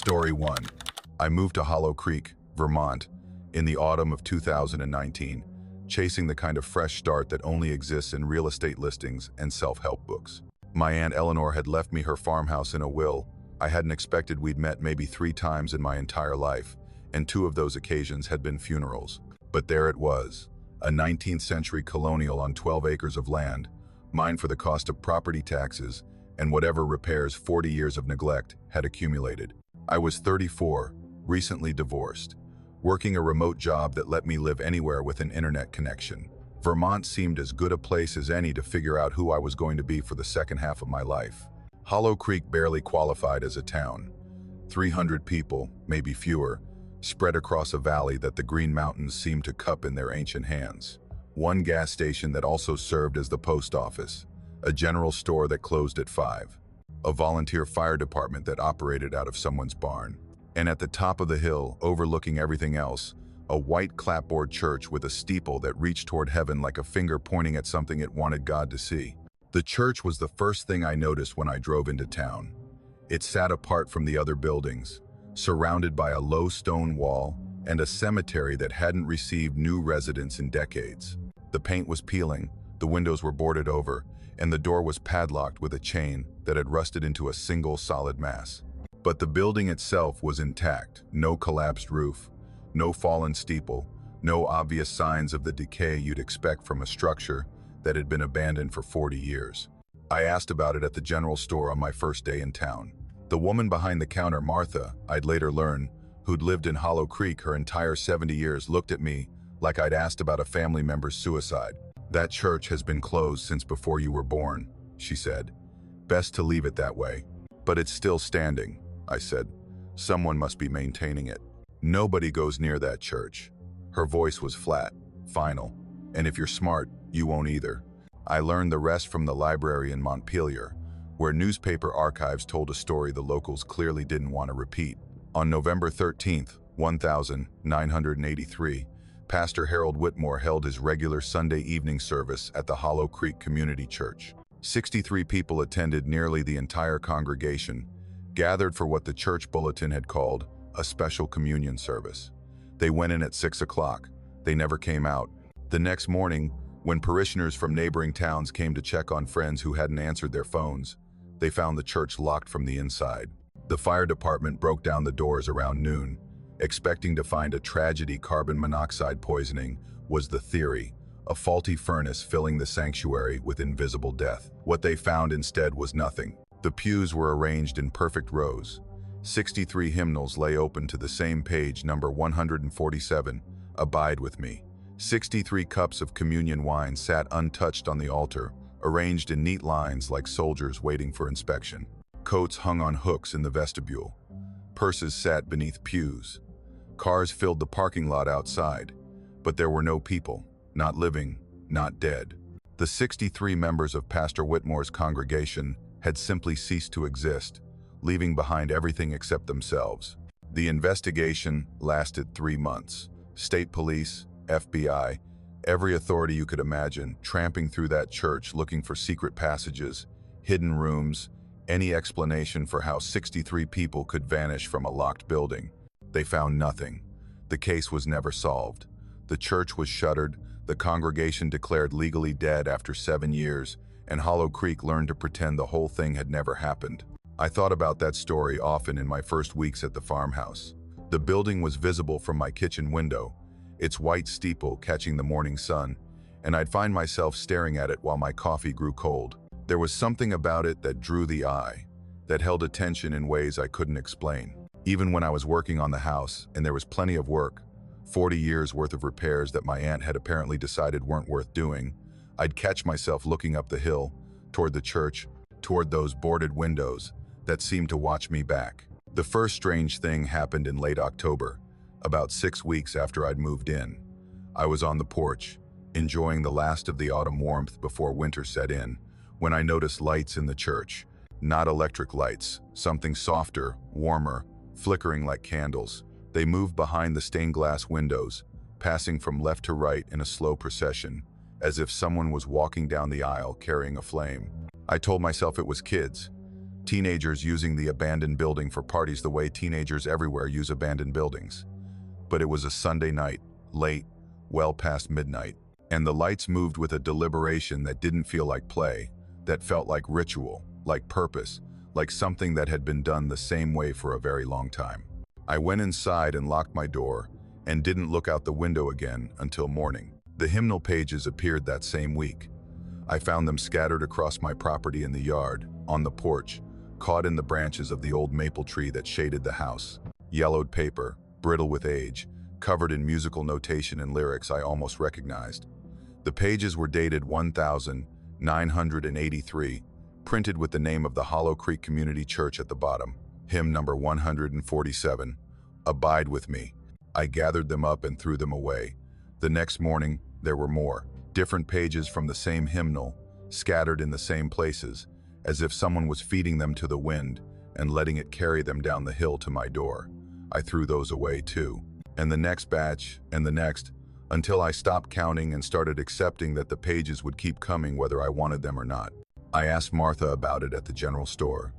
Story 1. I moved to Hollow Creek, Vermont, in the autumn of 2019, chasing the kind of fresh start that only exists in real estate listings and self-help books. My Aunt Eleanor had left me her farmhouse in a will. I hadn't expected we'd met maybe 3 times in my entire life, and 2 of those occasions had been funerals. But there it was, a 19th century colonial on 12 acres of land, mine for the cost of property taxes and whatever repairs 40 years of neglect had accumulated. I was 34, recently divorced, working a remote job that let me live anywhere with an internet connection. Vermont seemed as good a place as any to figure out who I was going to be for the second half of my life. Hollow Creek barely qualified as a town. 300 people, maybe fewer, spread across a valley that the Green Mountains seemed to cup in their ancient hands. One gas station that also served as the post office, a general store that closed at 5, a volunteer fire department that operated out of someone's barn, and at the top of the hill, overlooking everything else, a white clapboard church with a steeple that reached toward heaven like a finger pointing at something it wanted God to see. The church was the first thing I noticed when I drove into town. It sat apart from the other buildings, surrounded by a low stone wall and a cemetery that hadn't received new residents in decades. The paint was peeling, the windows were boarded over, and the door was padlocked with a chain that had rusted into a single solid mass. But the building itself was intact, no collapsed roof, no fallen steeple, no obvious signs of the decay you'd expect from a structure that had been abandoned for 40 years. I asked about it at the general store on my first day in town. The woman behind the counter, Martha, I'd later learn, who'd lived in Hollow Creek her entire 70 years, looked at me like I'd asked about a family member's suicide. "That church has been closed since before you were born," she said. "Best to leave it that way." "But it's still standing," I said. "Someone must be maintaining it." "Nobody goes near that church." Her voice was flat, final, "And if you're smart, you won't either." I learned the rest from the library in Montpelier, where newspaper archives told a story the locals clearly didn't want to repeat. On November 13th, 1983, Pastor Harold Whitmore held his regular Sunday evening service at the Hollow Creek Community Church. 63 people attended, nearly the entire congregation, gathered for what the church bulletin had called a special communion service. They went in at 6 o'clock. They never came out. The next morning, when parishioners from neighboring towns came to check on friends who hadn't answered their phones, they found the church locked from the inside. The fire department broke down the doors around noon, expecting to find a tragedy. Carbon monoxide poisoning was the theory, a faulty furnace filling the sanctuary with invisible death. What they found instead was nothing. The pews were arranged in perfect rows. 63 hymnals lay open to the same page, number 147, "Abide with Me." 63 cups of communion wine sat untouched on the altar, arranged in neat lines like soldiers waiting for inspection. Coats hung on hooks in the vestibule. Purses sat beneath pews. Cars filled the parking lot outside, but there were no people, not living, not dead. The 63 members of Pastor Whitmore's congregation had simply ceased to exist, leaving behind everything except themselves. The investigation lasted 3 months. State police, FBI, every authority you could imagine, tramping through that church looking for secret passages, hidden rooms, any explanation for how 63 people could vanish from a locked building. They found nothing. The case was never solved. The church was shuttered, the congregation declared legally dead after 7 years, and Hollow Creek learned to pretend the whole thing had never happened. I thought about that story often in my first weeks at the farmhouse. The building was visible from my kitchen window, its white steeple catching the morning sun, and I'd find myself staring at it while my coffee grew cold. There was something about it that drew the eye, that held attention in ways I couldn't explain. Even when I was working on the house, and there was plenty of work, 40 years worth of repairs that my aunt had apparently decided weren't worth doing, I'd catch myself looking up the hill, toward the church, toward those boarded windows that seemed to watch me back. The first strange thing happened in late October, about 6 weeks after I'd moved in. I was on the porch, enjoying the last of the autumn warmth before winter set in, when I noticed lights in the church. Not electric lights, something softer, warmer, flickering like candles. They moved behind the stained glass windows, passing from left to right in a slow procession, as if someone was walking down the aisle carrying a flame. I told myself it was kids, Teenagers using the abandoned building for parties the way teenagers everywhere use abandoned buildings. But it was a Sunday night, late, well past midnight, and the lights moved with a deliberation that didn't feel like play, that felt like ritual, like purpose, like something that had been done the same way for a very long time. I went inside and locked my door, and didn't look out the window again until morning. The hymnal pages appeared that same week. I found them scattered across my property in the yard, on the porch, caught in the branches of the old maple tree that shaded the house. Yellowed paper, brittle with age, covered in musical notation and lyrics I almost recognized. The pages were dated 1983, printed with the name of the Hollow Creek Community Church at the bottom. Hymn number 147, Abide With Me. I gathered them up and threw them away. The next morning, there were more. Different pages from the same hymnal, scattered in the same places, as if someone was feeding them to the wind and letting it carry them down the hill to my door. I threw those away too. And the next batch, and the next, until I stopped counting and started accepting that the pages would keep coming whether I wanted them or not. I asked Martha about it at the general store.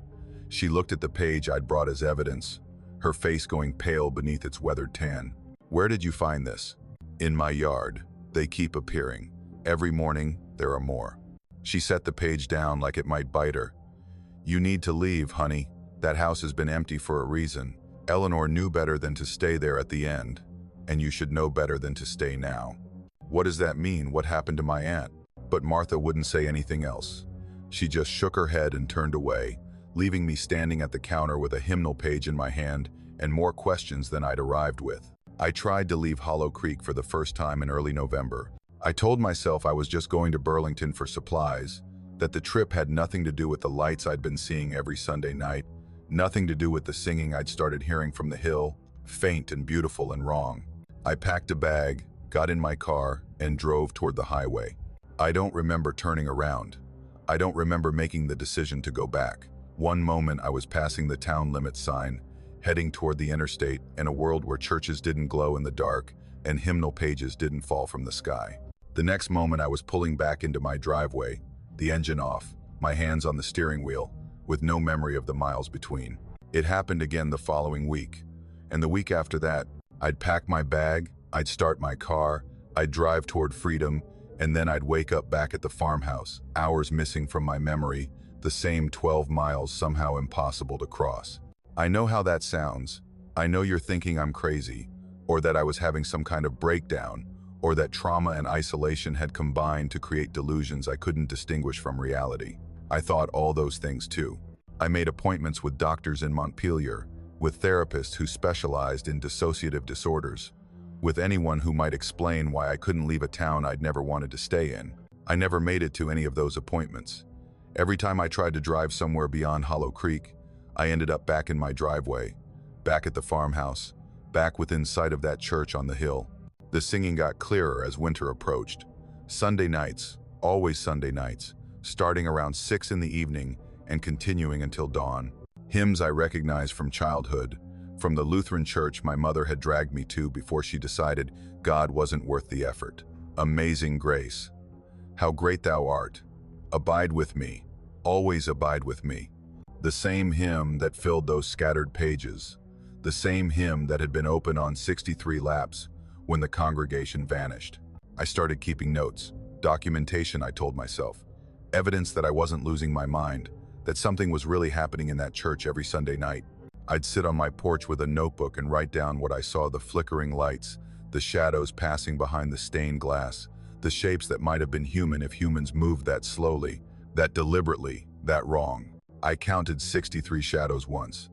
She looked at the page I'd brought as evidence, her face going pale beneath its weathered tan. "Where did you find this?" "In my yard. They keep appearing. Every morning, there are more." She set the page down like it might bite her. "You need to leave, honey. That house has been empty for a reason. Eleanor knew better than to stay there at the end, and you should know better than to stay now." "What does that mean? What happened to my aunt?" But Martha wouldn't say anything else. She just shook her head and turned away, leaving me standing at the counter with a hymnal page in my hand and more questions than I'd arrived with. I tried to leave Hollow Creek for the first time in early November. I told myself I was just going to Burlington for supplies, that the trip had nothing to do with the lights I'd been seeing every Sunday night, nothing to do with the singing I'd started hearing from the hill, faint and beautiful and wrong. I packed a bag, got in my car, and drove toward the highway. I don't remember turning around. I don't remember making the decision to go back. One moment I was passing the town limits sign, heading toward the interstate in a world where churches didn't glow in the dark and hymnal pages didn't fall from the sky. The next moment I was pulling back into my driveway, the engine off, my hands on the steering wheel, with no memory of the miles between. It happened again the following week, and the week after that, I'd pack my bag, I'd start my car, I'd drive toward freedom, and then I'd wake up back at the farmhouse, hours missing from my memory, the same 12 miles somehow impossible to cross. I know how that sounds. I know you're thinking I'm crazy, or that I was having some kind of breakdown, or that trauma and isolation had combined to create delusions I couldn't distinguish from reality. I thought all those things too. I made appointments with doctors in Montpelier, with therapists who specialized in dissociative disorders, with anyone who might explain why I couldn't leave a town I'd never wanted to stay in. I never made it to any of those appointments. Every time I tried to drive somewhere beyond Hollow Creek, I ended up back in my driveway, back at the farmhouse, back within sight of that church on the hill. The singing got clearer as winter approached. Sunday nights, always Sunday nights, starting around 6 in the evening and continuing until dawn. Hymns I recognized from childhood, from the Lutheran church my mother had dragged me to before she decided God wasn't worth the effort. Amazing Grace, How Great Thou Art, Abide With Me, Always Abide With Me. The same hymn that filled those scattered pages, the same hymn that had been open on 63 laps when the congregation vanished. I started keeping notes, documentation, I told myself, evidence that I wasn't losing my mind, that something was really happening in that church every Sunday night. I'd sit on my porch with a notebook and write down what I saw: the flickering lights, the shadows passing behind the stained glass, the shapes that might have been human if humans moved that slowly, that deliberately, that wrong. I counted 63 shadows once.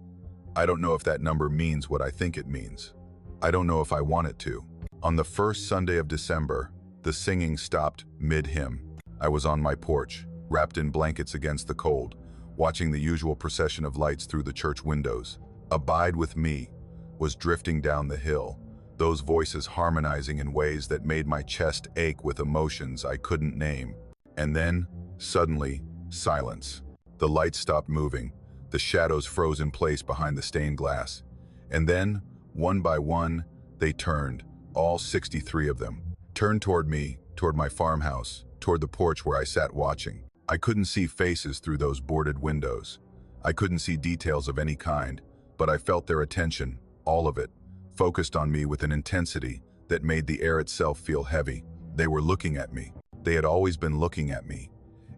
I don't know if that number means what I think it means. I don't know if I want it to. On the first Sunday of December, the singing stopped mid-hymn. I was on my porch, wrapped in blankets against the cold, watching the usual procession of lights through the church windows. Abide With Me was drifting down the hill, those voices harmonizing in ways that made my chest ache with emotions I couldn't name. And then, suddenly, silence. The lights stopped moving, the shadows froze in place behind the stained glass. And then, one by one, they turned, all 63 of them, turned toward me, toward my farmhouse, toward the porch where I sat watching. I couldn't see faces through those boarded windows. I couldn't see details of any kind, but I felt their attention, all of it, focused on me with an intensity that made the air itself feel heavy. They were looking at me. They had always been looking at me.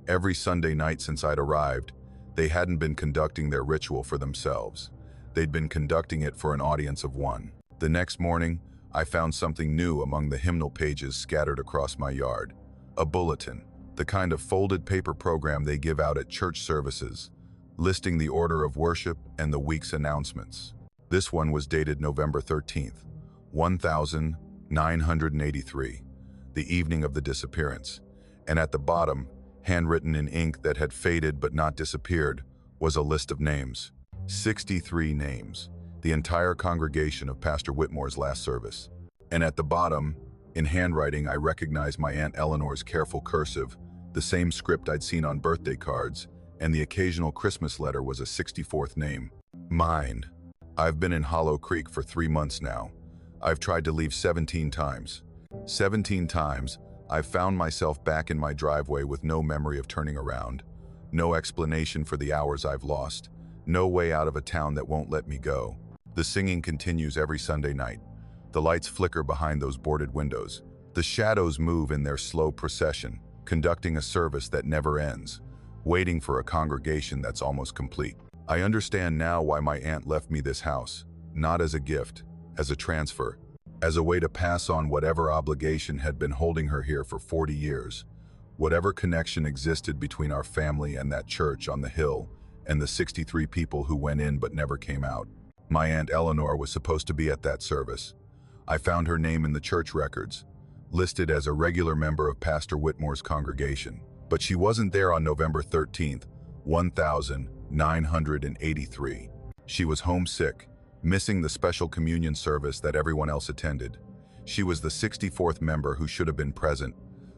Every Sunday night since I'd arrived, they hadn't been conducting their ritual for themselves. They'd been conducting it for an audience of one. The next morning, I found something new among the hymnal pages scattered across my yard. A bulletin, the kind of folded paper program they give out at church services, listing the order of worship and the week's announcements. This one was dated November 13th, 1983, the evening of the disappearance, and at the bottom, handwritten in ink that had faded but not disappeared, was a list of names. 63 names, the entire congregation of Pastor Whitmore's last service. And at the bottom, in handwriting, I recognized my Aunt Eleanor's careful cursive, the same script I'd seen on birthday cards, and the occasional Christmas letter was a 64th name. Mine. I've been in Hollow Creek for 3 months now. I've tried to leave 17 times. 17 times, I've found myself back in my driveway with no memory of turning around, no explanation for the hours I've lost, no way out of a town that won't let me go. The singing continues every Sunday night. The lights flicker behind those boarded windows. The shadows move in their slow procession, conducting a service that never ends, waiting for a congregation that's almost complete. I understand now why my aunt left me this house, not as a gift, as a transfer, as a way to pass on whatever obligation had been holding her here for 40 years, whatever connection existed between our family and that church on the hill, and the 63 people who went in but never came out. My Aunt Eleanor was supposed to be at that service. I found her name in the church records, listed as a regular member of Pastor Whitmore's congregation, but she wasn't there on November 13th, 1983. She was homesick, missing the special communion service that everyone else attended. She was the 64th member who should have been present,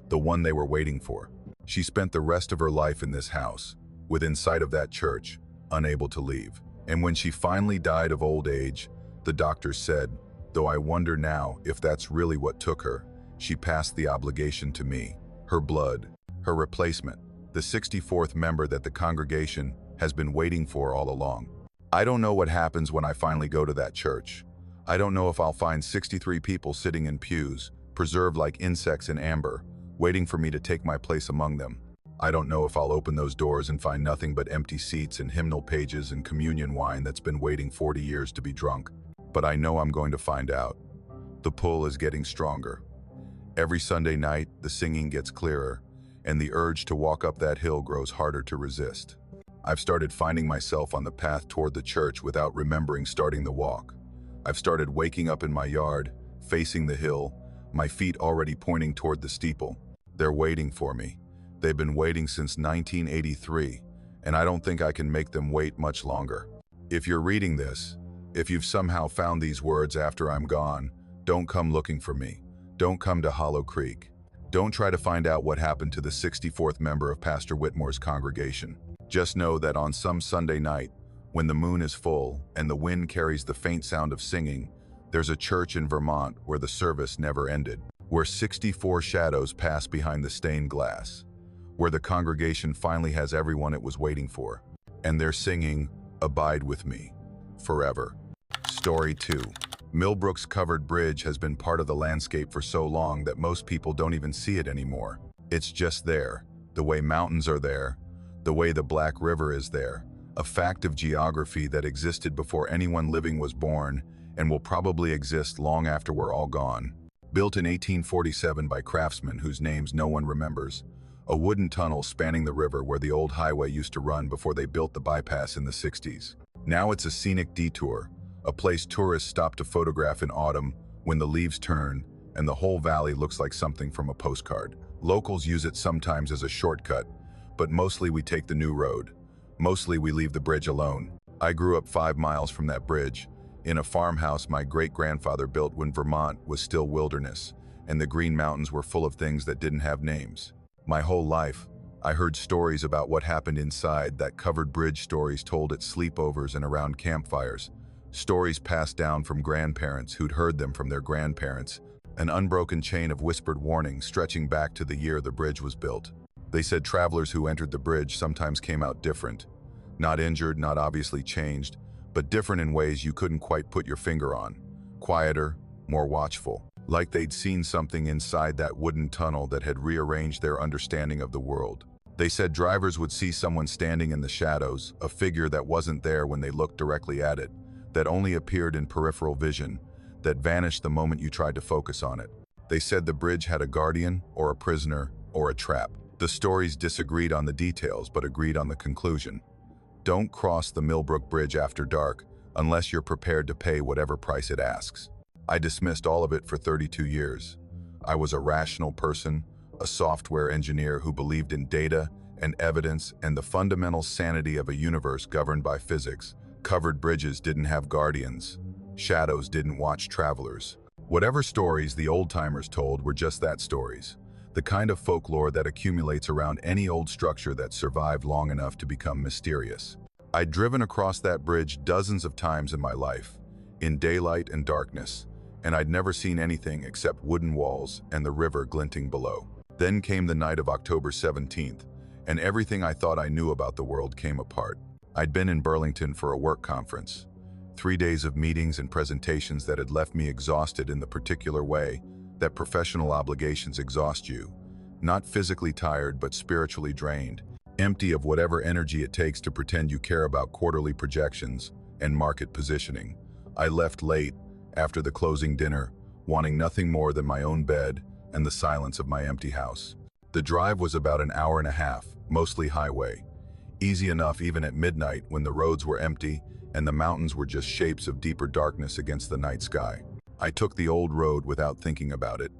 the one they were waiting for. She spent the rest of her life in this house, within sight of that church, unable to leave. And when she finally died of old age, the doctors said, though I wonder now if that's really what took her, she passed the obligation to me, her blood, her replacement, the 64th member that the congregation has been waiting for all along. I don't know what happens when I finally go to that church. I don't know if I'll find 63 people sitting in pews, preserved like insects in amber, waiting for me to take my place among them. I don't know if I'll open those doors and find nothing but empty seats and hymnal pages and communion wine that's been waiting 40 years to be drunk. But I know I'm going to find out. The pull is getting stronger. Every Sunday night, the singing gets clearer, and the urge to walk up that hill grows harder to resist. I've started finding myself on the path toward the church without remembering starting the walk. I've started waking up in my yard, facing the hill, my feet already pointing toward the steeple. They're waiting for me. They've been waiting since 1983, and I don't think I can make them wait much longer. If you're reading this, if you've somehow found these words after I'm gone, don't come looking for me. Don't come to Hollow Creek. Don't try to find out what happened to the 64th member of Pastor Whitmore's congregation. Just know that on some Sunday night, when the moon is full and the wind carries the faint sound of singing, there's a church in Vermont where the service never ended, where 64 shadows pass behind the stained glass, where the congregation finally has everyone it was waiting for, and they're singing, "Abide with me, forever." Story 2. Millbrook's covered bridge has been part of the landscape for so long that most people don't even see it anymore. It's just there, the way mountains are there, the way the Black River is there, a fact of geography that existed before anyone living was born and will probably exist long after we're all gone. Built in 1847 by craftsmen whose names no one remembers, a wooden tunnel spanning the river where the old highway used to run before they built the bypass in the 60s. Now it's a scenic detour, a place tourists stop to photograph in autumn when the leaves turn and the whole valley looks like something from a postcard. Locals use it sometimes as a shortcut, but mostly we take the new road. Mostly we leave the bridge alone. I grew up 5 miles from that bridge, in a farmhouse my great-grandfather built when Vermont was still wilderness, and the Green Mountains were full of things that didn't have names. My whole life, I heard stories about what happened inside that covered bridge, stories told at sleepovers and around campfires, stories passed down from grandparents who'd heard them from their grandparents, an unbroken chain of whispered warnings stretching back to the year the bridge was built. They said travelers who entered the bridge sometimes came out different. Not injured, not obviously changed, but different in ways you couldn't quite put your finger on. Quieter, more watchful. Like they'd seen something inside that wooden tunnel that had rearranged their understanding of the world. They said drivers would see someone standing in the shadows, a figure that wasn't there when they looked directly at it, that only appeared in peripheral vision, that vanished the moment you tried to focus on it. They said the bridge had a guardian, or a prisoner, or a trap. The stories disagreed on the details, but agreed on the conclusion. Don't cross the Millbrook Bridge after dark unless you're prepared to pay whatever price it asks. I dismissed all of it for 32 years. I was a rational person, a software engineer who believed in data and evidence and the fundamental sanity of a universe governed by physics. Covered bridges didn't have guardians. Shadows didn't watch travelers. Whatever stories the old-timers told were just that, stories. The kind of folklore that accumulates around any old structure that survived long enough to become mysterious. I'd driven across that bridge dozens of times in my life, in daylight and darkness, and I'd never seen anything except wooden walls and the river glinting below. Then came the night of October 17th, and everything I thought I knew about the world came apart. I'd been in Burlington for a work conference. 3 days of meetings and presentations that had left me exhausted in the particular way that professional obligations exhaust you. Not physically tired, but spiritually drained, empty of whatever energy it takes to pretend you care about quarterly projections and market positioning. I left late, after the closing dinner, wanting nothing more than my own bed and the silence of my empty house. The drive was about an hour and a half, mostly highway. Easy enough even at midnight when the roads were empty and the mountains were just shapes of deeper darkness against the night sky. I took the old road without thinking about it.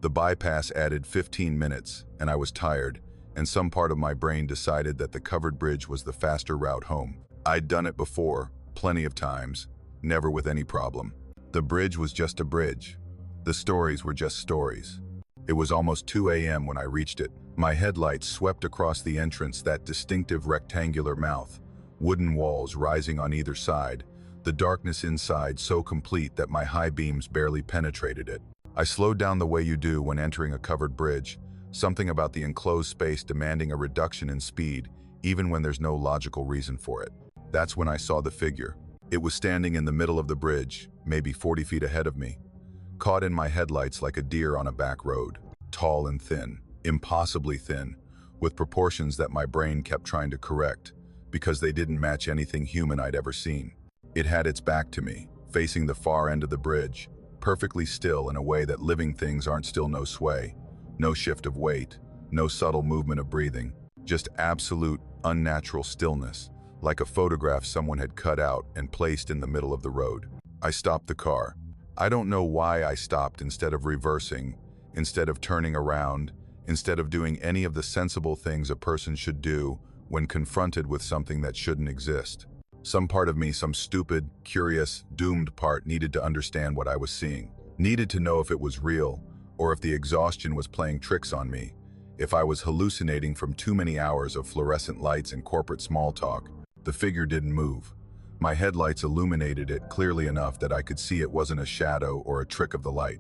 The bypass added 15 minutes, and I was tired, and some part of my brain decided that the covered bridge was the faster route home. I'd done it before, plenty of times, never with any problem. The bridge was just a bridge. The stories were just stories. It was almost 2 a.m. when I reached it. My headlights swept across the entrance, that distinctive rectangular mouth, wooden walls rising on either side, the darkness inside so complete that my high beams barely penetrated it. I slowed down the way you do when entering a covered bridge, something about the enclosed space demanding a reduction in speed, even when there's no logical reason for it. That's when I saw the figure. It was standing in the middle of the bridge, maybe 40 feet ahead of me, caught in my headlights like a deer on a back road. Tall and thin, impossibly thin, with proportions that my brain kept trying to correct, because they didn't match anything human I'd ever seen. It had its back to me, facing the far end of the bridge, perfectly still in a way that living things aren't still. No sway, no shift of weight, no subtle movement of breathing, just absolute, unnatural stillness, like a photograph someone had cut out and placed in the middle of the road. I stopped the car. I don't know why I stopped instead of reversing, instead of turning around, instead of doing any of the sensible things a person should do when confronted with something that shouldn't exist. Some part of me, some stupid, curious, doomed part, needed to understand what I was seeing, needed to know if it was real, or if the exhaustion was playing tricks on me, if I was hallucinating from too many hours of fluorescent lights and corporate small talk. The figure didn't move. My headlights illuminated it clearly enough that I could see it wasn't a shadow or a trick of the light.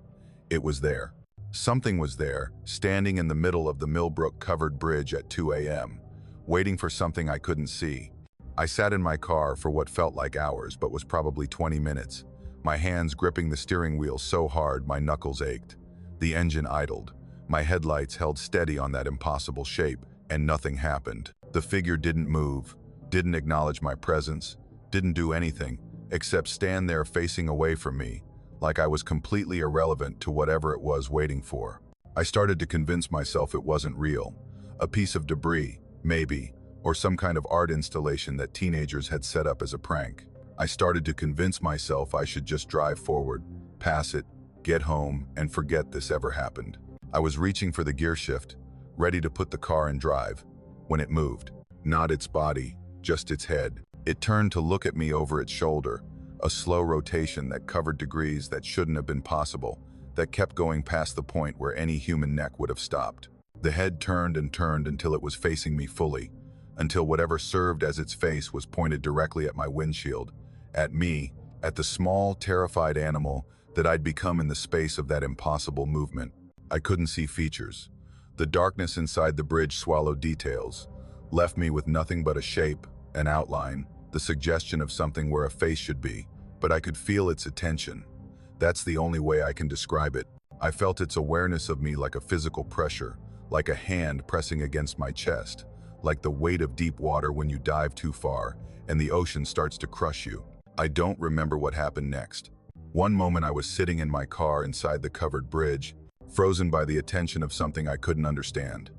It was there. Something was there, standing in the middle of the Millbrook covered bridge at 2 a.m., waiting for something I couldn't see. I sat in my car for what felt like hours, but was probably 20 minutes, my hands gripping the steering wheel so hard my knuckles ached. The engine idled. My headlights held steady on that impossible shape, and nothing happened. The figure didn't move, didn't acknowledge my presence, didn't do anything, except stand there facing away from me, like I was completely irrelevant to whatever it was waiting for. I started to convince myself it wasn't real. A piece of debris, maybe, or some kind of art installation that teenagers had set up as a prank. I started to convince myself I should just drive forward, pass it, get home, and forget this ever happened. I was reaching for the gear shift, ready to put the car in drive, when it moved. Not its body, just its head. It turned to look at me over its shoulder, a slow rotation that covered degrees that shouldn't have been possible, that kept going past the point where any human neck would have stopped. The head turned and turned until it was facing me fully, until whatever served as its face was pointed directly at my windshield, at me, at the small, terrified animal that I'd become in the space of that impossible movement. I couldn't see features. The darkness inside the bridge swallowed details, left me with nothing but a shape an outline, the suggestion of something where a face should be, but I could feel its attention. That's the only way I can describe it. I felt its awareness of me like a physical pressure, like a hand pressing against my chest, like the weight of deep water when you dive too far and the ocean starts to crush you. I don't remember what happened next. One moment I was sitting in my car inside the covered bridge, frozen by the attention of something I couldn't understand.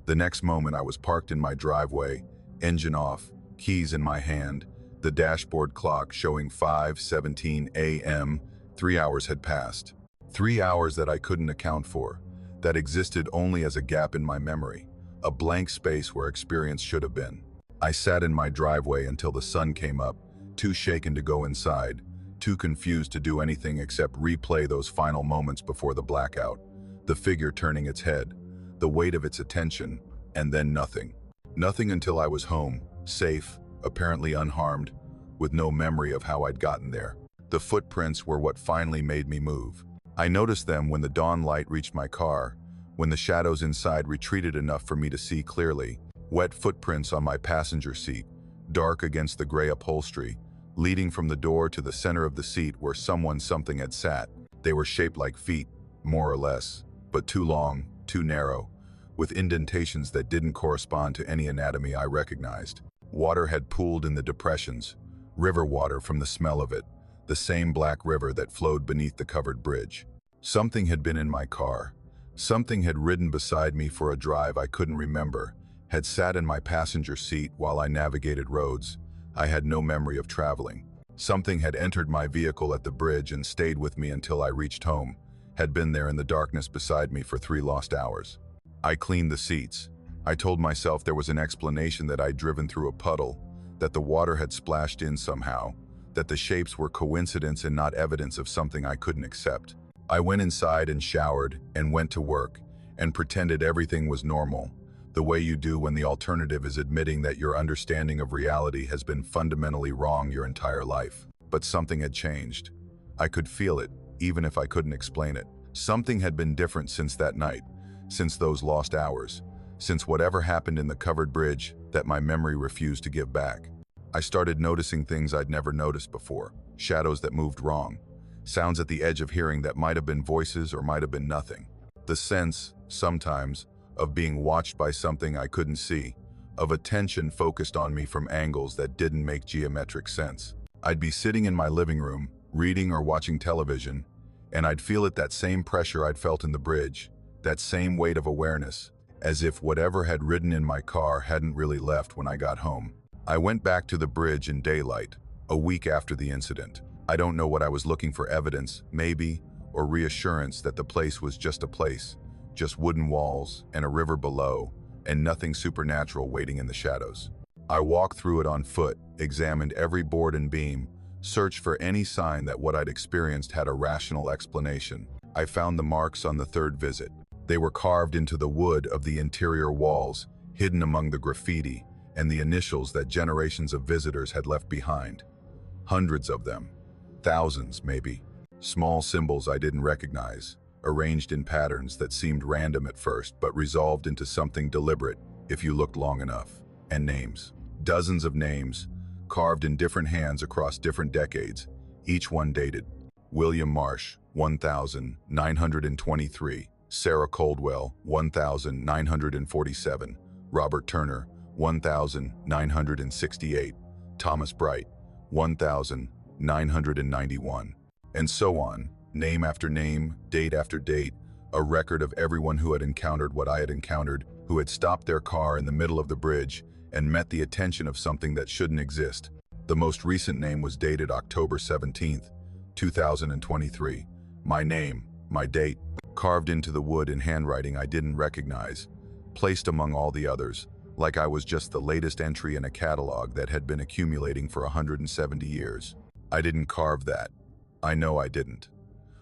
The next moment I was parked in my driveway, engine off, keys in my hand, the dashboard clock showing 5:17 a.m. 3 hours had passed. 3 hours that I couldn't account for, that existed only as a gap in my memory, a blank space where experience should have been. I sat in my driveway until the sun came up, too shaken to go inside, too confused to do anything except replay those final moments before the blackout, the figure turning its head, the weight of its attention, and then nothing. Nothing until I was home, safe, apparently unharmed, with no memory of how I'd gotten there. The footprints were what finally made me move. I noticed them when the dawn light reached my car, when the shadows inside retreated enough for me to see clearly. Wet footprints on my passenger seat, dark against the gray upholstery, leading from the door to the center of the seat where something had sat. They were shaped like feet, more or less, but too long, too narrow, with indentations that didn't correspond to any anatomy I recognized. Water had pooled in the depressions, river water from the smell of it, the same black river that flowed beneath the covered bridge. Something had been in my car. Something had ridden beside me for a drive I couldn't remember, had sat in my passenger seat while I navigated roads I had no memory of traveling. Something had entered my vehicle at the bridge and stayed with me until I reached home, had been there in the darkness beside me for 3 lost hours. I cleaned the seats. I told myself there was an explanation, that I'd driven through a puddle, that the water had splashed in somehow, that the shapes were coincidence and not evidence of something I couldn't accept. I went inside and showered and went to work and pretended everything was normal, the way you do when the alternative is admitting that your understanding of reality has been fundamentally wrong your entire life. But something had changed. I could feel it, even if I couldn't explain it. Something had been different since that night, since those lost hours, since whatever happened in the covered bridge that my memory refused to give back. I started noticing things I'd never noticed before, shadows that moved wrong, sounds at the edge of hearing that might have been voices or might have been nothing. The sense, sometimes, of being watched by something I couldn't see, of attention focused on me from angles that didn't make geometric sense. I'd be sitting in my living room, reading or watching television, and I'd feel it, that same pressure I'd felt in the bridge, that same weight of awareness, as if whatever had ridden in my car hadn't really left when I got home. I went back to the bridge in daylight, a week after the incident. I don't know what I was looking for, evidence, maybe, or reassurance that the place was just a place, just wooden walls and a river below, and nothing supernatural waiting in the shadows. I walked through it on foot, examined every board and beam, searched for any sign that what I'd experienced had a rational explanation. I found the marks on the third visit. They were carved into the wood of the interior walls, hidden among the graffiti and the initials that generations of visitors had left behind. Hundreds of them, thousands maybe. Small symbols I didn't recognize, arranged in patterns that seemed random at first but resolved into something deliberate if you looked long enough. And names. Dozens of names, carved in different hands across different decades, each one dated. William Marsh, 1923. Sarah Coldwell, 1947. Robert Turner, 1968. Thomas Bright, 1991. And so on, name after name, date after date, a record of everyone who had encountered what I had encountered, who had stopped their car in the middle of the bridge and met the attention of something that shouldn't exist. The most recent name was dated October 17th, 2023. My name, my date, carved into the wood in handwriting I didn't recognize, placed among all the others, like I was just the latest entry in a catalog that had been accumulating for 170 years. I didn't carve that. I know I didn't.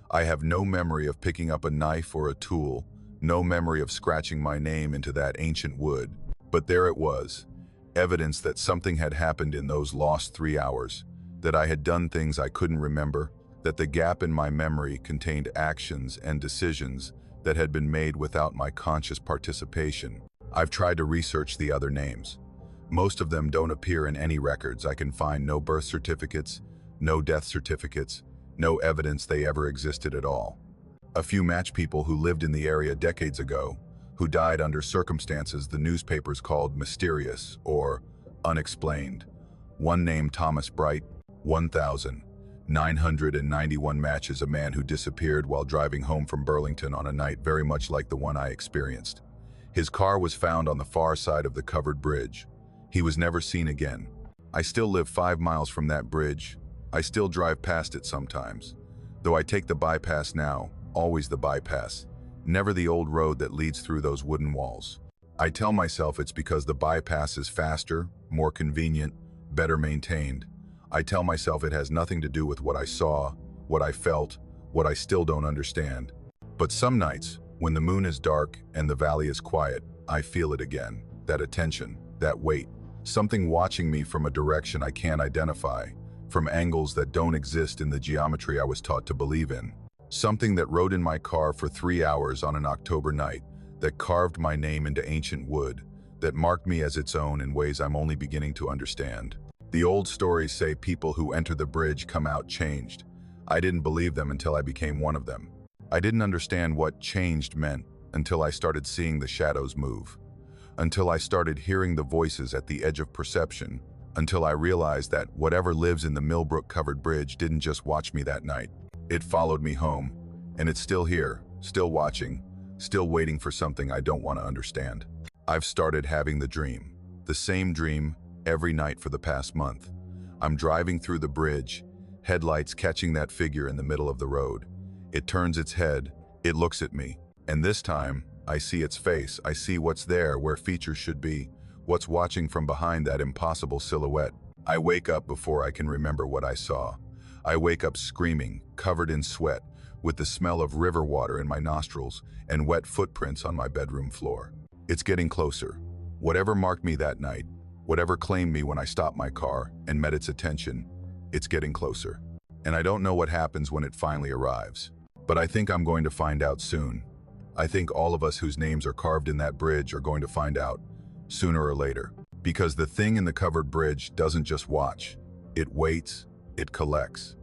I have no memory of picking up a knife or a tool, no memory of scratching my name into that ancient wood. But there it was, evidence that something had happened in those lost 3 hours, that I had done things I couldn't remember, that the gap in my memory contained actions and decisions that had been made without my conscious participation. I've tried to research the other names, Most of them don't appear in any records. I can find no birth certificates, no death certificates, no evidence they ever existed at all. A few match people who lived in the area decades ago, who died under circumstances the newspapers called mysterious or unexplained. One named Thomas Bright, 1,991 matches, a man who disappeared while driving home from Burlington on a night very much like the one I experienced. His car was found on the far side of the covered bridge. He was never seen again. I still live 5 miles from that bridge. I still drive past it sometimes. Though I take the bypass now, always the bypass, never the old road that leads through those wooden walls. I tell myself it's because the bypass is faster, more convenient, better maintained. I tell myself it has nothing to do with what I saw, what I felt, what I still don't understand. But some nights, when the moon is dark and the valley is quiet, I feel it again, that attention, that weight. Something watching me from a direction I can't identify, from angles that don't exist in the geometry I was taught to believe in. Something that rode in my car for 3 hours on an October night, that carved my name into ancient wood, that marked me as its own in ways I'm only beginning to understand. The old stories say people who enter the bridge come out changed. I didn't believe them until I became one of them. I didn't understand what changed meant until I started seeing the shadows move, until I started hearing the voices at the edge of perception, until I realized that whatever lives in the Millbrook-covered bridge didn't just watch me that night. It followed me home, and it's still here, still watching, still waiting for something I don't want to understand. I've started having the same dream, every night for the past month. I'm driving through the bridge, headlights catching that figure in the middle of the road. It turns its head, it looks at me, and this time, I see its face. I see what's there where features should be, what's watching from behind that impossible silhouette. I wake up before I can remember what I saw. I wake up screaming, covered in sweat, with the smell of river water in my nostrils and wet footprints on my bedroom floor. It's getting closer. Whatever marked me that night, whatever claimed me when I stopped my car and met its attention, it's getting closer. And I don't know what happens when it finally arrives. But I think I'm going to find out soon. I think all of us whose names are carved in that bridge are going to find out, sooner or later. Because the thing in the covered bridge doesn't just watch. It waits, it collects.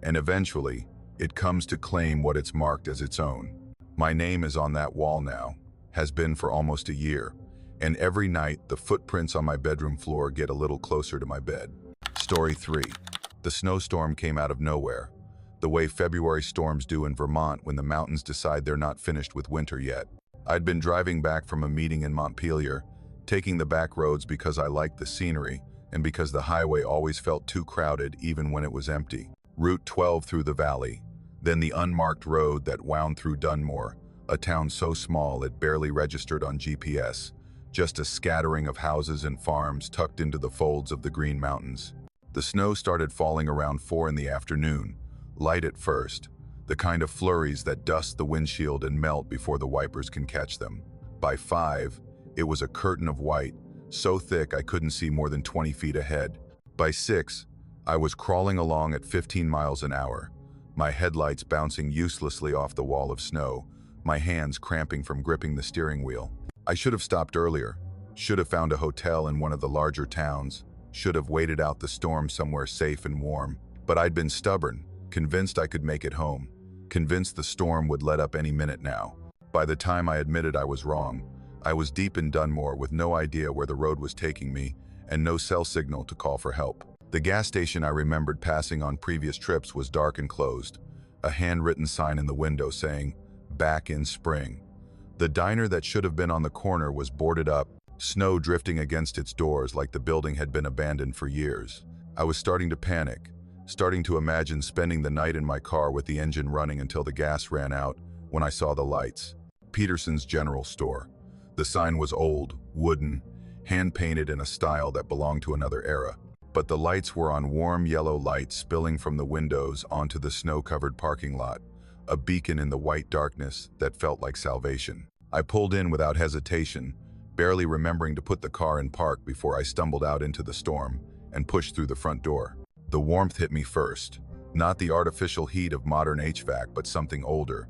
And eventually, it comes to claim what it's marked as its own. My name is on that wall now, has been for almost a year. And every night, the footprints on my bedroom floor get a little closer to my bed. Story 3. The snowstorm came out of nowhere. The way February storms do in Vermont when the mountains decide they're not finished with winter yet. I'd been driving back from a meeting in Montpelier, taking the back roads because I liked the scenery and because the highway always felt too crowded even when it was empty. Route 12 through the valley, then the unmarked road that wound through Dunmore, a town so small it barely registered on GPS, just a scattering of houses and farms tucked into the folds of the Green Mountains. The snow started falling around 4 in the afternoon, light at first, the kind of flurries that dust the windshield and melt before the wipers can catch them. By 5, it was a curtain of white, so thick I couldn't see more than 20 feet ahead. By 6, I was crawling along at 15 miles an hour, my headlights bouncing uselessly off the wall of snow, my hands cramping from gripping the steering wheel. I should have stopped earlier, should have found a hotel in one of the larger towns, should have waited out the storm somewhere safe and warm. But I'd been stubborn, convinced I could make it home, convinced the storm would let up any minute now. By the time I admitted I was wrong, I was deep in Dunmore with no idea where the road was taking me and no cell signal to call for help. The gas station I remembered passing on previous trips was dark and closed, a handwritten sign in the window saying, "Back in spring." The diner that should have been on the corner was boarded up, snow drifting against its doors like the building had been abandoned for years. I was starting to panic, starting to imagine spending the night in my car with the engine running until the gas ran out when I saw the lights. Peterson's General Store. The sign was old, wooden, hand-painted in a style that belonged to another era. But the lights were on warm yellow light spilling from the windows onto the snow-covered parking lot, a beacon in the white darkness that felt like salvation. I pulled in without hesitation, barely remembering to put the car in park before I stumbled out into the storm and pushed through the front door. The warmth hit me first, not the artificial heat of modern HVAC, but something older,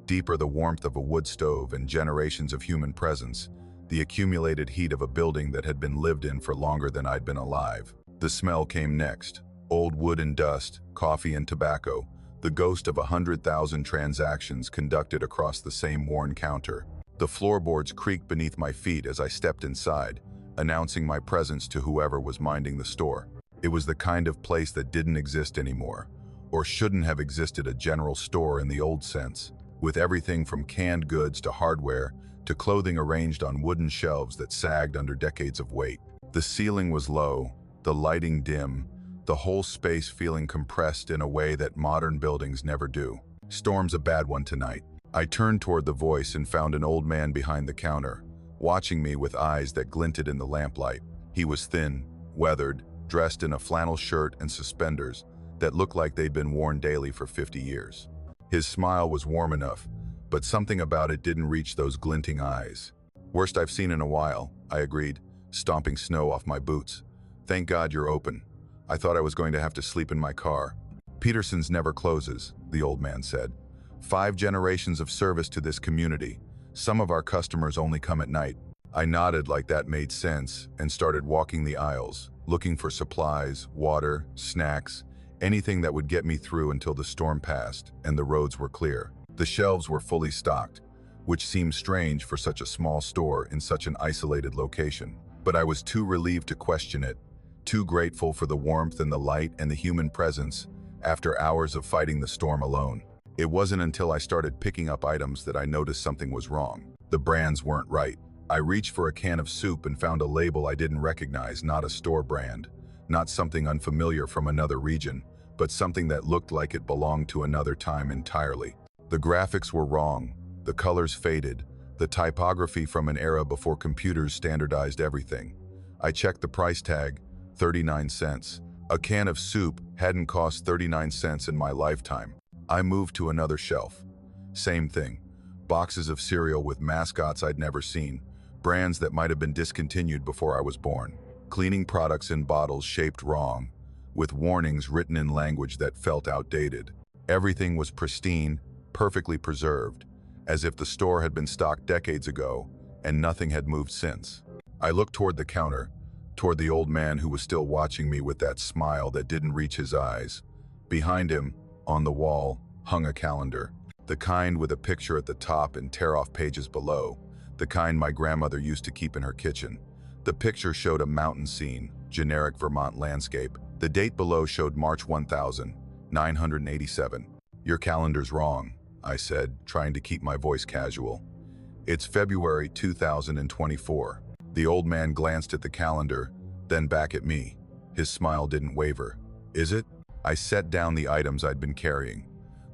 deeper, the warmth of a wood stove and generations of human presence, the accumulated heat of a building that had been lived in for longer than I'd been alive. The smell came next. Old wood and dust, coffee and tobacco, the ghost of 100,000 transactions conducted across the same worn counter. The floorboards creaked beneath my feet as I stepped inside, announcing my presence to whoever was minding the store. It was the kind of place that didn't exist anymore, or shouldn't have existed, a general store in the old sense, with everything from canned goods to hardware to clothing arranged on wooden shelves that sagged under decades of weight. The ceiling was low, the lighting dim, the whole space feeling compressed in a way that modern buildings never do. "Storm's a bad one tonight." I turned toward the voice and found an old man behind the counter, watching me with eyes that glinted in the lamplight. He was thin, weathered, dressed in a flannel shirt and suspenders that looked like they'd been worn daily for 50 years. His smile was warm enough, but something about it didn't reach those glinting eyes. "Worst I've seen in a while," I agreed, stomping snow off my boots. "Thank God you're open. I thought I was going to have to sleep in my car." "Peterson's never closes," the old man said. "5 generations of service to this community. Some of our customers only come at night." I nodded like that made sense and started walking the aisles, looking for supplies, water, snacks, anything that would get me through until the storm passed and the roads were clear. The shelves were fully stocked, which seemed strange for such a small store in such an isolated location. But I was too relieved to question it, too grateful for the warmth and the light and the human presence after hours of fighting the storm alone. It wasn't until I started picking up items that I noticed something was wrong. The brands weren't right. I reached for a can of soup and found a label I didn't recognize, not a store brand, not something unfamiliar from another region, but something that looked like it belonged to another time entirely. The graphics were wrong, the colors faded, the typography from an era before computers standardized everything. I checked the price tag, 39 cents. A can of soup hadn't cost 39 cents in my lifetime. I moved to another shelf. Same thing. Boxes of cereal with mascots I'd never seen, brands that might have been discontinued before I was born. Cleaning products in bottles shaped wrong, with warnings written in language that felt outdated. Everything was pristine, perfectly preserved, as if the store had been stocked decades ago and nothing had moved since. I looked toward the counter, toward the old man who was still watching me with that smile that didn't reach his eyes. Behind him, on the wall, hung a calendar, the kind with a picture at the top and tear-off pages below, the kind my grandmother used to keep in her kitchen. The picture showed a mountain scene, generic Vermont landscape. The date below showed March 1987. "Your calendar's wrong," I said, trying to keep my voice casual. "It's February 2024. The old man glanced at the calendar, then back at me. His smile didn't waver. "Is it?" I set down the items I'd been carrying.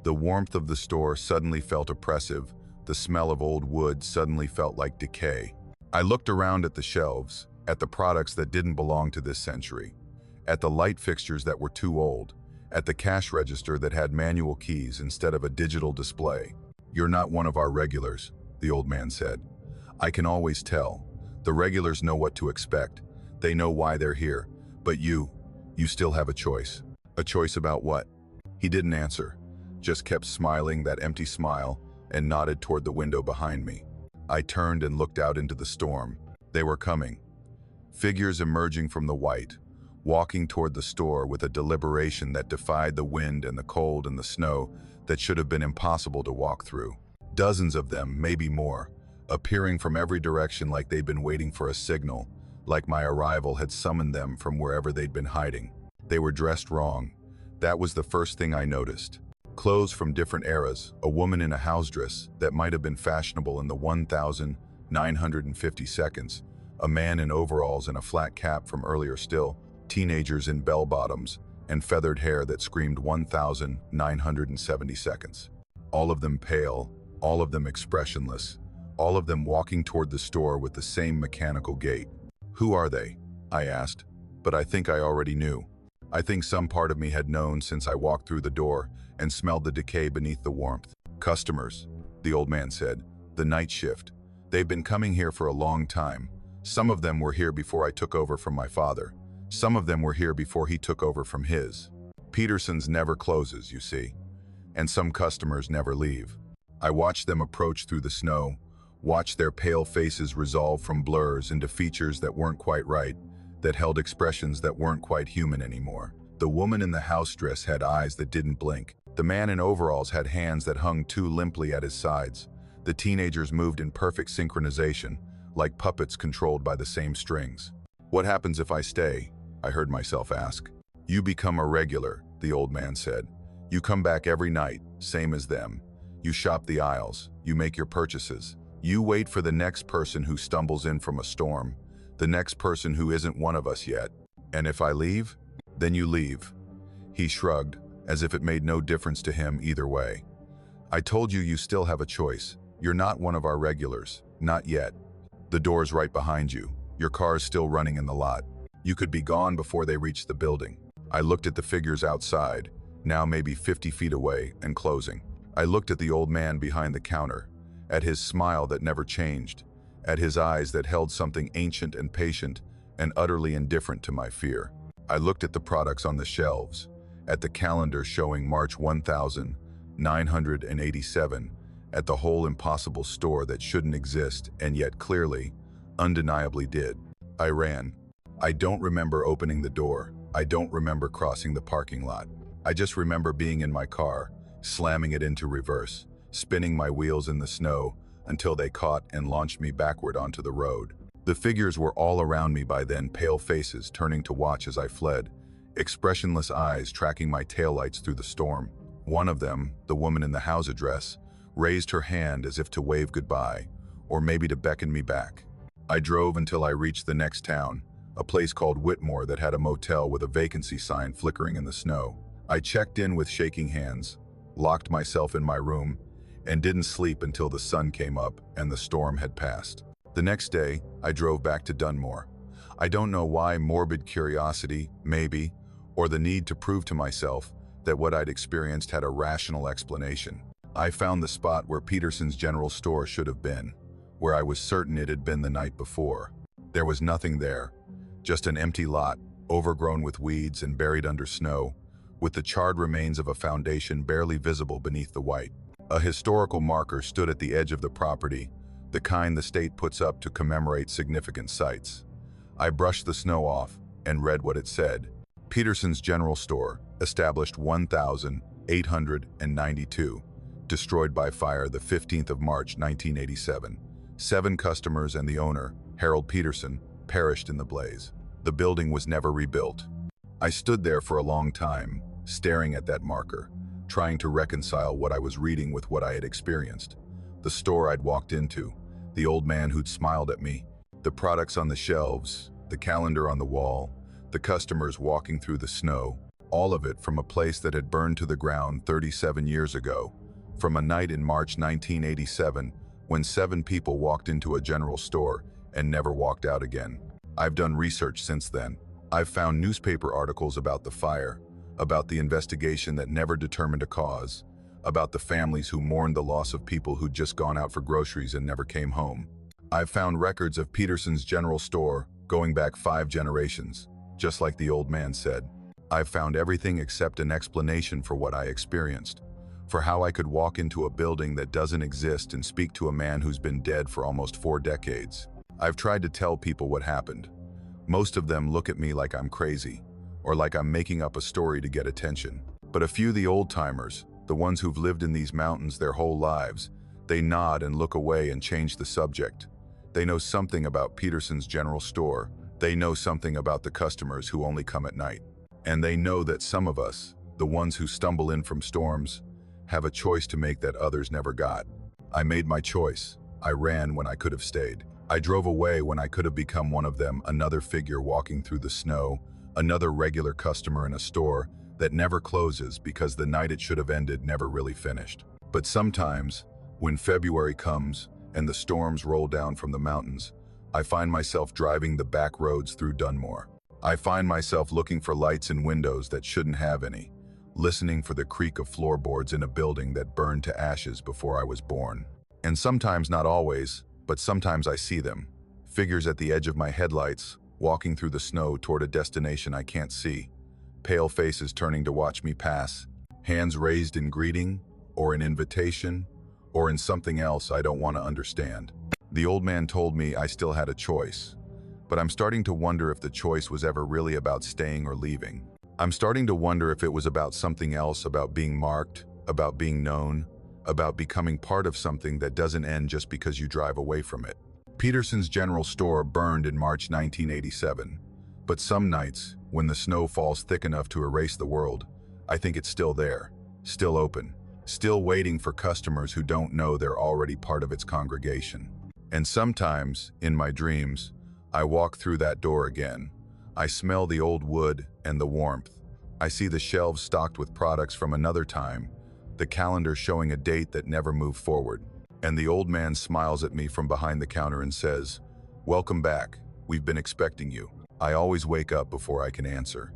The warmth of the store suddenly felt oppressive. The smell of old wood suddenly felt like decay. I looked around at the shelves, at the products that didn't belong to this century, at the light fixtures that were too old, at the cash register that had manual keys instead of a digital display. "You're not one of our regulars," the old man said. "I can always tell. The regulars know what to expect. They know why they're here. But you still have a choice." "A choice about what?" He didn't answer, just kept smiling that empty smile and nodded toward the window behind me. I turned and looked out into the storm. They were coming. Figures emerging from the white, walking toward the store with a deliberation that defied the wind and the cold and the snow that should have been impossible to walk through. Dozens of them, maybe more, appearing from every direction like they'd been waiting for a signal, like my arrival had summoned them from wherever they'd been hiding. They were dressed wrong. That was the first thing I noticed. Clothes from different eras, a woman in a house dress that might have been fashionable in the 1950 seconds, a man in overalls and a flat cap from earlier still, teenagers in bell-bottoms and feathered hair that screamed 1970 seconds. All of them pale, all of them expressionless, all of them walking toward the store with the same mechanical gait. "Who are they?" I asked, but I think I already knew. I think some part of me had known since I walked through the door and smelled the decay beneath the warmth. "Customers," the old man said. "The night shift. They've been coming here for a long time. Some of them were here before I took over from my father. Some of them were here before he took over from his. Peterson's never closes, you see. And some customers never leave." I watched them approach through the snow, watched their pale faces resolve from blurs into features that weren't quite right, that held expressions that weren't quite human anymore. The woman in the house dress had eyes that didn't blink. The man in overalls had hands that hung too limply at his sides. The teenagers moved in perfect synchronization, like puppets controlled by the same strings. "What happens if I stay?" I heard myself ask. "You become a regular," the old man said. "You come back every night, same as them. You shop the aisles, you make your purchases. You wait for the next person who stumbles in from a storm, the next person who isn't one of us yet. And if I leave, then you leave." He shrugged, as if it made no difference to him either way. "I told you you still have a choice. You're not one of our regulars. Not yet. The door's right behind you. Your car's still running in the lot. You could be gone before they reach the building." I looked at the figures outside, now maybe 50 feet away and closing. I looked at the old man behind the counter, at his smile that never changed, at his eyes that held something ancient and patient and utterly indifferent to my fear. I looked at the products on the shelves, at the calendar showing March 1987, at the whole impossible store that shouldn't exist and yet clearly, undeniably did. I ran. I don't remember opening the door. I don't remember crossing the parking lot. I just remember being in my car, slamming it into reverse, spinning my wheels in the snow until they caught and launched me backward onto the road. The figures were all around me by then, pale faces turning to watch as I fled, expressionless eyes tracking my taillights through the storm. One of them, the woman in the house address, raised her hand as if to wave goodbye, or maybe to beckon me back. I drove until I reached the next town, a place called Whitmore that had a motel with a vacancy sign flickering in the snow. I checked in with shaking hands, locked myself in my room, and didn't sleep until the sun came up and the storm had passed. The next day, I drove back to Dunmore. I don't know why, morbid curiosity, maybe, or the need to prove to myself that what I'd experienced had a rational explanation. I found the spot where Peterson's general store should have been, where I was certain it had been the night before. There was nothing there, just an empty lot, overgrown with weeds and buried under snow, with the charred remains of a foundation barely visible beneath the white. A historical marker stood at the edge of the property, the kind the state puts up to commemorate significant sites. I brushed the snow off and read what it said. Peterson's General Store, established 1892, destroyed by fire the 15th of March 1987. 7 customers and the owner, Harold Peterson, perished in the blaze. The building was never rebuilt. I stood there for a long time, staring at that marker, trying to reconcile what I was reading with what I had experienced. The store I'd walked into, the old man who'd smiled at me, the products on the shelves, the calendar on the wall, the customers walking through the snow, all of it from a place that had burned to the ground 37 years ago, from a night in March 1987 when 7 people walked into a general store and never walked out again. I've done research since then. I've found newspaper articles about the fire, about the investigation that never determined a cause, about the families who mourned the loss of people who'd just gone out for groceries and never came home. I've found records of Peterson's General Store going back 5 generations, just like the old man said. I've found everything except an explanation for what I experienced, for how I could walk into a building that doesn't exist and speak to a man who's been dead for almost 4 decades. I've tried to tell people what happened. Most of them look at me like I'm crazy, or like I'm making up a story to get attention. But a few, the old-timers, the ones who've lived in these mountains their whole lives, they nod and look away and change the subject. They know something about Peterson's General Store. They know something about the customers who only come at night. And they know that some of us, the ones who stumble in from storms, have a choice to make that others never got. I made my choice. I ran when I could have stayed. I drove away when I could have become one of them, another figure walking through the snow, another regular customer in a store that never closes because the night it should have ended never really finished. But sometimes, when February comes and the storms roll down from the mountains, I find myself driving the back roads through Dunmore. I find myself looking for lights in windows that shouldn't have any, listening for the creak of floorboards in a building that burned to ashes before I was born. And sometimes, not always, but sometimes I see them, figures at the edge of my headlights, walking through the snow toward a destination I can't see, pale faces turning to watch me pass, hands raised in greeting, or in invitation, or in something else I don't want to understand. The old man told me I still had a choice, but I'm starting to wonder if the choice was ever really about staying or leaving. I'm starting to wonder if it was about something else, about being marked, about being known, about becoming part of something that doesn't end just because you drive away from it. Peterson's General Store burned in March 1987, but some nights, when the snow falls thick enough to erase the world, I think it's still there, still open, still waiting for customers who don't know they're already part of its congregation. And sometimes, in my dreams, I walk through that door again. I smell the old wood and the warmth. I see the shelves stocked with products from another time, the calendar showing a date that never moved forward. And the old man smiles at me from behind the counter and says, "Welcome back. We've been expecting you." I always wake up before I can answer,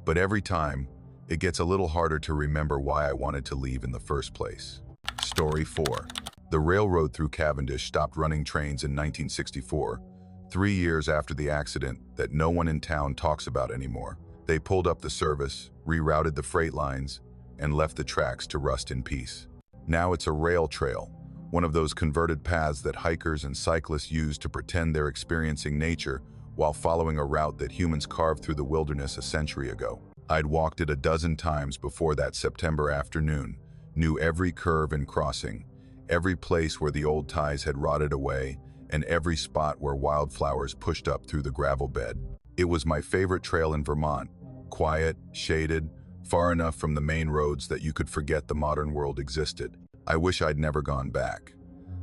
but every time, it gets a little harder to remember why I wanted to leave in the first place. Story 4. The railroad through Cavendish stopped running trains in 1964, 3 years after the accident that no one in town talks about anymore. They pulled up the service, rerouted the freight lines, and left the tracks to rust in peace. Now it's a rail trail, one of those converted paths that hikers and cyclists use to pretend they're experiencing nature while following a route that humans carved through the wilderness a century ago. I'd walked it a dozen times before that September afternoon, knew every curve and crossing, every place where the old ties had rotted away, and every spot where wildflowers pushed up through the gravel bed. It was my favorite trail in Vermont, quiet, shaded, far enough from the main roads that you could forget the modern world existed. I wish I'd never gone back.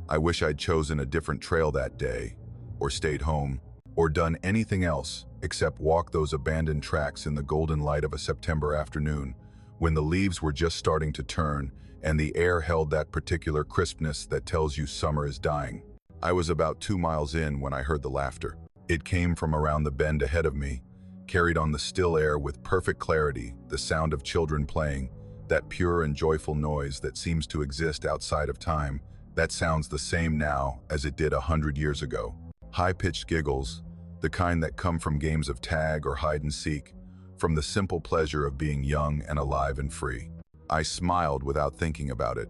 I wish I'd chosen a different trail that day, or stayed home, or done anything else except walk those abandoned tracks in the golden light of a September afternoon, when the leaves were just starting to turn and the air held that particular crispness that tells you summer is dying. I was about 2 miles in when I heard the laughter. It came from around the bend ahead of me, carried on the still air with perfect clarity, the sound of children playing, that pure and joyful noise that seems to exist outside of time, that sounds the same now as it did 100 years ago. High-pitched giggles, the kind that come from games of tag or hide and seek, from the simple pleasure of being young and alive and free. I smiled without thinking about it.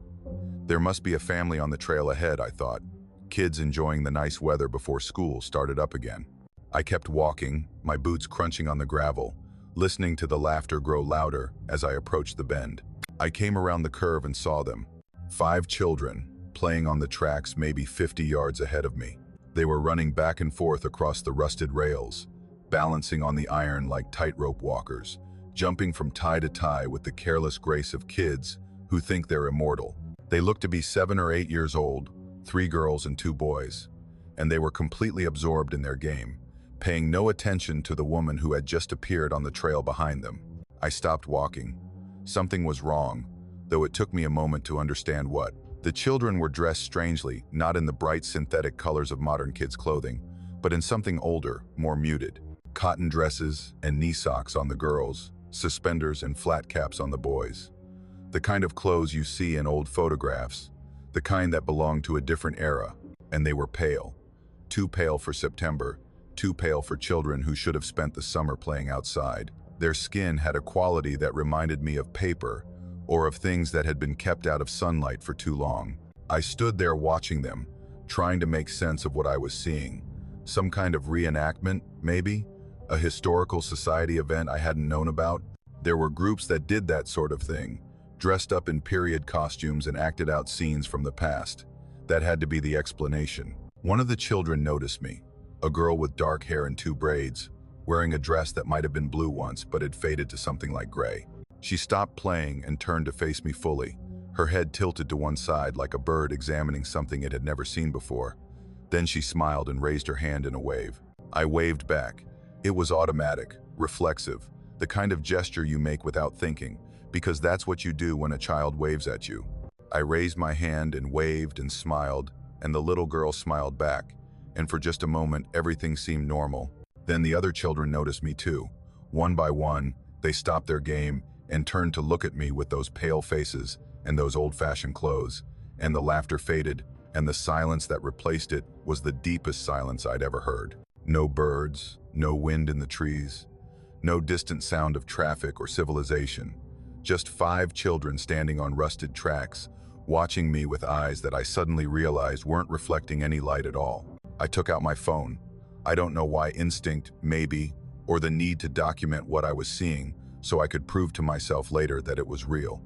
There must be a family on the trail ahead, I thought. Kids enjoying the nice weather before school started up again. I kept walking, my boots crunching on the gravel, listening to the laughter grow louder as I approached the bend. I came around the curve and saw them. 5 children, playing on the tracks maybe 50 yards ahead of me. They were running back and forth across the rusted rails, balancing on the iron like tightrope walkers, jumping from tie to tie with the careless grace of kids who think they're immortal. They looked to be 7 or 8 years old, 3 girls and 2 boys, and they were completely absorbed in their game, paying no attention to the woman who had just appeared on the trail behind them. I stopped walking. Something was wrong, though it took me a moment to understand what. The children were dressed strangely, not in the bright synthetic colors of modern kids' clothing, but in something older, more muted. Cotton dresses and knee socks on the girls, suspenders and flat caps on the boys. The kind of clothes you see in old photographs, the kind that belonged to a different era, and they were pale. Too pale for September, too pale for children who should have spent the summer playing outside. Their skin had a quality that reminded me of paper, or of things that had been kept out of sunlight for too long. I stood there watching them, trying to make sense of what I was seeing. Some kind of reenactment, maybe? A historical society event I hadn't known about? There were groups that did that sort of thing, dressed up in period costumes and acted out scenes from the past. That had to be the explanation. One of the children noticed me, a girl with dark hair and 2 braids, wearing a dress that might have been blue once but had faded to something like gray. She stopped playing and turned to face me fully, her head tilted to one side like a bird examining something it had never seen before. Then she smiled and raised her hand in a wave. I waved back. It was automatic, reflexive, the kind of gesture you make without thinking, because that's what you do when a child waves at you. I raised my hand and waved and smiled, and the little girl smiled back, and for just a moment everything seemed normal. Then the other children noticed me too. One by one, they stopped their game and turned to look at me with those pale faces and those old-fashioned clothes, and the laughter faded, and the silence that replaced it was the deepest silence I'd ever heard. No birds, no wind in the trees, no distant sound of traffic or civilization. Just 5 children standing on rusted tracks, watching me with eyes that I suddenly realized weren't reflecting any light at all. I took out my phone. I don't know why, instinct, maybe, or the need to document what I was seeing so I could prove to myself later that it was real.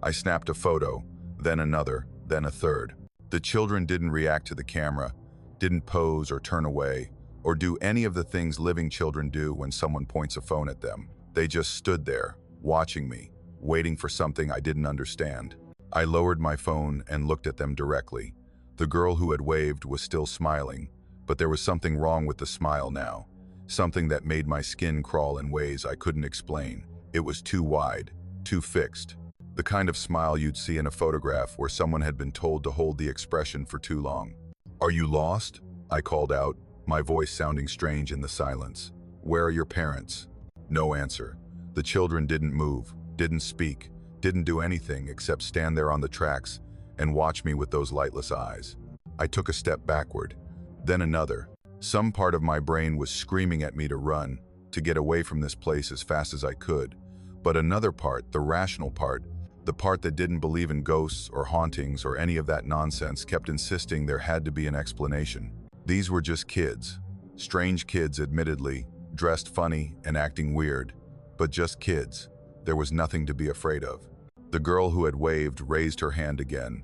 I snapped a photo, then another, then a third. The children didn't react to the camera, didn't pose or turn away, or do any of the things living children do when someone points a phone at them. They just stood there, watching me, waiting for something I didn't understand. I lowered my phone and looked at them directly. The girl who had waved was still smiling, but there was something wrong with the smile now, something that made my skin crawl in ways I couldn't explain. It was too wide, too fixed. The kind of smile you'd see in a photograph where someone had been told to hold the expression for too long. "Are you lost?" I called out, my voice sounding strange in the silence. "Where are your parents?" No answer. The children didn't move, didn't speak, didn't do anything except stand there on the tracks and watch me with those lightless eyes. I took a step backward, then another. Some part of my brain was screaming at me to run, to get away from this place as fast as I could. But another part, the rational part, the part that didn't believe in ghosts or hauntings or any of that nonsense, kept insisting there had to be an explanation. These were just kids. Strange kids, admittedly, dressed funny and acting weird, but just kids. There was nothing to be afraid of. The girl who had waved raised her hand again,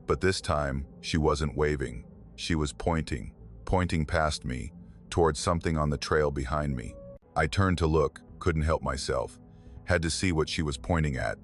but this time she wasn't waving. She was pointing past me, towards something on the trail behind me. I turned to look, couldn't help myself. Had to see what she was pointing at,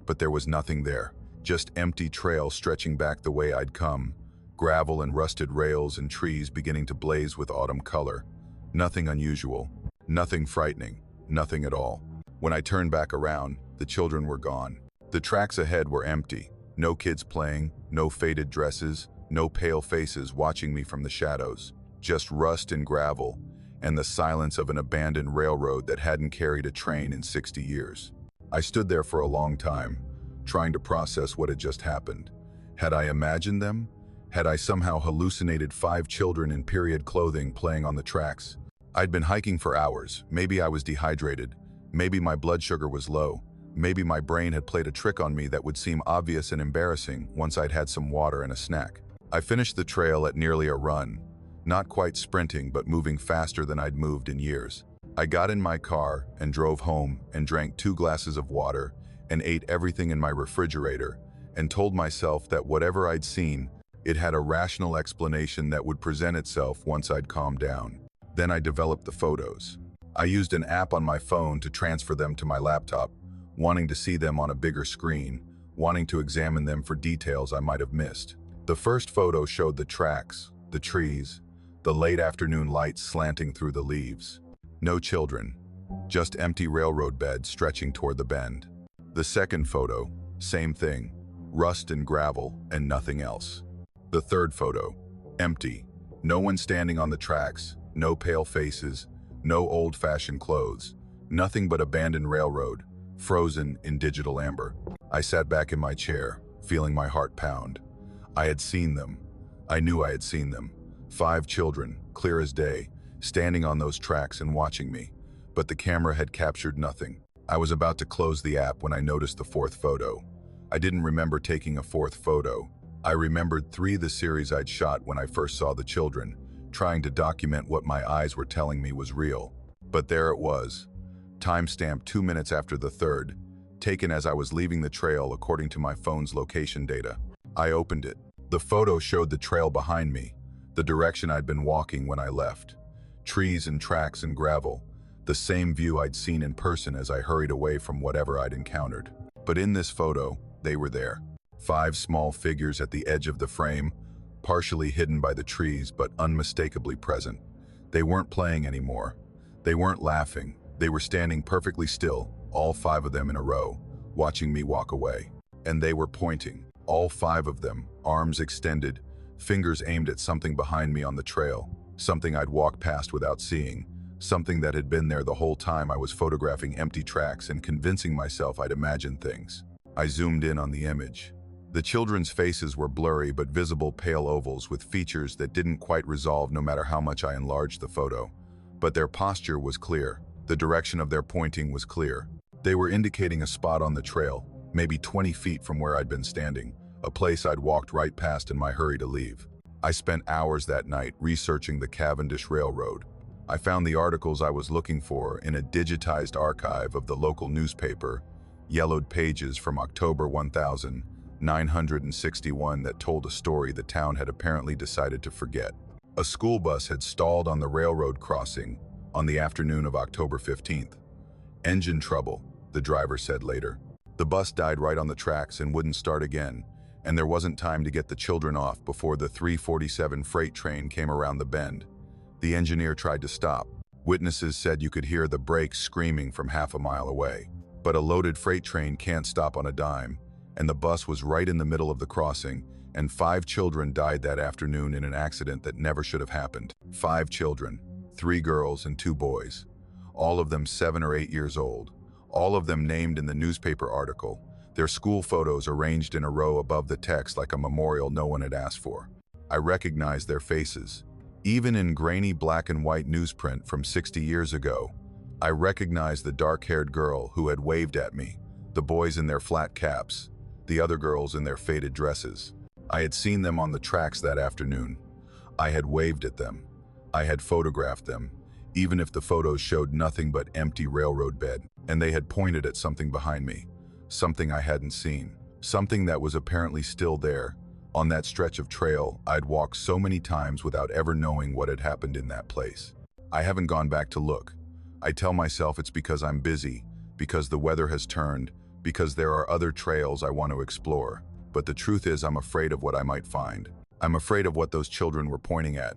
but there was nothing there. Just empty trail stretching back the way I'd come, gravel and rusted rails and trees beginning to blaze with autumn color. Nothing unusual, nothing frightening, nothing at all. When I turned back around, the children were gone. The tracks ahead were empty. No kids playing, no faded dresses, no pale faces watching me from the shadows. Just rust and gravel, and the silence of an abandoned railroad that hadn't carried a train in 60 years. I stood there for a long time, trying to process what had just happened. Had I imagined them? Had I somehow hallucinated 5 children in period clothing playing on the tracks? I'd been hiking for hours. Maybe I was dehydrated. Maybe my blood sugar was low. Maybe my brain had played a trick on me that would seem obvious and embarrassing once I'd had some water and a snack. I finished the trail at nearly a run, not quite sprinting but moving faster than I'd moved in years. I got in my car and drove home and drank 2 glasses of water and ate everything in my refrigerator and told myself that whatever I'd seen, it had a rational explanation that would present itself once I'd calmed down. Then I developed the photos. I used an app on my phone to transfer them to my laptop, wanting to see them on a bigger screen, wanting to examine them for details I might have missed. The first photo showed the tracks, the trees, the late afternoon lights slanting through the leaves. No children, just empty railroad beds stretching toward the bend. The second photo, same thing, rust and gravel and nothing else. The third photo, empty, no one standing on the tracks, no pale faces, no old-fashioned clothes, nothing but abandoned railroad, frozen in digital amber. I sat back in my chair, feeling my heart pound. I had seen them. I knew I had seen them. 5 children, clear as day, standing on those tracks and watching me. But the camera had captured nothing. I was about to close the app when I noticed the 4th photo. I didn't remember taking a 4th photo. I remembered 3 the series I'd shot when I first saw the children, trying to document what my eyes were telling me was real. But there it was, timestamped 2 minutes after the 3rd, taken as I was leaving the trail according to my phone's location data. I opened it. The photo showed the trail behind me, the direction I'd been walking when I left. Trees and tracks and gravel, the same view I'd seen in person as I hurried away from whatever I'd encountered. But in this photo, they were there. 5 small figures at the edge of the frame, partially hidden by the trees but unmistakably present. They weren't playing anymore. They weren't laughing. They were standing perfectly still, all 5 of them in a row, watching me walk away. And they were pointing, all 5 of them, arms extended, fingers aimed at something behind me on the trail, something I'd walked past without seeing, something that had been there the whole time I was photographing empty tracks and convincing myself I'd imagined things. I zoomed in on the image. The children's faces were blurry but visible pale ovals with features that didn't quite resolve no matter how much I enlarged the photo. But their posture was clear. The direction of their pointing was clear. They were indicating a spot on the trail, maybe 20 feet from where I'd been standing, a place I'd walked right past in my hurry to leave. I spent hours that night researching the Cavendish Railroad. I found the articles I was looking for in a digitized archive of the local newspaper, yellowed pages from October 1961 that told a story the town had apparently decided to forget. A school bus had stalled on the railroad crossing on the afternoon of October 15th. Engine trouble, the driver said later. The bus died right on the tracks and wouldn't start again, and there wasn't time to get the children off before the 347 freight train came around the bend. The engineer tried to stop. Witnesses said you could hear the brakes screaming from half a mile away. But a loaded freight train can't stop on a dime, and the bus was right in the middle of the crossing, and 5 children died that afternoon in an accident that never should have happened. 5 children, 3 girls and 2 boys, all of them 7 or 8 years old, all of them named in the newspaper article, their school photos arranged in a row above the text like a memorial no one had asked for. I recognized their faces. Even in grainy black and white newsprint from 60 years ago, I recognized the dark-haired girl who had waved at me, the boys in their flat caps, the other girls in their faded dresses. I had seen them on the tracks that afternoon. I had waved at them. I had photographed them, even if the photos showed nothing but empty railroad bed, and they had pointed at something behind me, something I hadn't seen, something that was apparently still there, on that stretch of trail I'd walked so many times without ever knowing what had happened in that place. I haven't gone back to look. I tell myself it's because I'm busy, because the weather has turned, because there are other trails I want to explore. But the truth is I'm afraid of what I might find. I'm afraid of what those children were pointing at,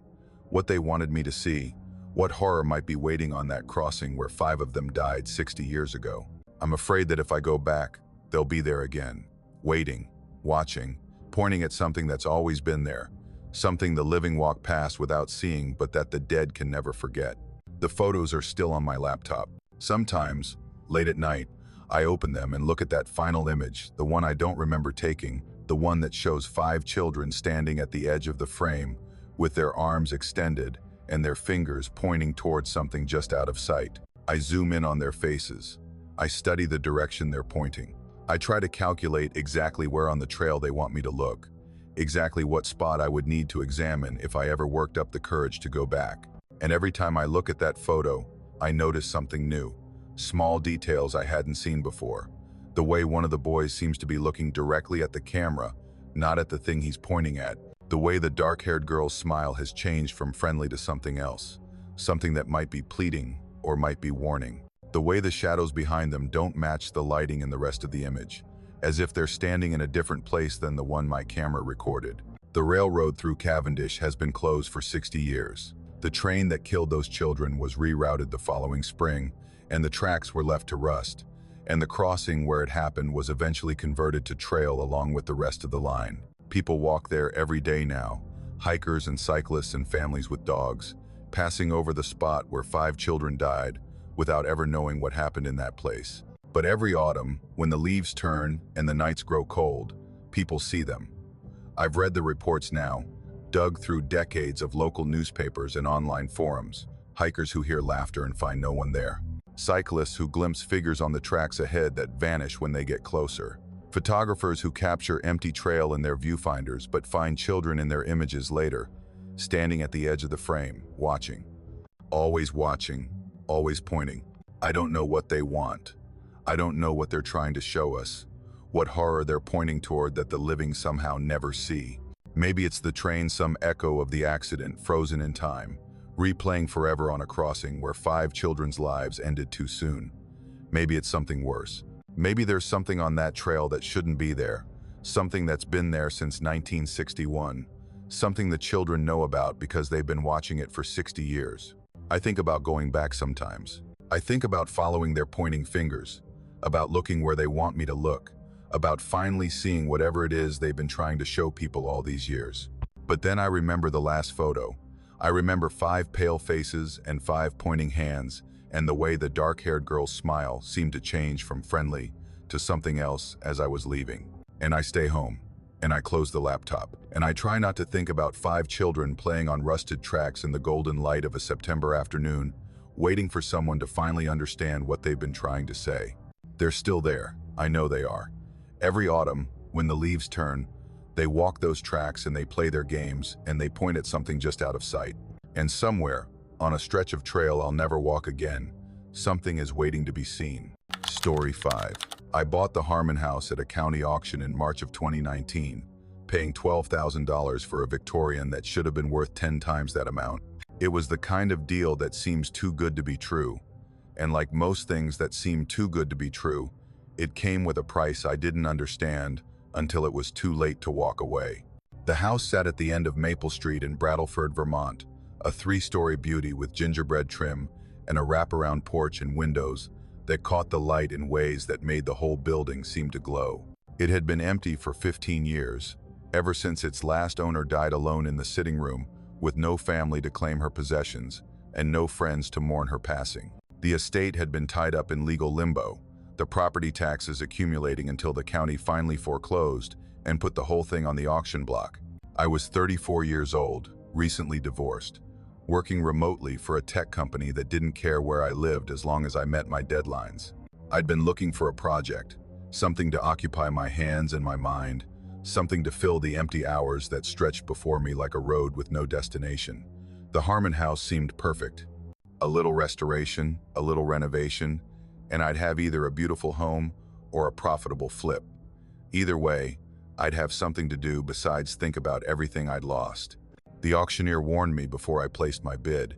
what they wanted me to see, what horror might be waiting on that crossing where 5 of them died 60 years ago. I'm afraid that if I go back, they'll be there again, waiting, watching, pointing at something that's always been there, something the living walk past without seeing but that the dead can never forget. The photos are still on my laptop. Sometimes, late at night, I open them and look at that final image, the one I don't remember taking, the one that shows 5 children standing at the edge of the frame with their arms extended and their fingers pointing towards something just out of sight. I zoom in on their faces. I study the direction they're pointing. I try to calculate exactly where on the trail they want me to look, exactly what spot I would need to examine if I ever worked up the courage to go back. And every time I look at that photo, I notice something new, small details I hadn't seen before. The way one of the boys seems to be looking directly at the camera, not at the thing he's pointing at. The way the dark-haired girl's smile has changed from friendly to something else, something that might be pleading or might be warning. The way the shadows behind them don't match the lighting in the rest of the image, as if they're standing in a different place than the one my camera recorded. The railroad through Cavendish has been closed for 60 years. The train that killed those children was rerouted the following spring, and the tracks were left to rust, and the crossing where it happened was eventually converted to trail along with the rest of the line. People walk there every day now, hikers and cyclists and families with dogs, passing over the spot where 5 children died without ever knowing what happened in that place. But every autumn, when the leaves turn and the nights grow cold, people see them. I've read the reports now, dug through decades of local newspapers and online forums, hikers who hear laughter and find no one there, cyclists who glimpse figures on the tracks ahead that vanish when they get closer, photographers who capture empty trail in their viewfinders but find children in their images later, standing at the edge of the frame, watching, always pointing. I don't know what they want. I don't know what they're trying to show us, what horror they're pointing toward that the living somehow never see. Maybe it's the train, some echo of the accident frozen in time, replaying forever on a crossing where 5 children's lives ended too soon. Maybe it's something worse. Maybe there's something on that trail that shouldn't be there, something that's been there since 1961, something the children know about because they've been watching it for 60 years. I think about going back sometimes. I think about following their pointing fingers, about looking where they want me to look, about finally seeing whatever it is they've been trying to show people all these years. But then I remember the last photo. I remember 5 pale faces and 5 pointing hands, and the way the dark-haired girl's smile seemed to change from friendly to something else as I was leaving. And I stay home, and I close the laptop, and I try not to think about 5 children playing on rusted tracks in the golden light of a September afternoon, waiting for someone to finally understand what they've been trying to say. They're still there. I know they are. Every autumn, when the leaves turn, They walk those tracks and they play their games and they point at something just out of sight. And somewhere, on a stretch of trail I'll never walk again, something is waiting to be seen. Story 5. I bought the Harmon house at a county auction in March of 2019, paying $12,000 for a Victorian that should have been worth 10 times that amount. It was the kind of deal that seems too good to be true. And like most things that seem too good to be true, it came with a price I didn't understand until it was too late to walk away. The house sat at the end of Maple Street in Brattleford, Vermont, a 3-story beauty with gingerbread trim and a wraparound porch and windows that caught the light in ways that made the whole building seem to glow. It had been empty for 15 years, ever since its last owner died alone in the sitting room with no family to claim her possessions and no friends to mourn her passing. The estate had been tied up in legal limbo, the property taxes accumulating until the county finally foreclosed and put the whole thing on the auction block. I was 34 years old, recently divorced, working remotely for a tech company that didn't care where I lived as long as I met my deadlines. I'd been looking for a project, something to occupy my hands and my mind, something to fill the empty hours that stretched before me like a road with no destination. The Harmon house seemed perfect. A little restoration, a little renovation, and I'd have either a beautiful home or a profitable flip. Either way, I'd have something to do besides think about everything I'd lost. The auctioneer warned me before I placed my bid.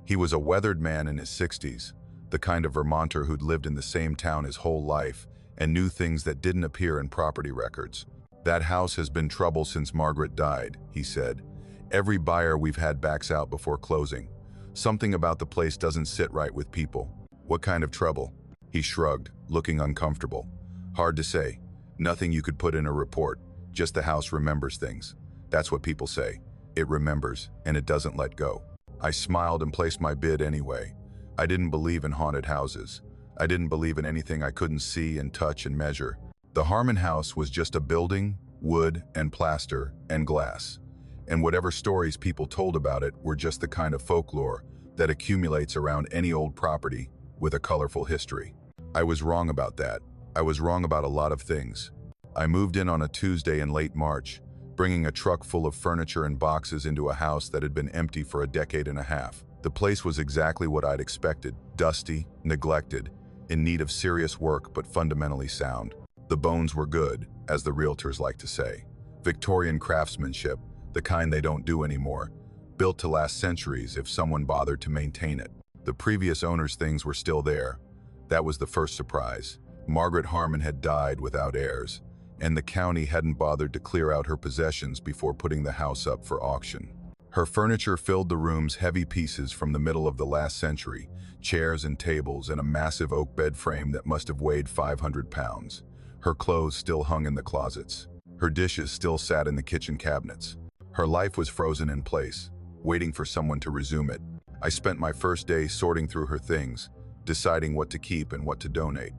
He was a weathered man in his 60s, the kind of Vermonter who'd lived in the same town his whole life and knew things that didn't appear in property records. "That house has been trouble since Margaret died," he said. "Every buyer we've had backs out before closing. Something about the place doesn't sit right with people." "What kind of trouble?" He shrugged, looking uncomfortable. "Hard to say. Nothing you could put in a report. Just the house remembers things. That's what people say. It remembers, and it doesn't let go." I smiled and placed my bid anyway. I didn't believe in haunted houses. I didn't believe in anything I couldn't see and touch and measure. The Harmon house was just a building, wood and plaster and glass. And whatever stories people told about it were just the kind of folklore that accumulates around any old property with a colorful history. I was wrong about that. I was wrong about a lot of things. I moved in on a Tuesday in late March, bringing a truck full of furniture and boxes into a house that had been empty for a decade and a half. The place was exactly what I'd expected: dusty, neglected, in need of serious work but fundamentally sound. The bones were good, as the realtors like to say. Victorian craftsmanship, the kind they don't do anymore, built to last centuries if someone bothered to maintain it. The previous owner's things were still there. That was the first surprise. Margaret Harmon had died without heirs, and the county hadn't bothered to clear out her possessions before putting the house up for auction. Her furniture filled the room's heavy pieces from the middle of the last century, chairs and tables and a massive oak bed frame that must have weighed 500 pounds. Her clothes still hung in the closets. Her dishes still sat in the kitchen cabinets. Her life was frozen in place, waiting for someone to resume it. I spent my first day sorting through her things, deciding what to keep and what to donate.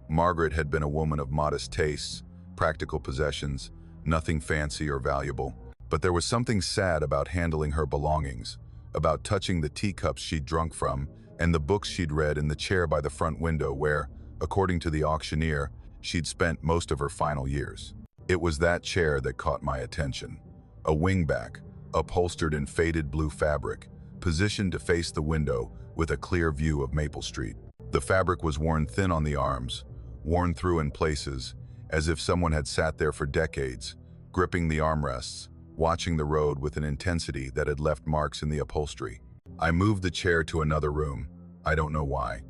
Margaret had been a woman of modest tastes, practical possessions, nothing fancy or valuable. But there was something sad about handling her belongings, about touching the teacups she'd drunk from and the books she'd read in the chair by the front window where, according to the auctioneer, she'd spent most of her final years. It was that chair that caught my attention. A wingback, upholstered in faded blue fabric, positioned to face the window with a clear view of Maple Street. The fabric was worn thin on the arms, worn through in places, as if someone had sat there for decades, gripping the armrests, watching the road with an intensity that had left marks in the upholstery. I moved the chair to another room. I don't know why.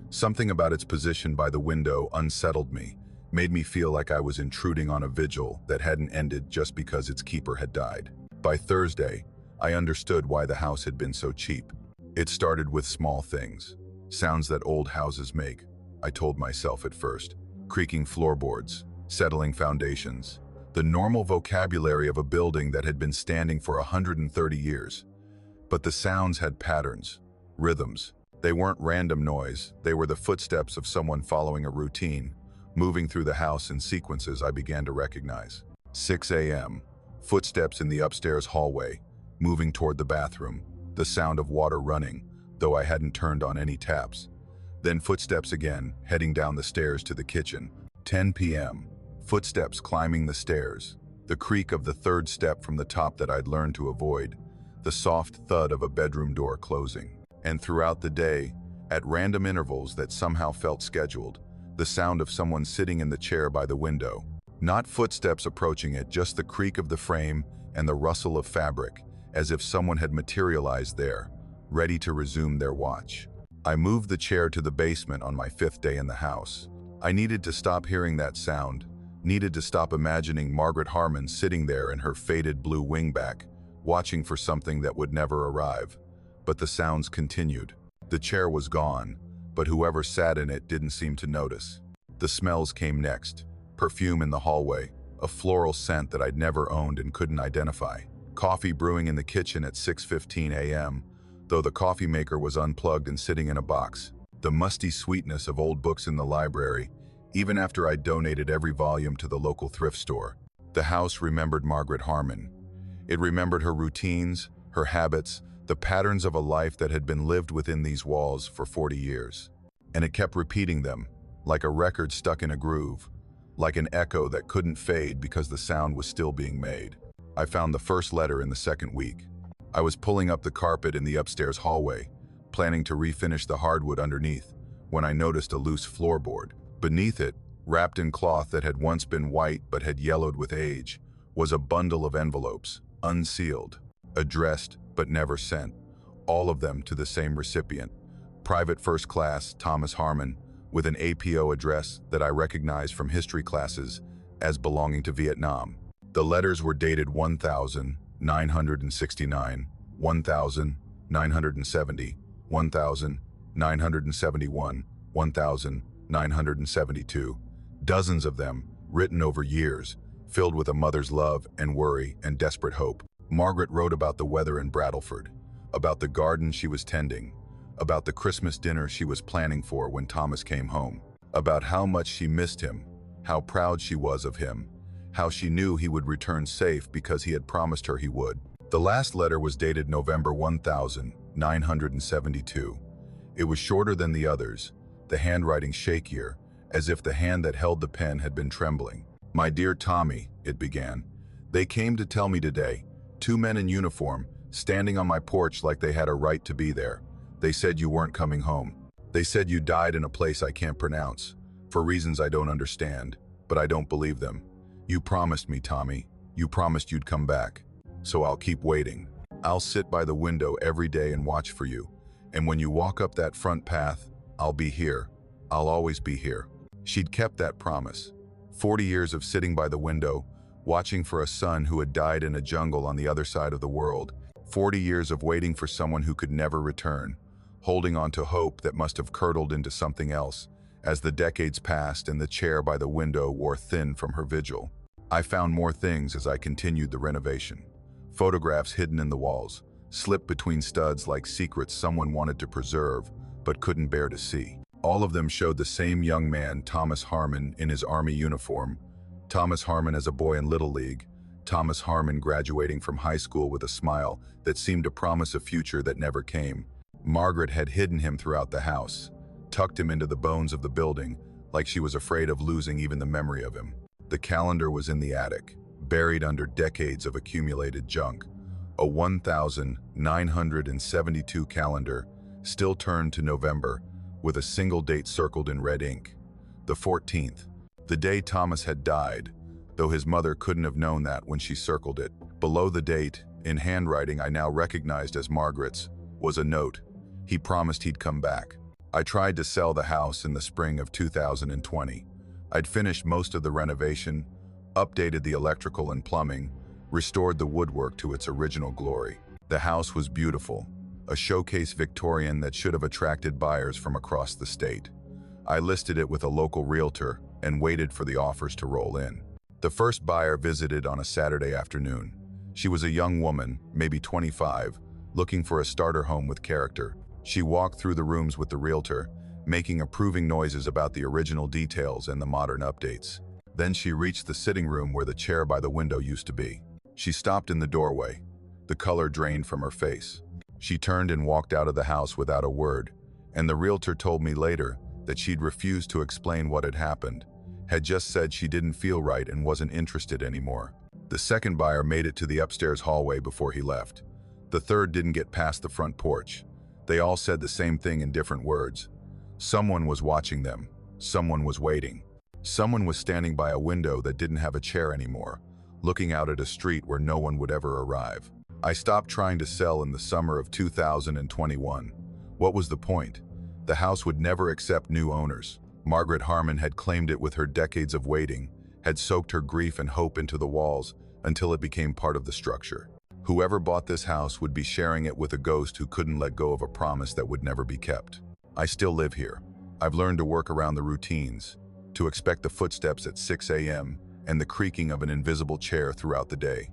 Something about its position by the window unsettled me, made me feel like I was intruding on a vigil that hadn't ended just because its keeper had died. By Thursday, I understood why the house had been so cheap. It started with small things. Sounds that old houses make, I told myself at first. Creaking floorboards, settling foundations. The normal vocabulary of a building that had been standing for 130 years. But the sounds had patterns, rhythms. They weren't random noise, they were the footsteps of someone following a routine, moving through the house in sequences I began to recognize. 6 a.m., footsteps in the upstairs hallway, moving toward the bathroom, the sound of water running, though I hadn't turned on any taps. Then footsteps again, heading down the stairs to the kitchen. 10 p.m., footsteps climbing the stairs, the creak of the third step from the top that I'd learned to avoid, the soft thud of a bedroom door closing. And throughout the day, at random intervals that somehow felt scheduled, the sound of someone sitting in the chair by the window. Not footsteps approaching it, just the creak of the frame and the rustle of fabric, as if someone had materialized there, ready to resume their watch. I moved the chair to the basement on my 5th day in the house. I needed to stop hearing that sound, needed to stop imagining Margaret Harmon sitting there in her faded blue wingback, watching for something that would never arrive. But the sounds continued. The chair was gone, but whoever sat in it didn't seem to notice. The smells came next. Perfume in the hallway, a floral scent that I'd never owned and couldn't identify. Coffee brewing in the kitchen at 6:15 a.m., though the coffee maker was unplugged and sitting in a box. The musty sweetness of old books in the library, even after I'd donated every volume to the local thrift store. The house remembered Margaret Harmon. It remembered her routines, her habits, the patterns of a life that had been lived within these walls for 40 years. And it kept repeating them, like a record stuck in a groove, like an echo that couldn't fade because the sound was still being made. I found the first letter in the 2nd week. I was pulling up the carpet in the upstairs hallway, planning to refinish the hardwood underneath, when I noticed a loose floorboard. Beneath it, wrapped in cloth that had once been white but had yellowed with age, was a bundle of envelopes, unsealed, addressed but never sent, all of them to the same recipient, Private First Class Thomas Harmon, with an APO address that I recognized from history classes as belonging to Vietnam. The letters were dated 1969, 1970, 1971, 1972, dozens of them, written over years, filled with a mother's love and worry and desperate hope. Margaret wrote about the weather in Bradleford, about the garden she was tending, about the Christmas dinner she was planning for when Thomas came home, about how much she missed him, how proud she was of him, how she knew he would return safe because he had promised her he would. The last letter was dated November 1972. It was shorter than the others, the handwriting shakier, as if the hand that held the pen had been trembling. "My dear Tommy," it began, "they came to tell me today, 2 men in uniform, standing on my porch like they had a right to be there. They said you weren't coming home. They said you died in a place I can't pronounce, for reasons I don't understand, but I don't believe them. You promised me, Tommy. You promised you'd come back. So I'll keep waiting. I'll sit by the window every day and watch for you. And when you walk up that front path, I'll be here. I'll always be here." She'd kept that promise. 40 years of sitting by the window, watching for a son who had died in a jungle on the other side of the world. 40 years of waiting for someone who could never return, holding on to hope that must have curdled into something else as the decades passed and the chair by the window wore thin from her vigil. I found more things as I continued the renovation. Photographs hidden in the walls, slipped between studs like secrets someone wanted to preserve but couldn't bear to see. All of them showed the same young man, Thomas Harmon, in his Army uniform, Thomas Harmon as a boy in Little League, Thomas Harmon graduating from high school with a smile that seemed to promise a future that never came. Margaret had hidden him throughout the house, tucked him into the bones of the building, like she was afraid of losing even the memory of him. The calendar was in the attic, buried under decades of accumulated junk. A 1972 calendar, still turned to November, with a single date circled in red ink. The 14th, the day Thomas had died, though his mother couldn't have known that when she circled it. Below the date, in handwriting I now recognized as Margaret's, was a note. He promised he'd come back. I tried to sell the house in the spring of 2020. I'd finished most of the renovation, updated the electrical and plumbing, restored the woodwork to its original glory. The house was beautiful, a showcase Victorian that should have attracted buyers from across the state. I listed it with a local realtor and waited for the offers to roll in. The first buyer visited on a Saturday afternoon. She was a young woman, maybe 25, looking for a starter home with character. She walked through the rooms with the realtor, making approving noises about the original details and the modern updates. Then she reached the sitting room where the chair by the window used to be. She stopped in the doorway. The color drained from her face. She turned and walked out of the house without a word, and the realtor told me later that she'd refused to explain what had happened, had just said she didn't feel right and wasn't interested anymore. The second buyer made it to the upstairs hallway before he left. The third didn't get past the front porch. They all said the same thing in different words. Someone was watching them. Someone was waiting. Someone was standing by a window that didn't have a chair anymore, looking out at a street where no one would ever arrive. I stopped trying to sell in the summer of 2021. What was the point? The house would never accept new owners. Margaret Harmon had claimed it with her decades of waiting, had soaked her grief and hope into the walls until it became part of the structure. Whoever bought this house would be sharing it with a ghost who couldn't let go of a promise that would never be kept. I still live here. I've learned to work around the routines, to expect the footsteps at 6 a.m. and the creaking of an invisible chair throughout the day.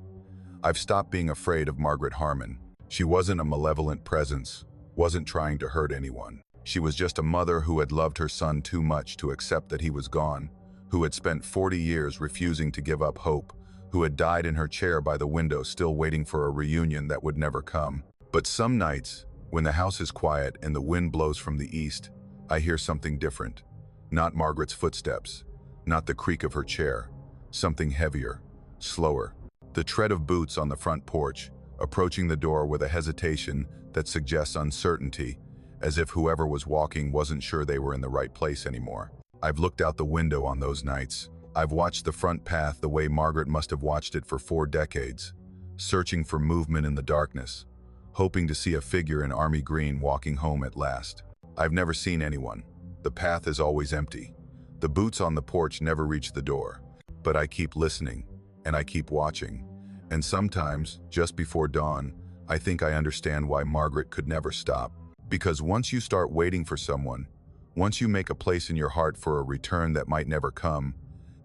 I've stopped being afraid of Margaret Harmon. She wasn't a malevolent presence, wasn't trying to hurt anyone. She was just a mother who had loved her son too much to accept that he was gone, who had spent 40 years refusing to give up hope, who had died in her chair by the window still waiting for a reunion that would never come. But some nights, when the house is quiet and the wind blows from the east, I hear something different. Not Margaret's footsteps, not the creak of her chair, something heavier, slower. The tread of boots on the front porch, approaching the door with a hesitation that suggests uncertainty, as if whoever was walking wasn't sure they were in the right place anymore. I've looked out the window on those nights. I've watched the front path the way Margaret must have watched it for 4 decades, searching for movement in the darkness, hoping to see a figure in army green walking home at last. I've never seen anyone. The path is always empty. The boots on the porch never reach the door. But I keep listening, and I keep watching. And sometimes, just before dawn, I think I understand why Margaret could never stop. Because once you start waiting for someone, once you make a place in your heart for a return that might never come,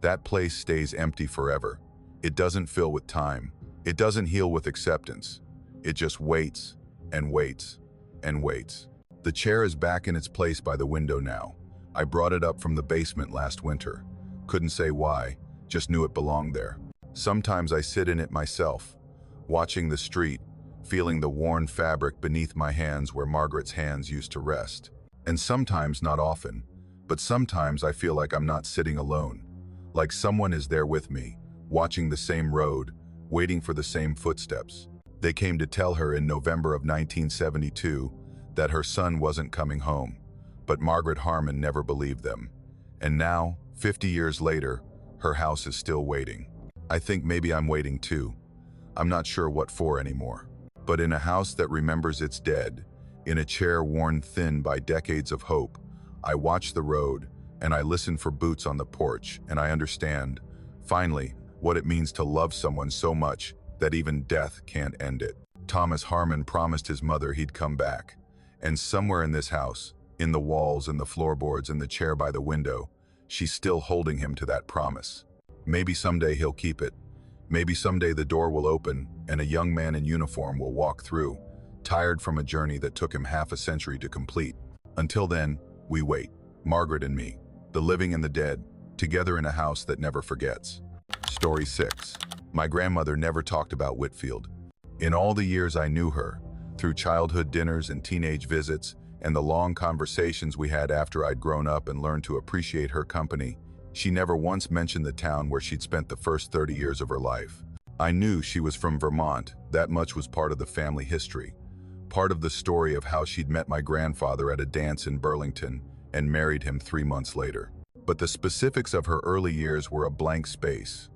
that place stays empty forever. It doesn't fill with time. It doesn't heal with acceptance. It just waits and waits and waits. The chair is back in its place by the window now. I brought it up from the basement last winter. Couldn't say why, just knew it belonged there. Sometimes I sit in it myself, watching the street, feeling the worn fabric beneath my hands where Margaret's hands used to rest. And sometimes, not often, but sometimes I feel like I'm not sitting alone, like someone is there with me, watching the same road, waiting for the same footsteps. They came to tell her in November of 1972 that her son wasn't coming home, but Margaret Harmon never believed them. And now, 50 years later, her house is still waiting. I think maybe I'm waiting too. I'm not sure what for anymore. But in a house that remembers its dead, in a chair worn thin by decades of hope, I watch the road and I listen for boots on the porch, and I understand, finally, what it means to love someone so much that even death can't end it. Thomas Harmon promised his mother he'd come back. And somewhere in this house, in the walls and the floorboards and the chair by the window, she's still holding him to that promise. Maybe someday he'll keep it. Maybe someday the door will open and a young man in uniform will walk through, tired from a journey that took him half a century to complete. Until then, we wait, Margaret and me, the living and the dead, together in a house that never forgets. Story 6. My grandmother never talked about Whitfield. In all the years I knew her, through childhood dinners and teenage visits, and the long conversations we had after I'd grown up and learned to appreciate her company, she never once mentioned the town where she'd spent the first 30 years of her life. I knew she was from Vermont. That much was part of the family history, part of the story of how she'd met my grandfather at a dance in Burlington and married him 3 months later. But the specifics of her early years were a blank space,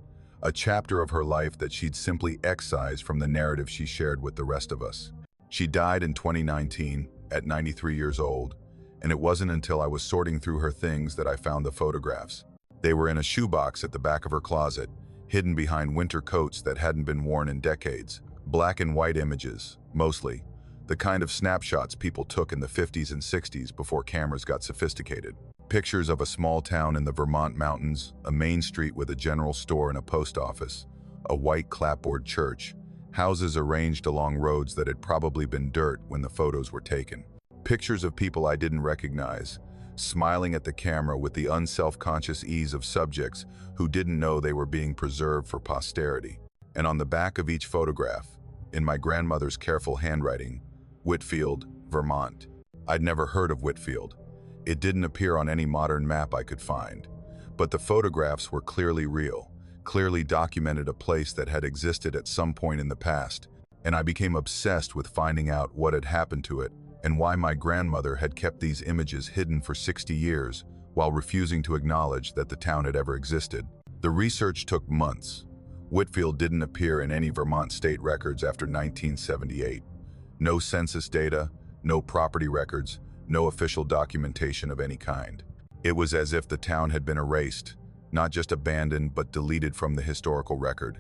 a chapter of her life that she'd simply excised from the narrative she shared with the rest of us. She died in 2019 at 93 years old, and it wasn't until I was sorting through her things that I found the photographs. They were in a shoebox at the back of her closet, hidden behind winter coats that hadn't been worn in decades. Black and white images, mostly, the kind of snapshots people took in the 50s and 60s before cameras got sophisticated. Pictures of a small town in the Vermont mountains, a main street with a general store and a post office, a white clapboard church, houses arranged along roads that had probably been dirt when the photos were taken. Pictures of people I didn't recognize, smiling at the camera with the unself-conscious ease of subjects who didn't know they were being preserved for posterity. And on the back of each photograph, in my grandmother's careful handwriting, Whitfield, Vermont. I'd never heard of Whitfield. It didn't appear on any modern map I could find. But the photographs were clearly real, clearly documented a place that had existed at some point in the past, and I became obsessed with finding out what had happened to it and why my grandmother had kept these images hidden for 60 years while refusing to acknowledge that the town had ever existed. The research took months. Whitfield didn't appear in any Vermont state records after 1978. No census data, no property records, no official documentation of any kind. It was as if the town had been erased, not just abandoned but deleted from the historical record.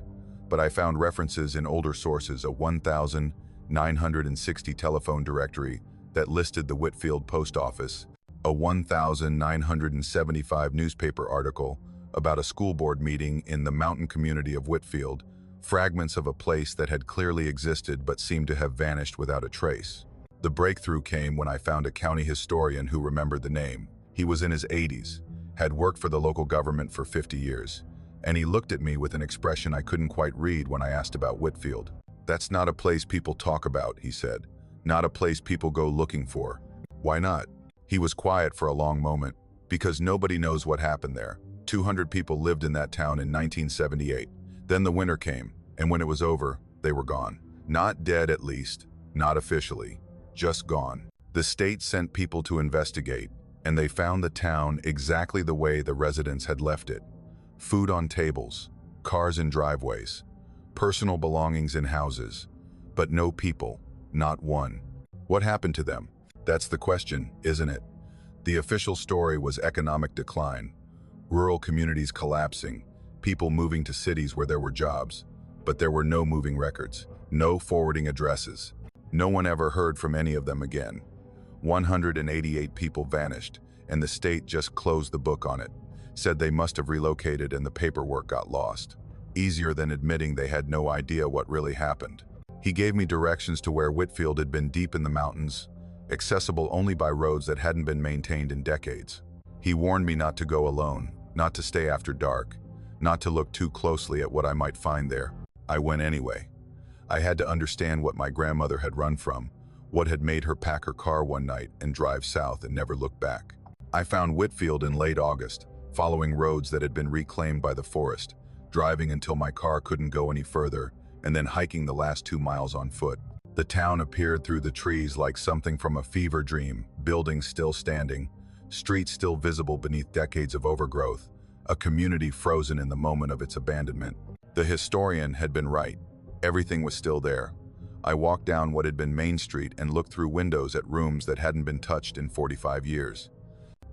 But I found references in older sources, a 1,960 telephone directory that listed the Whitfield post office, a 1,975 newspaper article about a school board meeting in the mountain community of Whitfield, fragments of a place that had clearly existed but seemed to have vanished without a trace. The breakthrough came when I found a county historian who remembered the name. He was in his 80s, had worked for the local government for 50 years, and he looked at me with an expression I couldn't quite read when I asked about Whitfield. "That's not a place people talk about," he said. "Not a place people go looking for." "Why not?" He was quiet for a long moment. "Because nobody knows what happened there. 200 people lived in that town in 1978. Then the winter came, and when it was over, they were gone. Not dead, at least. Not officially. Just gone. The state sent people to investigate, and they found the town exactly the way the residents had left it. Food on tables, cars in driveways, personal belongings in houses, but no people, not one. What happened to them? That's the question, isn't it? The official story was economic decline, rural communities collapsing, people moving to cities where there were jobs, but there were no moving records, no forwarding addresses. No one ever heard from any of them again. 188 people vanished, and the state just closed the book on it, said they must have relocated and the paperwork got lost. Easier than admitting they had no idea what really happened. He gave me directions to where Whitfield had been, deep in the mountains, accessible only by roads that hadn't been maintained in decades. He warned me not to go alone, not to stay after dark, not to look too closely at what I might find there. I went anyway. I had to understand what my grandmother had run from, what had made her pack her car one night and drive south and never look back. I found Whitfield in late August, following roads that had been reclaimed by the forest, driving until my car couldn't go any further, and then hiking the last 2 miles on foot. The town appeared through the trees like something from a fever dream, buildings still standing, streets still visible beneath decades of overgrowth, a community frozen in the moment of its abandonment. The historian had been right. Everything was still there. I walked down what had been Main Street and looked through windows at rooms that hadn't been touched in 45 years.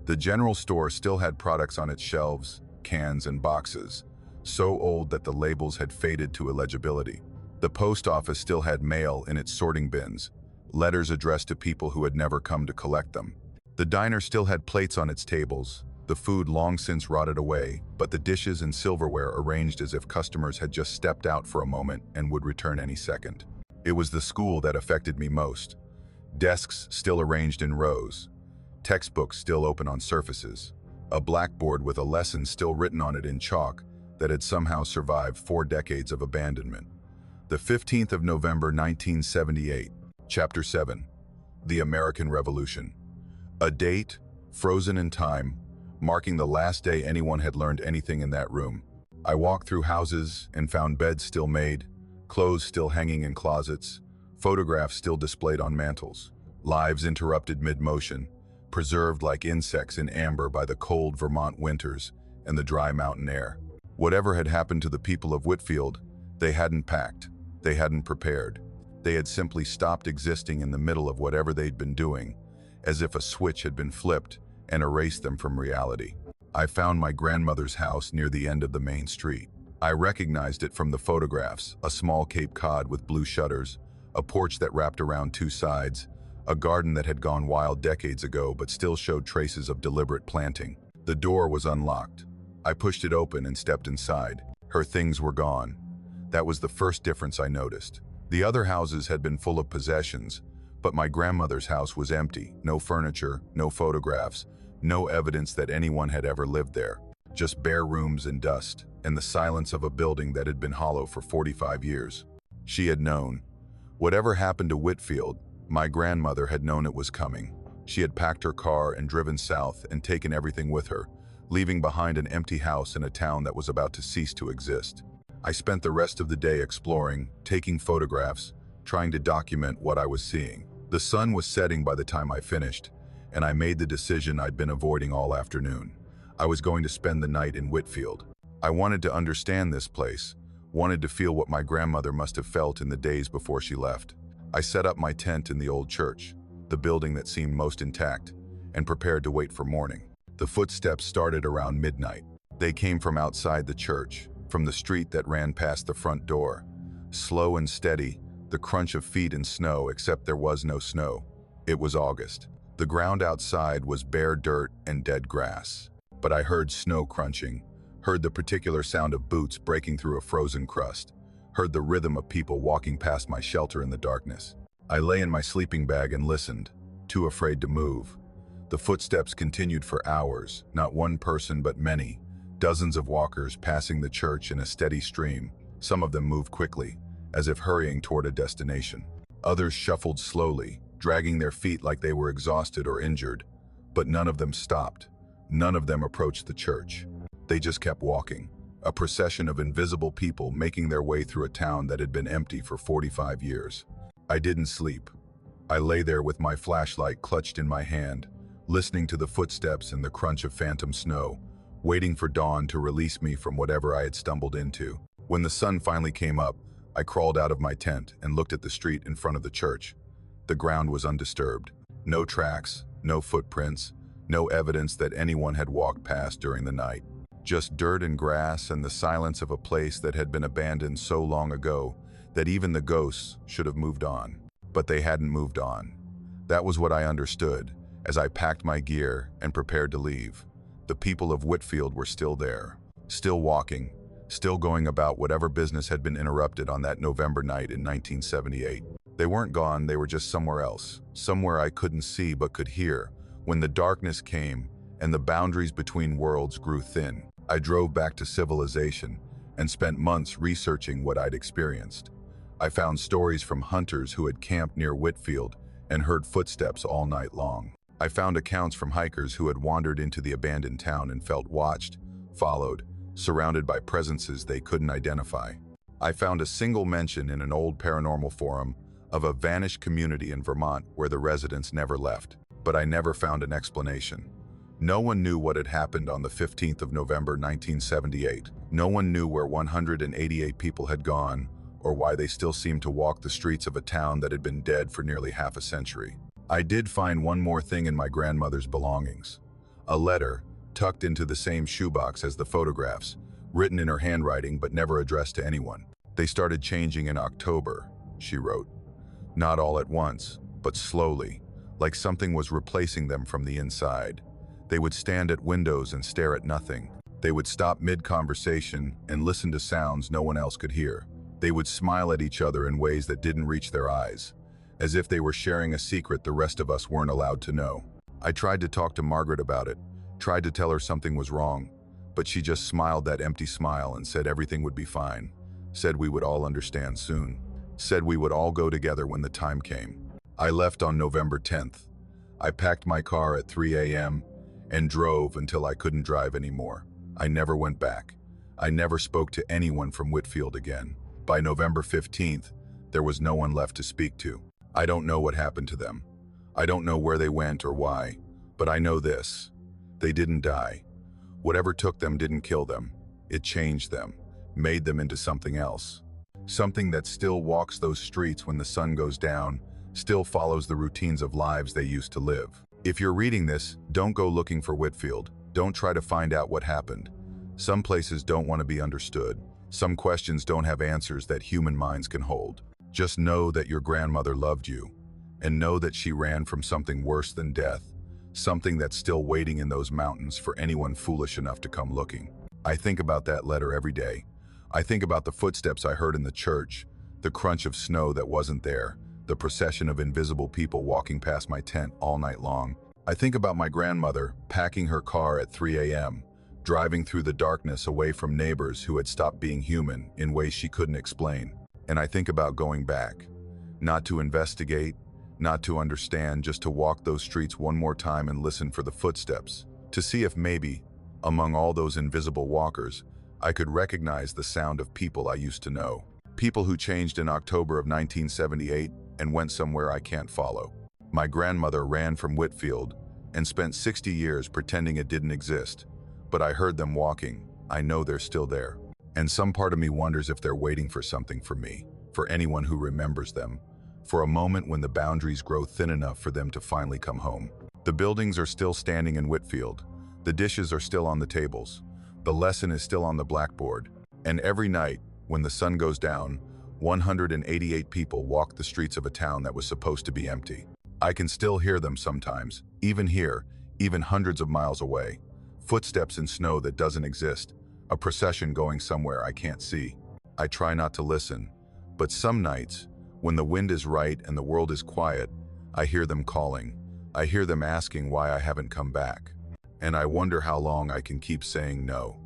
The general store still had products on its shelves, cans and boxes, so old that the labels had faded to illegibility. The post office still had mail in its sorting bins, letters addressed to people who had never come to collect them. The diner still had plates on its tables, the food long since rotted away, but the dishes and silverware arranged as if customers had just stepped out for a moment and would return any second. It was the school that affected me most. Desks still arranged in rows, textbooks still open on surfaces, a blackboard with a lesson still written on it in chalk that had somehow survived 4 decades of abandonment. The 15th of November 1978, Chapter 7, The American Revolution. A date, frozen in time, marking the last day anyone had learned anything in that room. I walked through houses and found beds still made, clothes still hanging in closets, photographs still displayed on mantels, lives interrupted mid-motion, preserved like insects in amber by the cold Vermont winters and the dry mountain air. Whatever had happened to the people of Whitfield, they hadn't packed, they hadn't prepared. They had simply stopped existing in the middle of whatever they'd been doing, as if a switch had been flipped and erased them from reality. I found my grandmother's house near the end of the main street. I recognized it from the photographs, a small Cape Cod with blue shutters, a porch that wrapped around 2 sides, a garden that had gone wild decades ago but still showed traces of deliberate planting. The door was unlocked. I pushed it open and stepped inside. Her things were gone. That was the first difference I noticed. The other houses had been full of possessions, but my grandmother's house was empty. No furniture, no photographs, no evidence that anyone had ever lived there. Just bare rooms and dust, and the silence of a building that had been hollow for 45 years. She had known. Whatever happened to Whitfield, my grandmother had known it was coming. She had packed her car and driven south and taken everything with her, leaving behind an empty house in a town that was about to cease to exist. I spent the rest of the day exploring, taking photographs, trying to document what I was seeing. The sun was setting by the time I finished, and I made the decision I'd been avoiding all afternoon. I was going to spend the night in Whitfield. I wanted to understand this place, wanted to feel what my grandmother must have felt in the days before she left. I set up my tent in the old church, the building that seemed most intact, and prepared to wait for morning. The footsteps started around midnight. They came from outside the church, from the street that ran past the front door. Slow and steady, the crunch of feet in snow, except there was no snow. It was August. The ground outside was bare dirt and dead grass. But I heard snow crunching, heard the particular sound of boots breaking through a frozen crust, heard the rhythm of people walking past my shelter in the darkness. I lay in my sleeping bag and listened, too afraid to move. The footsteps continued for hours, not one person but many, dozens of walkers passing the church in a steady stream. Some of them moved quickly, as if hurrying toward a destination. Others shuffled slowly, dragging their feet like they were exhausted or injured. But none of them stopped. None of them approached the church. They just kept walking, a procession of invisible people making their way through a town that had been empty for 45 years. I didn't sleep. I lay there with my flashlight clutched in my hand, listening to the footsteps and the crunch of phantom snow, waiting for dawn to release me from whatever I had stumbled into. When the sun finally came up, I crawled out of my tent and looked at the street in front of the church. The ground was undisturbed. No tracks, no footprints, no evidence that anyone had walked past during the night. Just dirt and grass and the silence of a place that had been abandoned so long ago that even the ghosts should have moved on. But they hadn't moved on. That was what I understood as I packed my gear and prepared to leave. The people of Whitfield were still there, still walking, still going about whatever business had been interrupted on that November night in 1978. They weren't gone, they were just somewhere else, somewhere I couldn't see but could hear. When the darkness came and the boundaries between worlds grew thin, I drove back to civilization and spent months researching what I'd experienced. I found stories from hunters who had camped near Whitfield and heard footsteps all night long. I found accounts from hikers who had wandered into the abandoned town and felt watched, followed, surrounded by presences they couldn't identify. I found a single mention in an old paranormal forum of a vanished community in Vermont where the residents never left, but I never found an explanation. No one knew what had happened on the 15th of November 1978. No one knew where 188 people had gone or why they still seemed to walk the streets of a town that had been dead for nearly half a century. I did find one more thing in my grandmother's belongings. A letter, tucked into the same shoebox as the photographs, written in her handwriting but never addressed to anyone. They started changing in October, she wrote. Not all at once, but slowly, like something was replacing them from the inside. They would stand at windows and stare at nothing. They would stop mid-conversation and listen to sounds no one else could hear. They would smile at each other in ways that didn't reach their eyes, as if they were sharing a secret the rest of us weren't allowed to know. I tried to talk to Margaret about it, tried to tell her something was wrong, but she just smiled that empty smile and said everything would be fine, said we would all understand soon, said we would all go together when the time came. I left on November 10th. I packed my car at 3 a.m. and drove until I couldn't drive anymore. I never went back. I never spoke to anyone from Whitfield again. By November 15th, there was no one left to speak to. I don't know what happened to them. I don't know where they went or why, but I know this. They didn't die. Whatever took them didn't kill them. It changed them, made them into something else. Something that still walks those streets when the sun goes down, still follows the routines of lives they used to live. If you're reading this, don't go looking for Whitfield. Don't try to find out what happened. Some places don't want to be understood. Some questions don't have answers that human minds can hold. Just know that your grandmother loved you, and know that she ran from something worse than death, something that's still waiting in those mountains for anyone foolish enough to come looking. I think about that letter every day. I think about the footsteps I heard in the church, the crunch of snow that wasn't there, the procession of invisible people walking past my tent all night long. I think about my grandmother packing her car at 3 a.m., driving through the darkness away from neighbors who had stopped being human in ways she couldn't explain. And I think about going back, not to investigate, not to understand, just to walk those streets one more time and listen for the footsteps, to see if maybe Among all those invisible walkers, I could recognize the sound of people I used to know. People who changed in October of 1978 and went somewhere I can't follow. My grandmother ran from Whitfield and spent 60 years pretending it didn't exist. But I heard them walking. I know they're still there. And some part of me wonders if they're waiting for something for me, for anyone who remembers them, for a moment when the boundaries grow thin enough for them to finally come home. The buildings are still standing in Whitfield. The dishes are still on the tables. The lesson is still on the blackboard. And every night, when the sun goes down, 188 people walk the streets of a town that was supposed to be empty. I can still hear them sometimes, even here, even hundreds of miles away. Footsteps in snow that doesn't exist, a procession going somewhere I can't see. I try not to listen, but some nights, when the wind is right and the world is quiet, I hear them calling. I hear them asking why I haven't come back. And I wonder how long I can keep saying no.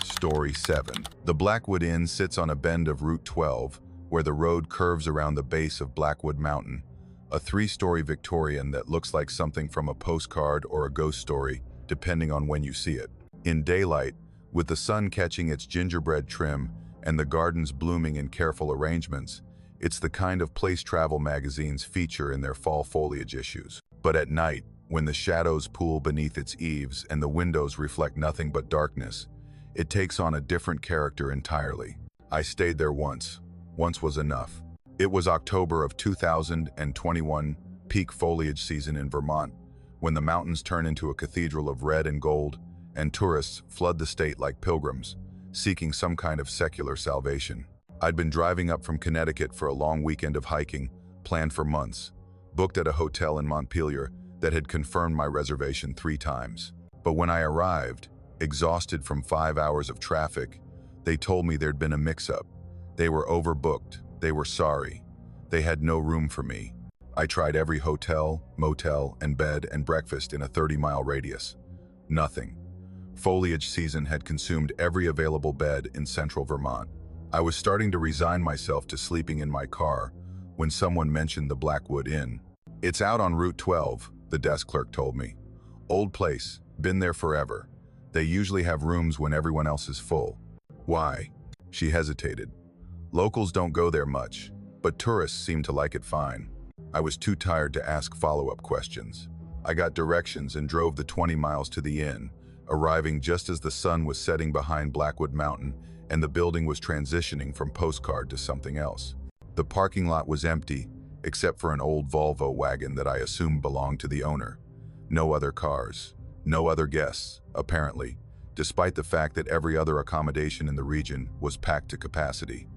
Story 7. The Blackwood Inn sits on a bend of Route 12, where the road curves around the base of Blackwood Mountain, a 3-story Victorian that looks like something from a postcard or a ghost story, depending on when you see it. In daylight, with the sun catching its gingerbread trim and the gardens blooming in careful arrangements, it's the kind of place travel magazines feature in their fall foliage issues. But at night, when the shadows pool beneath its eaves and the windows reflect nothing but darkness, it takes on a different character entirely. I stayed there once. Once was enough. It was October of 2021, peak foliage season in Vermont, when the mountains turn into a cathedral of red and gold, and tourists flood the state like pilgrims, seeking some kind of secular salvation. I'd been driving up from Connecticut for a long weekend of hiking, planned for months, booked at a hotel in Montpelier that had confirmed my reservation 3 times. But when I arrived, exhausted from 5 hours of traffic, they told me there'd been a mix-up. They were overbooked. They were sorry. They had no room for me. I tried every hotel, motel, and bed and breakfast in a 30-mile radius. Nothing. Foliage season had consumed every available bed in central Vermont. I was starting to resign myself to sleeping in my car when someone mentioned the Blackwood Inn. "It's out on Route 12, the desk clerk told me. "Old place, been there forever. They usually have rooms when everyone else is full." "Why?" She hesitated. "Locals don't go there much, but tourists seem to like it fine." I was too tired to ask follow-up questions. I got directions and drove the 20 miles to the inn, arriving just as the sun was setting behind Blackwood Mountain and the building was transitioning from postcard to something else. The parking lot was empty, except for an old Volvo wagon that I assumed belonged to the owner. No other cars, no other guests, apparently, despite the fact that every other accommodation in the region was packed to capacity.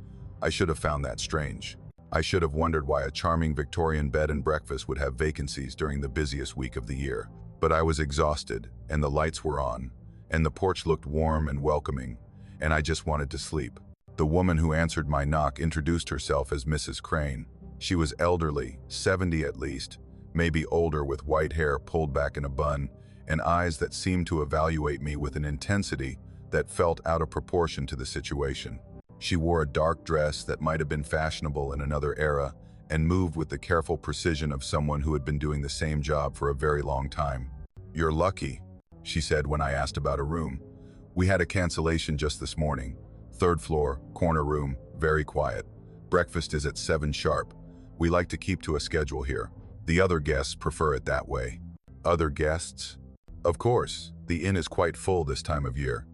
I should have found that strange. I should have wondered why a charming Victorian bed and breakfast would have vacancies during the busiest week of the year. But I was exhausted, and the lights were on, and the porch looked warm and welcoming, and I just wanted to sleep. The woman who answered my knock introduced herself as Mrs. Crane. She was elderly, 70 at least, maybe older, with white hair pulled back in a bun, and eyes that seemed to evaluate me with an intensity that felt out of proportion to the situation. She wore a dark dress that might have been fashionable in another era and moved with the careful precision of someone who had been doing the same job for a very long time. "You're lucky," she said when I asked about a room. "We had a cancellation just this morning. 3rd floor, corner room, very quiet. Breakfast is at 7 sharp. We like to keep to a schedule here. The other guests prefer it that way." "Other guests?" "Of course, the inn is quite full this time of year."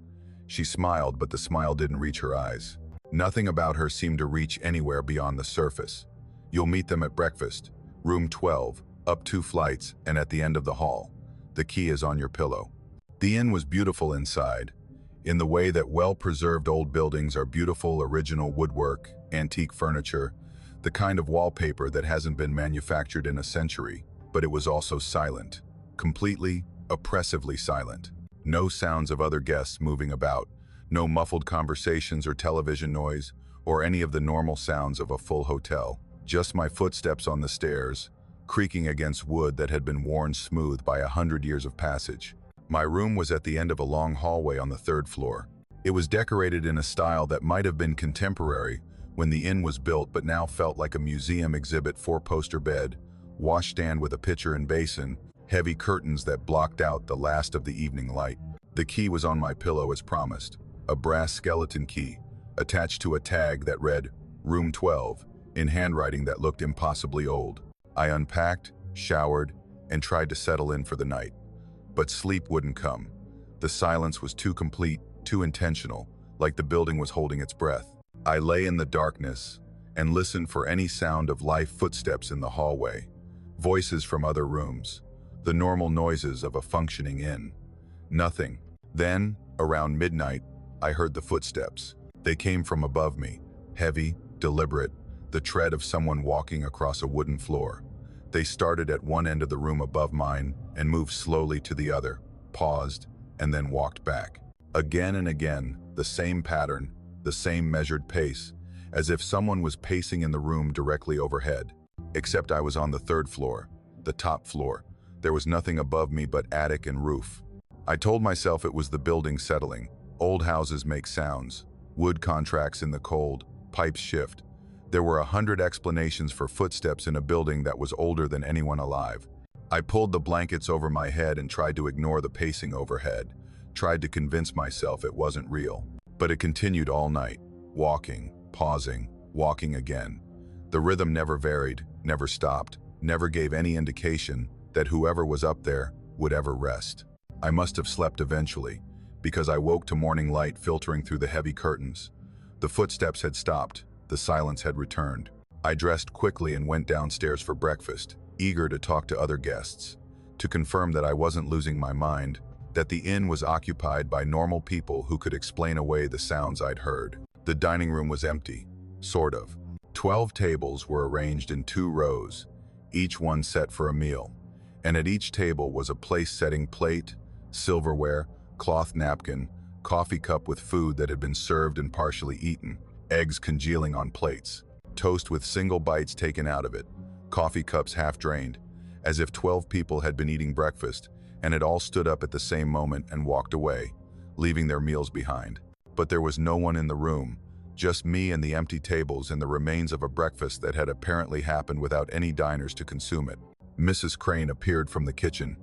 She smiled, but the smile didn't reach her eyes. Nothing about her seemed to reach anywhere beyond the surface. "You'll meet them at breakfast. Room 12, up 2 flights, and at the end of the hall. The key is on your pillow." The inn was beautiful inside, in the way that well-preserved old buildings are beautiful original woodwork, antique furniture, the kind of wallpaper that hasn't been manufactured in a century. But it was also silent, completely, oppressively silent. No sounds of other guests moving about, no muffled conversations or television noise, or any of the normal sounds of a full hotel. Just my footsteps on the stairs, creaking against wood that had been worn smooth by 100 years of passage. My room was at the end of a long hallway on the 3rd floor. It was decorated in a style that might have been contemporary when the inn was built, but now felt like a museum exhibit. 4-poster bed, washstand with a pitcher and basin, heavy curtains that blocked out the last of the evening light. The key was on my pillow as promised, a brass skeleton key, attached to a tag that read, Room 12, in handwriting that looked impossibly old. I unpacked, showered, and tried to settle in for the night. But sleep wouldn't come. The silence was too complete, too intentional, like the building was holding its breath. I lay in the darkness and listened for any sound of life, footsteps in the hallway, voices from other rooms, the normal noises of a functioning inn. Nothing. Then, around midnight, I heard the footsteps. They came from above me, heavy, deliberate, the tread of someone walking across a wooden floor. They started at one end of the room above mine and moved slowly to the other, paused, and then walked back. Again and again, the same pattern, the same measured pace, as if someone was pacing in the room directly overhead. Except I was on the third floor, the top floor. There was nothing above me but attic and roof. I told myself it was the building settling. Old houses make sounds. Wood contracts in the cold, pipes shift. There were 100 explanations for footsteps in a building that was older than anyone alive. I pulled the blankets over my head and tried to ignore the pacing overhead, tried to convince myself it wasn't real. But it continued all night, walking, pausing, walking again. The rhythm never varied, never stopped, never gave any indication that whoever was up there would ever rest. I must have slept eventually, because I woke to morning light filtering through the heavy curtains. The footsteps had stopped, the silence had returned. I dressed quickly and went downstairs for breakfast, eager to talk to other guests, to confirm that I wasn't losing my mind, that the inn was occupied by normal people who could explain away the sounds I'd heard. The dining room was empty, sort of. 12 tables were arranged in 2 rows, each one set for a meal, and at each table was a place-setting plate, silverware, cloth napkin, coffee cup with food that had been served and partially eaten, eggs congealing on plates, toast with single bites taken out of it, coffee cups half drained, as if 12 people had been eating breakfast and had all stood up at the same moment and walked away, leaving their meals behind. But there was no one in the room, just me and the empty tables and the remains of a breakfast that had apparently happened without any diners to consume it. Mrs. Crane appeared from the kitchen,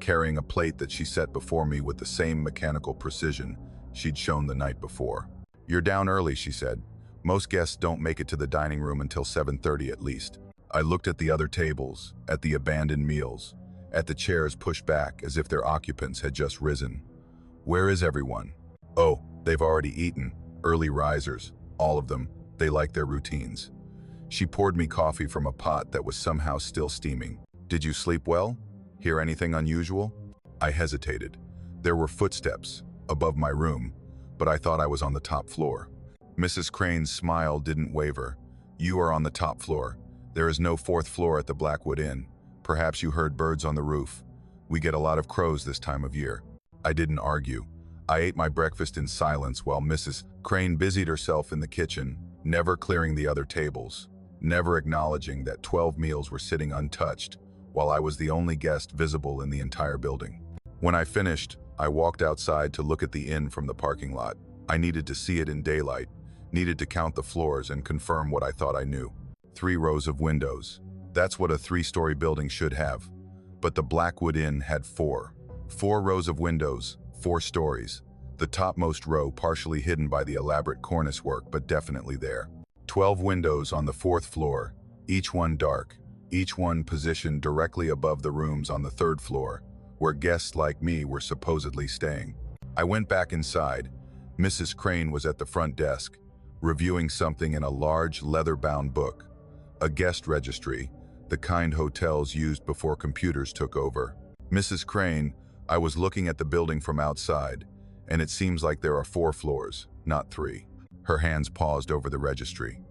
carrying a plate that she set before me with the same mechanical precision she'd shown the night before. "You're down early," she said. "Most guests don't make it to the dining room until 7:30 at least." I looked at the other tables, at the abandoned meals, at the chairs pushed back as if their occupants had just risen. "Where is everyone?" "Oh, they've already eaten. Early risers. All of them. They like their routines." She poured me coffee from a pot that was somehow still steaming. "Did you sleep well? Hear anything unusual?" I hesitated. There were footsteps above my room, but I thought I was on the top floor. Mrs. Crane's smile didn't waver. "You are on the top floor. There is no 4th floor at the Blackwood Inn. Perhaps you heard birds on the roof. We get a lot of crows this time of year." I didn't argue. I ate my breakfast in silence while Mrs. Crane busied herself in the kitchen, never clearing the other tables, never acknowledging that 12 meals were sitting untouched, while I was the only guest visible in the entire building. When I finished, I walked outside to look at the inn from the parking lot. I needed to see it in daylight, needed to count the floors and confirm what I thought I knew. 3 rows of windows. That's what a 3-story building should have. But the Blackwood Inn had 4. 4 rows of windows, 4 stories. The topmost row partially hidden by the elaborate cornice work, but definitely there. 12 windows on the 4th floor, each one dark, each one positioned directly above the rooms on the 3rd floor, where guests like me were supposedly staying. I went back inside. Mrs. Crane was at the front desk, reviewing something in a large leather-bound book. A guest registry, the kind hotels used before computers took over. "Mrs. Crane, I was looking at the building from outside, and it seems like there are 4 floors, not 3. Her hands paused over the registry.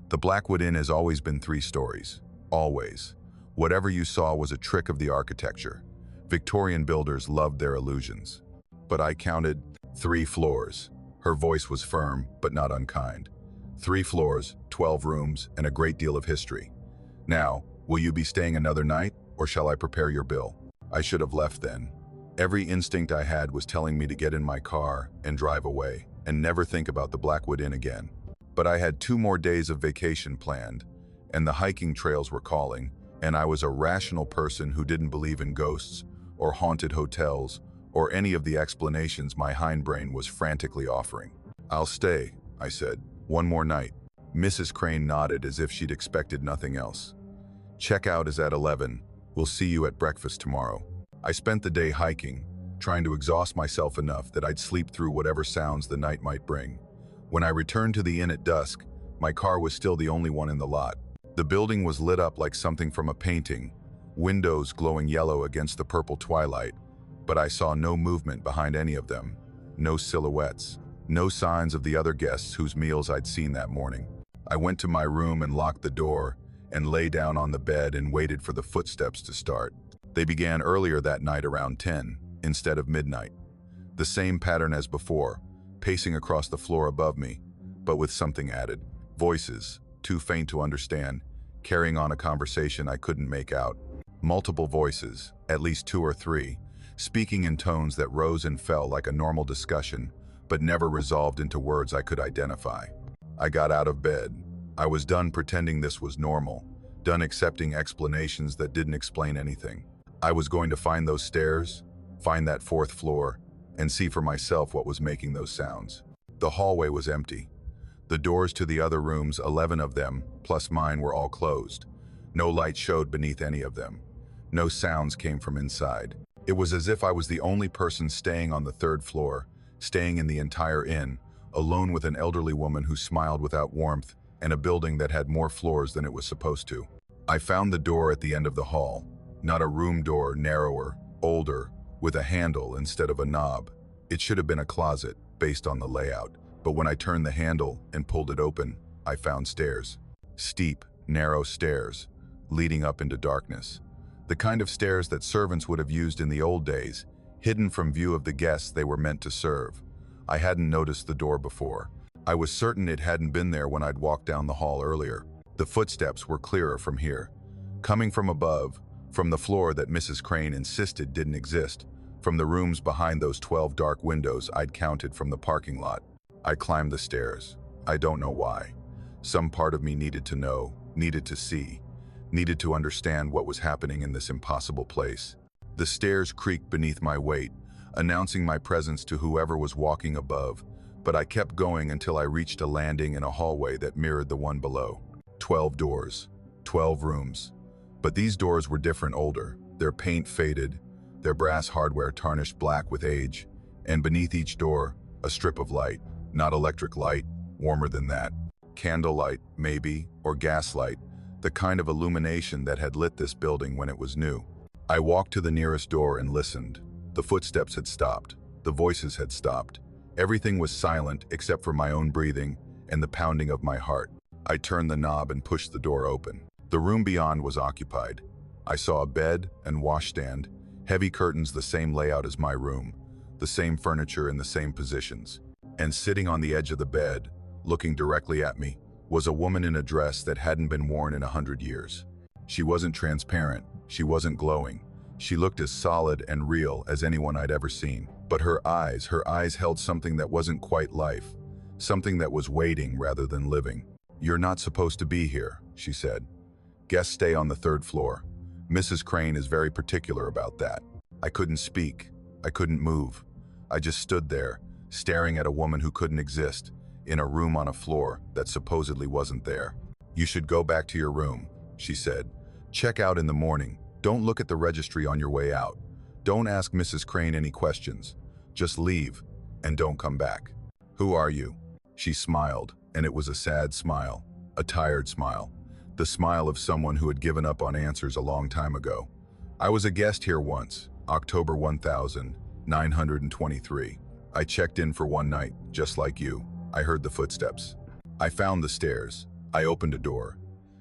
"The Blackwood Inn has always been 3 stories. Always. Whatever you saw was a trick of the architecture. Victorian builders loved their illusions. But I counted 3 floors. Her voice was firm, but not unkind. 3 floors, 12 rooms, and a great deal of history. Now, will you be staying another night, or shall I prepare your bill?" I should have left then. Every instinct I had was telling me to get in my car and drive away, and never think about the Blackwood Inn again. But I had 2 more days of vacation planned, and the hiking trails were calling, And I was a rational person who didn't believe in ghosts or haunted hotels or any of the explanations my hindbrain was frantically offering. "I'll stay," I said. "One more night." Mrs. Crane nodded as if she'd expected nothing else. "Checkout is at 11. We'll see you at breakfast tomorrow." I spent the day hiking, trying to exhaust myself enough that I'd sleep through whatever sounds the night might bring. When I returned to the inn at dusk, my car was still the only one in the lot. The building was lit up like something from a painting, windows glowing yellow against the purple twilight, but I saw no movement behind any of them, no silhouettes, no signs of the other guests whose meals I'd seen that morning. I went to my room and locked the door and lay down on the bed and waited for the footsteps to start. They began earlier that night around 10, instead of midnight. The same pattern as before, pacing across the floor above me, but with something added. Voices, too faint to understand, carrying on a conversation I couldn't make out. Multiple voices, at least 2 or 3, speaking in tones that rose and fell like a normal discussion, but never resolved into words I could identify. I got out of bed. I was done pretending this was normal, done accepting explanations that didn't explain anything. I was going to find those stairs, find that 4th floor, and see for myself what was making those sounds. The hallway was empty. The doors to the other rooms, 11 of them, plus mine, were all closed. No light showed beneath any of them. No sounds came from inside. It was as if I was the only person staying on the 3rd floor, staying in the entire inn, alone with an elderly woman who smiled without warmth, and a building that had more floors than it was supposed to. I found the door at the end of the hall, not a room door, narrower, older, with a handle instead of a knob. It should have been a closet, based on the layout. But when I turned the handle and pulled it open, I found stairs. Steep, narrow stairs, leading up into darkness. The kind of stairs that servants would have used in the old days, hidden from view of the guests they were meant to serve. I hadn't noticed the door before. I was certain it hadn't been there when I'd walked down the hall earlier. The footsteps were clearer from here. Coming from above, from the floor that Mrs. Crane insisted didn't exist, from the rooms behind those 12 dark windows I'd counted from the parking lot. I climbed the stairs. I don't know why. Some part of me needed to know, needed to see, needed to understand what was happening in this impossible place. The stairs creaked beneath my weight, announcing my presence to whoever was walking above, but I kept going until I reached a landing in a hallway that mirrored the one below. 12 doors, 12 rooms. But these doors were different, older, their paint faded, their brass hardware tarnished black with age, and beneath each door, a strip of light. Not electric light, warmer than that. Candlelight, maybe, or gaslight, the kind of illumination that had lit this building when it was new. I walked to the nearest door and listened. The footsteps had stopped. The voices had stopped. Everything was silent except for my own breathing and the pounding of my heart. I turned the knob and pushed the door open. The room beyond was occupied. I saw a bed and washstand, heavy curtains the same layout as my room, the same furniture in the same positions. And sitting on the edge of the bed, looking directly at me, was a woman in a dress that hadn't been worn in 100 years. She wasn't transparent, she wasn't glowing. She looked as solid and real as anyone I'd ever seen. But her eyes held something that wasn't quite life, something that was waiting rather than living. "You're not supposed to be here," she said. "Guests stay on the 3rd floor. Mrs. Crane is very particular about that." I couldn't speak. I couldn't move. I just stood there, staring at a woman who couldn't exist, in a room on a floor that supposedly wasn't there. "You should go back to your room," she said. "Check out in the morning. Don't look at the registry on your way out. Don't ask Mrs. Crane any questions. Just leave, and don't come back." "Who are you?" She smiled, and it was a sad smile, a tired smile, the smile of someone who had given up on answers a long time ago. "I was a guest here once, October 1923. I checked in for one night, just like you. I heard the footsteps. I found the stairs. I opened a door."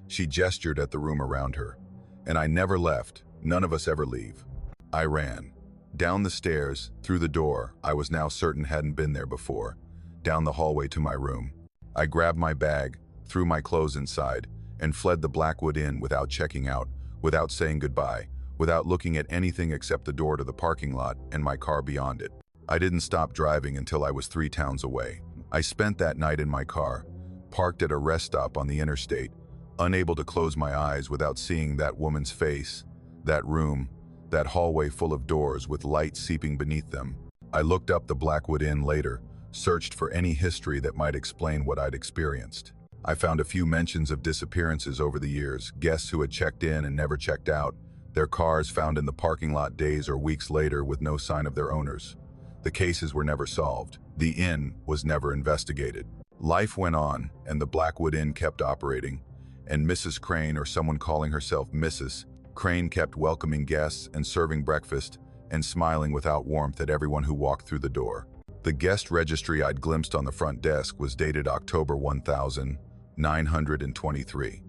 She gestured at the room around her. "And I never left. None of us ever leave." I ran. Down the stairs, through the door I was now certain hadn't been there before, down the hallway to my room. I grabbed my bag, threw my clothes inside, and fled the Blackwood Inn without checking out, without saying goodbye, without looking at anything except the door to the parking lot and my car beyond it. I didn't stop driving until I was 3 towns away. I spent that night in my car, parked at a rest stop on the interstate, unable to close my eyes without seeing that woman's face, that room, that hallway full of doors with light seeping beneath them. I looked up the Blackwood Inn later, searched for any history that might explain what I'd experienced. I found a few mentions of disappearances over the years, guests who had checked in and never checked out, their cars found in the parking lot days or weeks later with no sign of their owners. The cases were never solved. The inn was never investigated. Life went on, and the Blackwood Inn kept operating, and Mrs. Crane, or someone calling herself Mrs. Crane, kept welcoming guests and serving breakfast and smiling without warmth at everyone who walked through the door. The guest registry I'd glimpsed on the front desk was dated October 1923.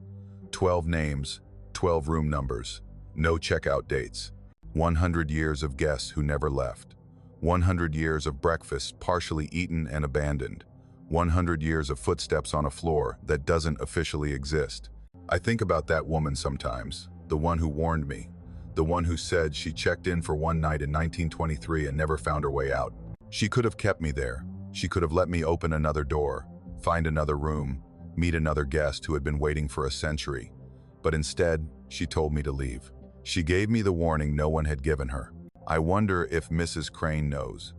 12 names, 12 room numbers, no checkout dates. 100 years of guests who never left. 100 years of breakfasts partially eaten and abandoned. 100 years of footsteps on a floor that doesn't officially exist. I think about that woman sometimes, the one who warned me, the one who said she checked in for one night in 1923 and never found her way out. She could have kept me there. She could have let me open another door, find another room, meet another guest who had been waiting for a century. But instead, she told me to leave. She gave me the warning no one had given her. I wonder if Mrs. Crane knows.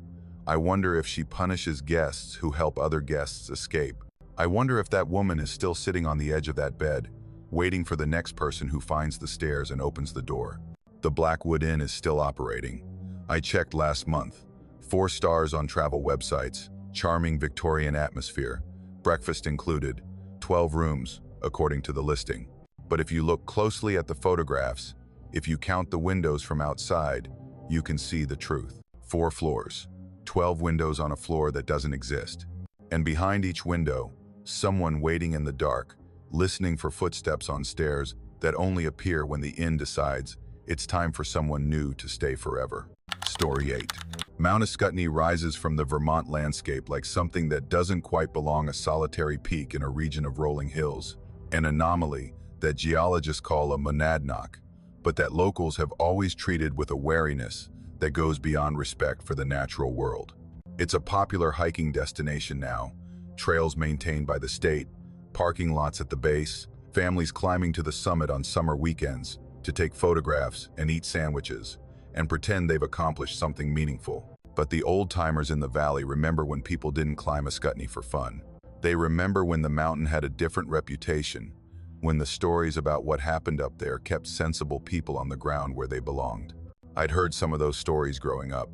I wonder if she punishes guests who help other guests escape. I wonder if that woman is still sitting on the edge of that bed, waiting for the next person who finds the stairs and opens the door. The Blackwood Inn is still operating. I checked last month. 4 stars on travel websites, charming Victorian atmosphere, breakfast included, 12 rooms, according to the listing. But if you look closely at the photographs, if you count the windows from outside, you can see the truth. 4 floors, 12 windows on a floor that doesn't exist. And behind each window, someone waiting in the dark, listening for footsteps on stairs that only appear when the inn decides it's time for someone new to stay forever. Story 8. Mount Ascutney rises from the Vermont landscape like something that doesn't quite belong, a solitary peak in a region of rolling hills, an anomaly that geologists call a monadnock, but that locals have always treated with a wariness that goes beyond respect for the natural world. It's a popular hiking destination now, trails maintained by the state, parking lots at the base, families climbing to the summit on summer weekends to take photographs and eat sandwiches and pretend they've accomplished something meaningful. But the old-timers in the valley remember when people didn't climb Ascutney for fun. They remember when the mountain had a different reputation, when the stories about what happened up there kept sensible people on the ground where they belonged. I'd heard some of those stories growing up.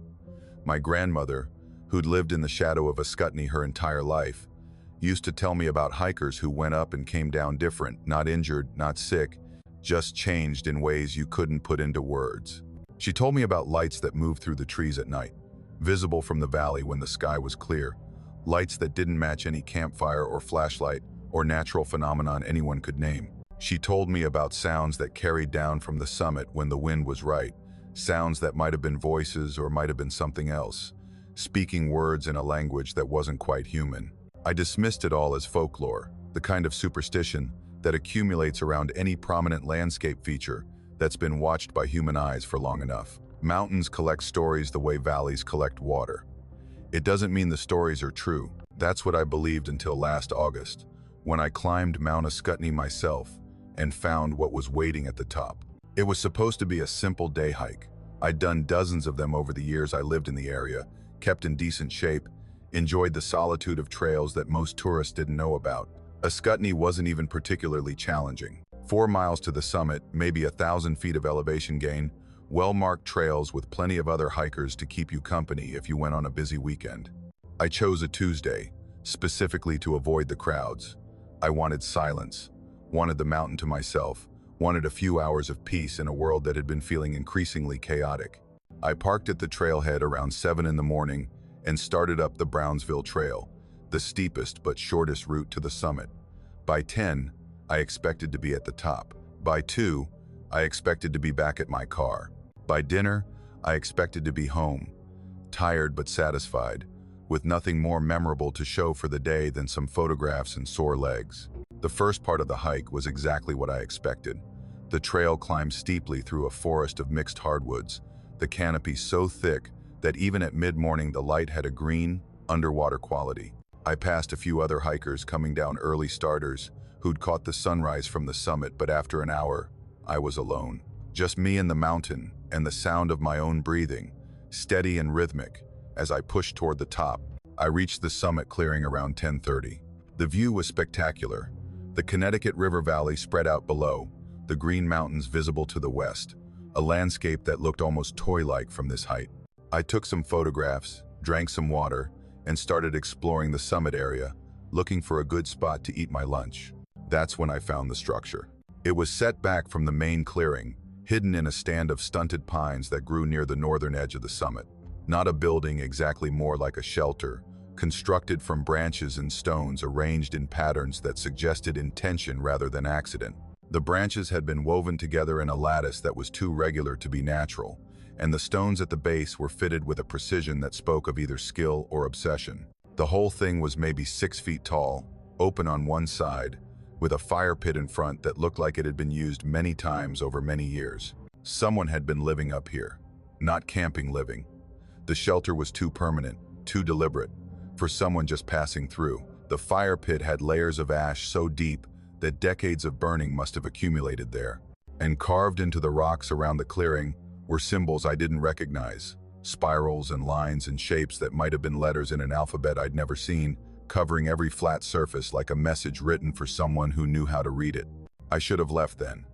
My grandmother, who'd lived in the shadow of Ascutney her entire life, used to tell me about hikers who went up and came down different, not injured, not sick, just changed in ways you couldn't put into words. She told me about lights that moved through the trees at night, visible from the valley when the sky was clear, lights that didn't match any campfire or flashlight or natural phenomenon anyone could name. She told me about sounds that carried down from the summit when the wind was right, sounds that might have been voices or might have been something else, speaking words in a language that wasn't quite human. I dismissed it all as folklore, the kind of superstition that accumulates around any prominent landscape feature that's been watched by human eyes for long enough. Mountains collect stories the way valleys collect water. It doesn't mean the stories are true. That's what I believed until last August, when I climbed Mount Ascutney myself and found what was waiting at the top. It was supposed to be a simple day hike. I'd done dozens of them over the years I lived in the area, kept in decent shape, enjoyed the solitude of trails that most tourists didn't know about. Ascutney wasn't even particularly challenging. 4 miles to the summit, maybe 1,000 feet of elevation gain, well-marked trails with plenty of other hikers to keep you company if you went on a busy weekend. I chose a Tuesday, specifically to avoid the crowds. I wanted silence, wanted the mountain to myself, wanted a few hours of peace in a world that had been feeling increasingly chaotic. I parked at the trailhead around 7 in the morning and started up the Brownsville Trail, the steepest but shortest route to the summit. By 10, I expected to be at the top. By 2, I expected to be back at my car. By dinner, I expected to be home, tired but satisfied, with nothing more memorable to show for the day than some photographs and sore legs. The first part of the hike was exactly what I expected. The trail climbed steeply through a forest of mixed hardwoods, the canopy so thick that even at mid-morning the light had a green, underwater quality. I passed a few other hikers coming down, early starters, who'd caught the sunrise from the summit, but after an hour, I was alone. Just me and the mountain, and the sound of my own breathing, steady and rhythmic, as I pushed toward the top. I reached the summit clearing around 10:30. The view was spectacular. The Connecticut River Valley spread out below, the Green Mountains visible to the west, a landscape that looked almost toy-like from this height. I took some photographs, drank some water, and started exploring the summit area, looking for a good spot to eat my lunch. That's when I found the structure. It was set back from the main clearing, hidden in a stand of stunted pines that grew near the northern edge of the summit. Not a building exactly, more like a shelter, constructed from branches and stones arranged in patterns that suggested intention rather than accident. The branches had been woven together in a lattice that was too regular to be natural, and the stones at the base were fitted with a precision that spoke of either skill or obsession. The whole thing was maybe 6 feet tall, open on one side, with a fire pit in front that looked like it had been used many times over many years. Someone had been living up here, not camping living. The shelter was too permanent, too deliberate, for someone just passing through. The fire pit had layers of ash so deep that decades of burning must have accumulated there. And carved into the rocks around the clearing were symbols I didn't recognize, spirals and lines and shapes that might have been letters in an alphabet I'd never seen, covering every flat surface like a message written for someone who knew how to read it. I should have left then.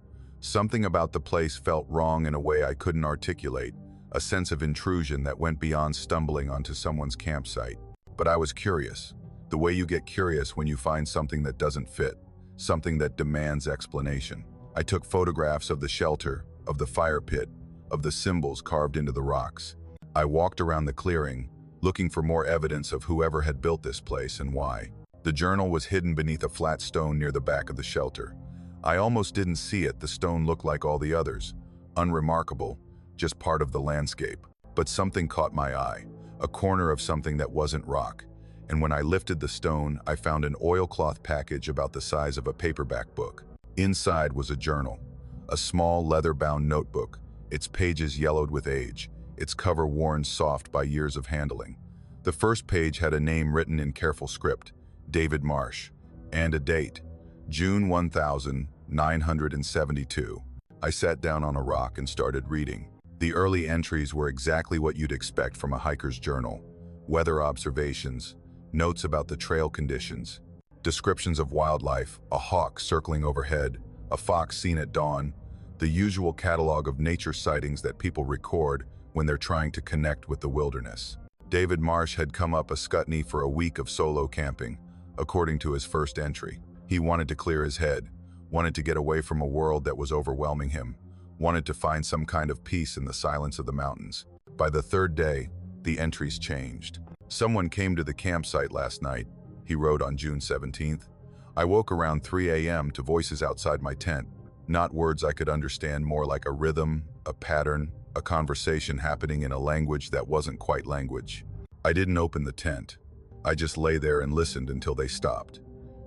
Something about the place felt wrong in a way I couldn't articulate, a sense of intrusion that went beyond stumbling onto someone's campsite. But I was curious, the way you get curious when you find something that doesn't fit, something that demands explanation. I took photographs of the shelter, of the fire pit, of the symbols carved into the rocks. I walked around the clearing, looking for more evidence of whoever had built this place and why. The journal was hidden beneath a flat stone near the back of the shelter. I almost didn't see it. The stone looked like all the others, unremarkable, just part of the landscape. But something caught my eye, a corner of something that wasn't rock. And when I lifted the stone, I found an oilcloth package about the size of a paperback book. Inside was a journal, a small leather-bound notebook, its pages yellowed with age, its cover worn soft by years of handling. The first page had a name written in careful script, David Marsh, and a date, June 1972. I sat down on a rock and started reading. The early entries were exactly what you'd expect from a hiker's journal. Weather observations, notes about the trail conditions, descriptions of wildlife, a hawk circling overhead, a fox seen at dawn, the usual catalog of nature sightings that people record when they're trying to connect with the wilderness. David Marsh had come up a Scutney for a week of solo camping, according to his first entry. He wanted to clear his head, wanted to get away from a world that was overwhelming him, wanted to find some kind of peace in the silence of the mountains. By the third day, the entries changed. Someone came to the campsite last night, he wrote on June 17th. I woke around 3 a.m. to voices outside my tent, not words I could understand, more like a rhythm, a pattern, a conversation happening in a language that wasn't quite language. I didn't open the tent. I just lay there and listened until they stopped.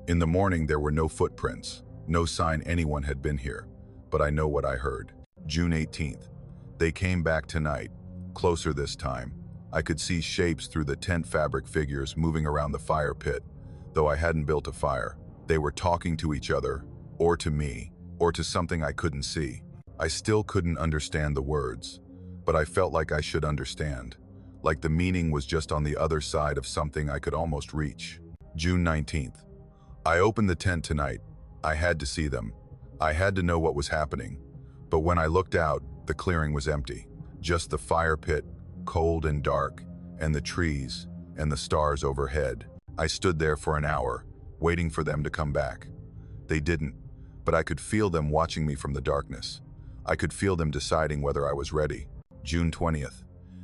In the morning, there were no footprints, no sign anyone had been here, but I know what I heard. June 18th. They came back tonight, closer this time. I could see shapes through the tent fabric, figures moving around the fire pit, though I hadn't built a fire. They were talking to each other, or to me, or to something I couldn't see. I still couldn't understand the words, but I felt like I should understand, like the meaning was just on the other side of something I could almost reach. June 19th. I opened the tent tonight. I had to see them. I had to know what was happening. But when I looked out, the clearing was empty. Just the fire pit, cold and dark, and the trees, and the stars overhead. I stood there for an hour, waiting for them to come back. They didn't, but I could feel them watching me from the darkness. I could feel them deciding whether I was ready. June 20th.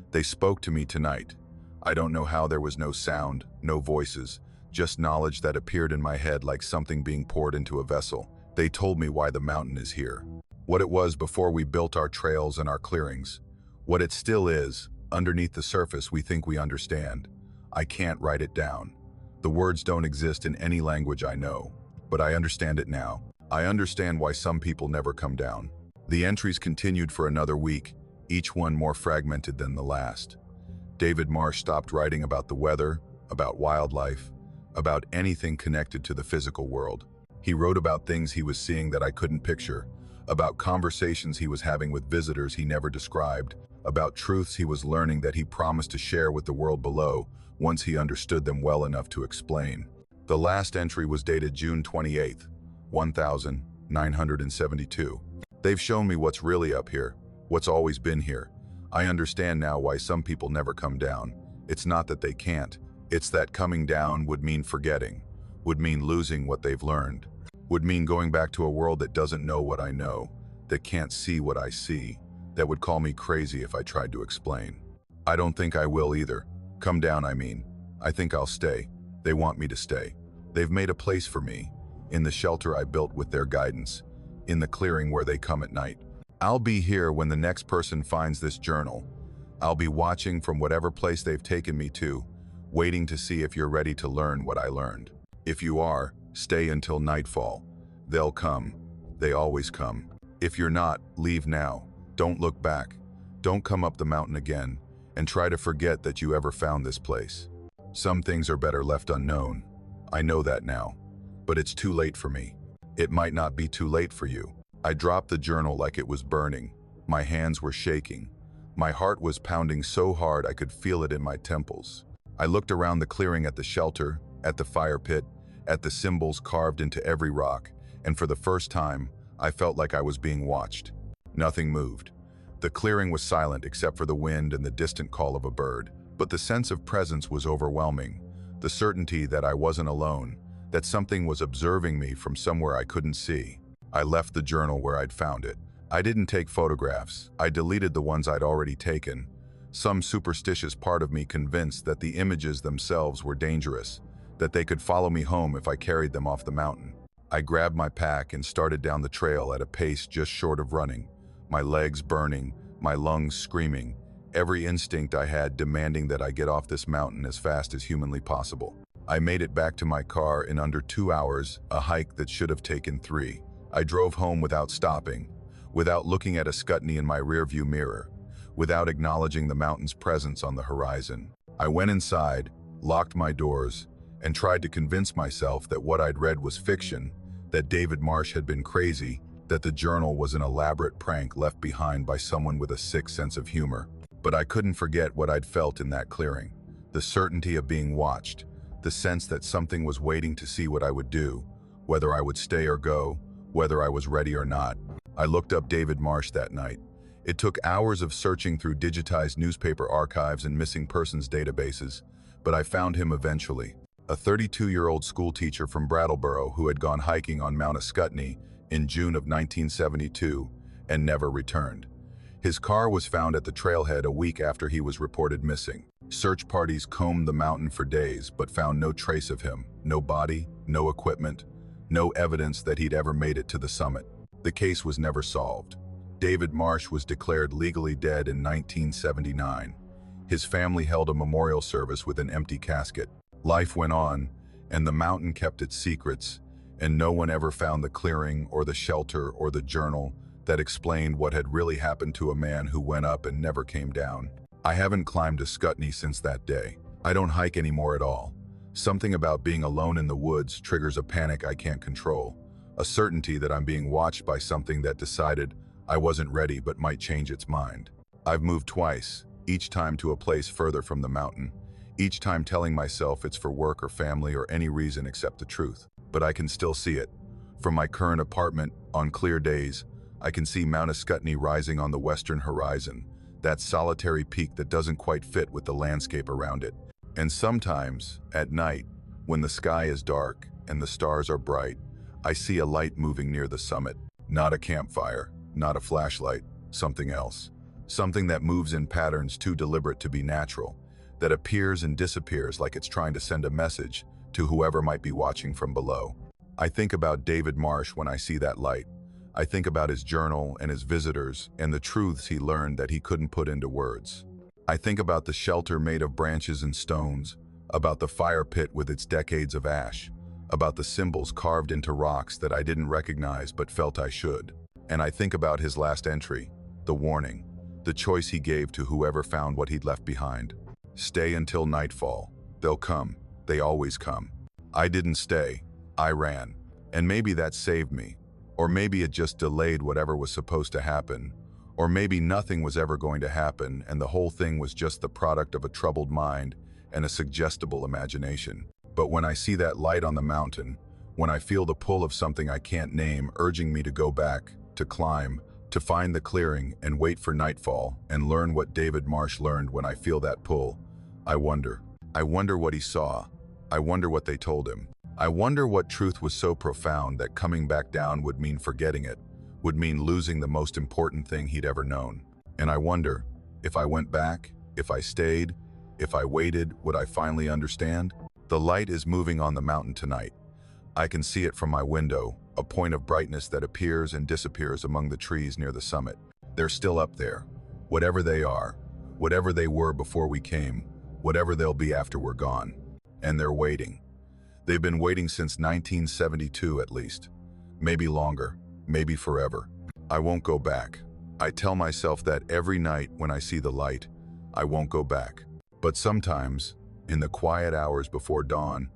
They spoke to me tonight. I don't know how. There was no sound, no voices, just knowledge that appeared in my head like something being poured into a vessel. They told me why the mountain is here, what it was before we built our trails and our clearings, what it still is. Underneath the surface, we think we understand. I can't write it down. The words don't exist in any language I know, but I understand it now. I understand why some people never come down. The entries continued for another week, each one more fragmented than the last. David Marsh stopped writing about the weather, about wildlife, about anything connected to the physical world. He wrote about things he was seeing that I couldn't picture, about conversations he was having with visitors he never described, about truths he was learning that he promised to share with the world below once he understood them well enough to explain. The last entry was dated June 28th, 1972. They've shown me what's really up here, what's always been here. I understand now why some people never come down. It's not that they can't. It's that coming down would mean forgetting, would mean losing what they've learned, would mean going back to a world that doesn't know what I know, that can't see what I see, that would call me crazy if I tried to explain. I don't think I will either. Come down, I mean. I think I'll stay. They want me to stay. They've made a place for me, in the shelter I built with their guidance, in the clearing where they come at night. I'll be here when the next person finds this journal. I'll be watching from whatever place they've taken me to, waiting to see if you're ready to learn what I learned. If you are, stay until nightfall. They'll come. They always come. If you're not, leave now. Don't look back. Don't come up the mountain again, and try to forget that you ever found this place. Some things are better left unknown. I know that now. But it's too late for me. It might not be too late for you. I dropped the journal like it was burning. My hands were shaking. My heart was pounding so hard I could feel it in my temples. I looked around the clearing at the shelter, at the fire pit, at the symbols carved into every rock, and for the first time, I felt like I was being watched. Nothing moved. The clearing was silent except for the wind and the distant call of a bird, but the sense of presence was overwhelming. The certainty that I wasn't alone, that something was observing me from somewhere I couldn't see. I left the journal where I'd found it. I didn't take photographs. I deleted the ones I'd already taken. Some superstitious part of me convinced that the images themselves were dangerous, that they could follow me home if I carried them off the mountain. I grabbed my pack and started down the trail at a pace just short of running, my legs burning, my lungs screaming, every instinct I had demanding that I get off this mountain as fast as humanly possible. I made it back to my car in under 2 hours, a hike that should have taken 3. I drove home without stopping, without looking at a Scutney in my rearview mirror, without acknowledging the mountain's presence on the horizon. I went inside, locked my doors, and tried to convince myself that what I'd read was fiction, that David Marsh had been crazy, that the journal was an elaborate prank left behind by someone with a sick sense of humor. But I couldn't forget what I'd felt in that clearing, the certainty of being watched, the sense that something was waiting to see what I would do, whether I would stay or go, whether I was ready or not. I looked up David Marsh that night. It took hours of searching through digitized newspaper archives and missing persons databases, but I found him eventually. A 32-year-old school teacher from Brattleboro who had gone hiking on Mount Ascutney in June of 1972 and never returned. His car was found at the trailhead a week after he was reported missing. Search parties combed the mountain for days but found no trace of him, no body, no equipment, no evidence that he'd ever made it to the summit. The case was never solved. David Marsh was declared legally dead in 1979. His family held a memorial service with an empty casket. Life went on, and the mountain kept its secrets, and no one ever found the clearing or the shelter or the journal that explained what had really happened to a man who went up and never came down. I haven't climbed a Scutney since that day. I don't hike anymore at all. Something about being alone in the woods triggers a panic I can't control, a certainty that I'm being watched by something that decided I wasn't ready but might change its mind. I've moved twice, each time to a place further from the mountain, each time telling myself it's for work or family or any reason except the truth. But I can still see it. From my current apartment, on clear days, I can see Mount Ascutney rising on the western horizon, that solitary peak that doesn't quite fit with the landscape around it. And sometimes, at night, when the sky is dark and the stars are bright, I see a light moving near the summit. Not a campfire, not a flashlight, something else. Something that moves in patterns too deliberate to be natural, that appears and disappears like it's trying to send a message to whoever might be watching from below. I think about David Marsh when I see that light. I think about his journal and his visitors and the truths he learned that he couldn't put into words. I think about the shelter made of branches and stones, about the fire pit with its decades of ash, about the symbols carved into rocks that I didn't recognize but felt I should. And I think about his last entry, the warning, the choice he gave to whoever found what he'd left behind. Stay until nightfall. They'll come. They always come. I didn't stay. I ran. And maybe that saved me. Or maybe it just delayed whatever was supposed to happen. Or maybe nothing was ever going to happen and the whole thing was just the product of a troubled mind and a suggestible imagination. But when I see that light on the mountain, when I feel the pull of something I can't name urging me to go back, to climb, to find the clearing and wait for nightfall and learn what David Marsh learned when I feel that pull, I wonder. I wonder what he saw. I wonder what they told him. I wonder what truth was so profound that coming back down would mean forgetting it, would mean losing the most important thing he'd ever known. And I wonder, if I went back, if I stayed, if I waited, would I finally understand? The light is moving on the mountain tonight. I can see it from my window, a point of brightness that appears and disappears among the trees near the summit. They're still up there. Whatever they are, whatever they were before we came, whatever they'll be after we're gone. And they're waiting. They've been waiting since 1972 at least. Maybe longer, maybe forever. I won't go back. I tell myself that every night when I see the light, I won't go back. But sometimes, in the quiet hours before dawn,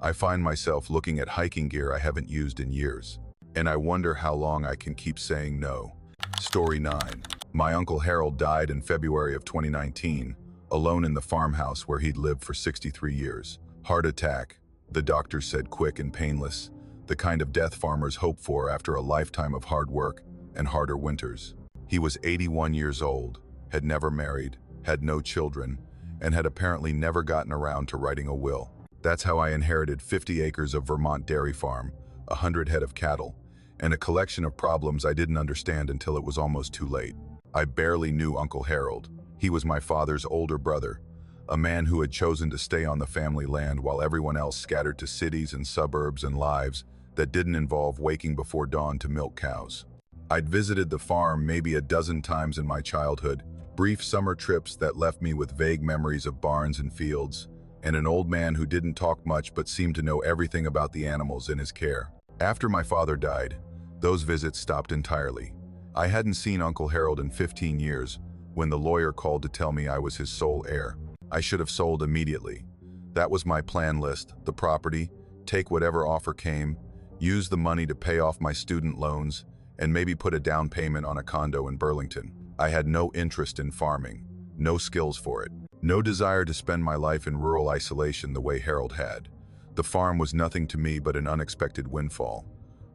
I find myself looking at hiking gear I haven't used in years. And I wonder how long I can keep saying no. Story 9. My Uncle Harold died in February of 2019, alone in the farmhouse where he'd lived for 63 years. Heart attack, the doctors said, quick and painless, the kind of death farmers hope for after a lifetime of hard work and harder winters. He was 81 years old, had never married, had no children, and had apparently never gotten around to writing a will. That's how I inherited 50 acres of Vermont dairy farm, 100 head of cattle, and a collection of problems I didn't understand until it was almost too late. I barely knew Uncle Harold. He was my father's older brother, a man who had chosen to stay on the family land while everyone else scattered to cities and suburbs and lives that didn't involve waking before dawn to milk cows. I'd visited the farm maybe a dozen times in my childhood, brief summer trips that left me with vague memories of barns and fields, and an old man who didn't talk much but seemed to know everything about the animals in his care. After my father died, those visits stopped entirely. I hadn't seen Uncle Harold in 15 years when the lawyer called to tell me I was his sole heir. I should have sold immediately. That was my plan list, the property, take whatever offer came, use the money to pay off my student loans, and maybe put a down payment on a condo in Burlington. I had no interest in farming, no skills for it. No desire to spend my life in rural isolation the way Harold had. The farm was nothing to me but an unexpected windfall,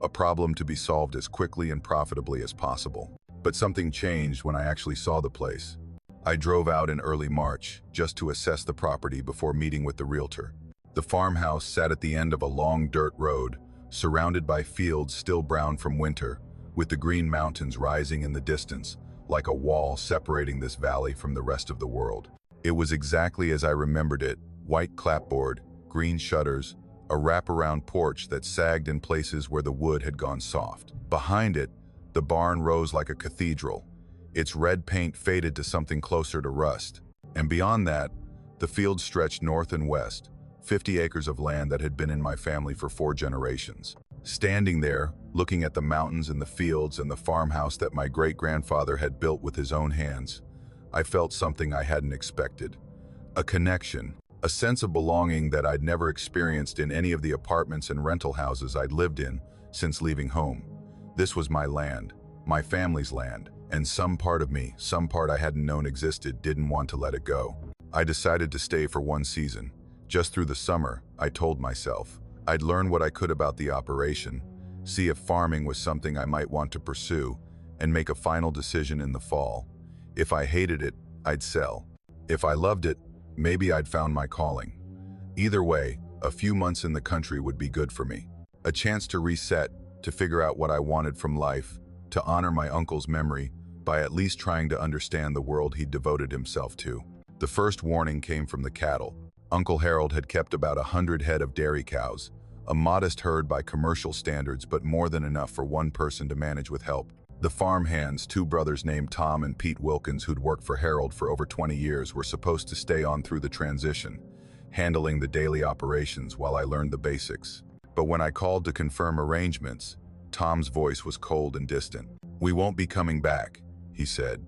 a problem to be solved as quickly and profitably as possible. But something changed when I actually saw the place. I drove out in early March just to assess the property before meeting with the realtor. The farmhouse sat at the end of a long dirt road, surrounded by fields still brown from winter, with the green mountains rising in the distance, like a wall separating this valley from the rest of the world. It was exactly as I remembered it: white clapboard, green shutters, a wraparound porch that sagged in places where the wood had gone soft. Behind it, the barn rose like a cathedral, its red paint faded to something closer to rust. And beyond that, the fields stretched north and west, 50 acres of land that had been in my family for 4 generations. Standing there, looking at the mountains and the fields and the farmhouse that my great-grandfather had built with his own hands, I felt something I hadn't expected. A connection, a sense of belonging that I'd never experienced in any of the apartments and rental houses I'd lived in since leaving home. This was my land, my family's land, and some part of me, some part I hadn't known existed, didn't want to let it go. I decided to stay for 1 season. Just through the summer, I told myself, I'd learn what I could about the operation, see if farming was something I might want to pursue, and make a final decision in the fall. If I hated it, I'd sell. If I loved it, maybe I'd found my calling. Either way, a few months in the country would be good for me. A chance to reset, to figure out what I wanted from life, to honor my uncle's memory by at least trying to understand the world he'd devoted himself to. The first warning came from the cattle. Uncle Harold had kept about 100 head of dairy cows, a modest herd by commercial standards, but more than enough for one person to manage with help. The farm hands, 2 brothers named Tom and Pete Wilkins, who'd worked for Harold for over 20 years, were supposed to stay on through the transition, handling the daily operations while I learned the basics. But when I called to confirm arrangements, Tom's voice was cold and distant. "We won't be coming back," he said.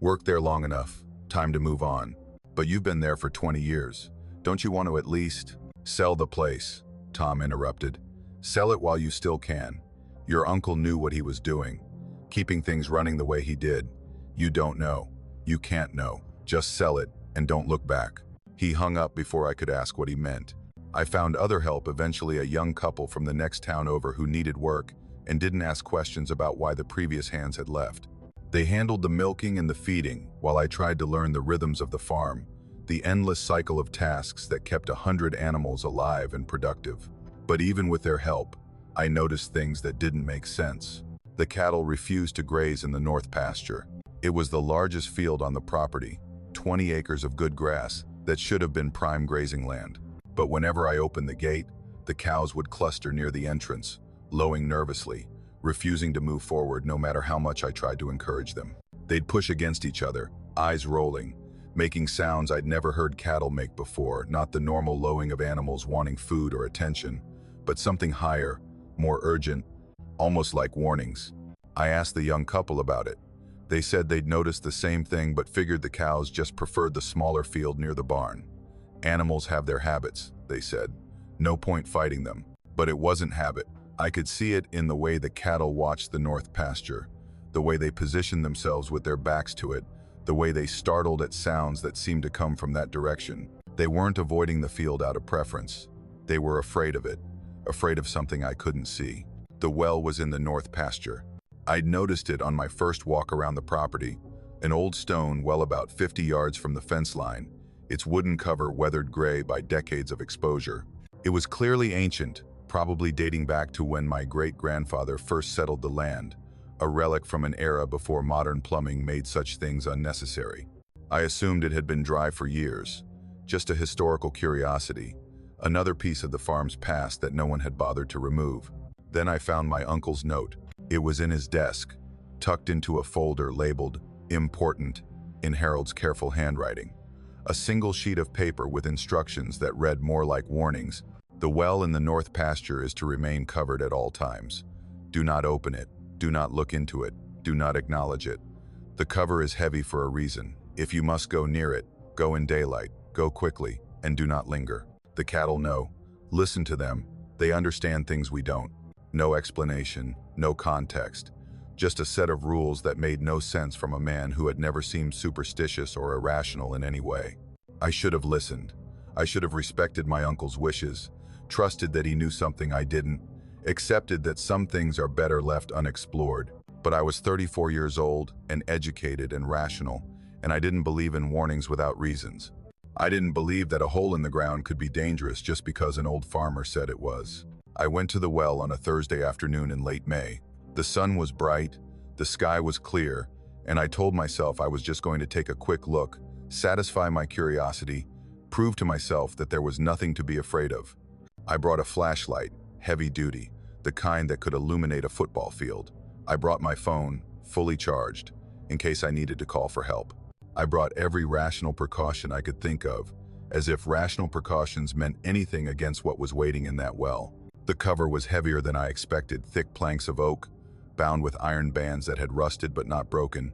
"Worked there long enough. Time to move on. But you've been there for 20 years. Don't you want to at least—" "Sell the place," Tom interrupted. Sell it while you still can. Your uncle knew what he was doing, keeping things running the way he did. You don't know. You can't know. Just sell it and don't look back. He hung up before I could ask what he meant. I found other help, eventually a young couple from the next town over who needed work and didn't ask questions about why the previous hands had left. They handled the milking and the feeding while I tried to learn the rhythms of the farm, the endless cycle of tasks that kept 100 animals alive and productive. But even with their help, I noticed things that didn't make sense. The cattle refused to graze in the north pasture. It was the largest field on the property, 20 acres of good grass that should have been prime grazing land. But whenever I opened the gate, the cows would cluster near the entrance, lowing nervously, refusing to move forward no matter how much I tried to encourage them. They'd push against each other, eyes rolling, making sounds I'd never heard cattle make before, not the normal lowing of animals wanting food or attention, but something higher, more urgent, almost like warnings. I asked the young couple about it. They said they'd noticed the same thing but figured the cows just preferred the smaller field near the barn. Animals have their habits, they said. No point fighting them. But it wasn't habit. I could see it in the way the cattle watched the north pasture, the way they positioned themselves with their backs to it, the way they startled at sounds that seemed to come from that direction. They weren't avoiding the field out of preference. They were afraid of it, afraid of something I couldn't see. The well was in the north pasture. I'd noticed it on my first walk around the property, an old stone well about 50 yards from the fence line, its wooden cover weathered gray by decades of exposure. It was clearly ancient, probably dating back to when my great-grandfather first settled the land, a relic from an era before modern plumbing made such things unnecessary. I assumed it had been dry for years, just a historical curiosity, another piece of the farm's past that no one had bothered to remove. Then I found my uncle's note. It was in his desk, tucked into a folder labeled "Important" in Harold's careful handwriting. A single sheet of paper with instructions that read more like warnings. The well in the north pasture is to remain covered at all times. Do not open it. Do not look into it. Do not acknowledge it. The cover is heavy for a reason. If you must go near it, go in daylight, go quickly, and do not linger. The cattle know. Listen to them. They understand things we don't. No explanation, no context. Just a set of rules that made no sense from a man who had never seemed superstitious or irrational in any way. I should have listened. I should have respected my uncle's wishes, trusted that he knew something I didn't, accepted that some things are better left unexplored. But I was 34 years old and educated and rational, and I didn't believe in warnings without reasons. I didn't believe that a hole in the ground could be dangerous just because an old farmer said it was. I went to the well on a Thursday afternoon in late May. The sun was bright, the sky was clear, and I told myself I was just going to take a quick look, satisfy my curiosity, prove to myself that there was nothing to be afraid of. I brought a flashlight, heavy duty, the kind that could illuminate a football field. I brought my phone, fully charged, in case I needed to call for help. I brought every rational precaution I could think of, as if rational precautions meant anything against what was waiting in that well. The cover was heavier than I expected, thick planks of oak, bound with iron bands that had rusted but not broken.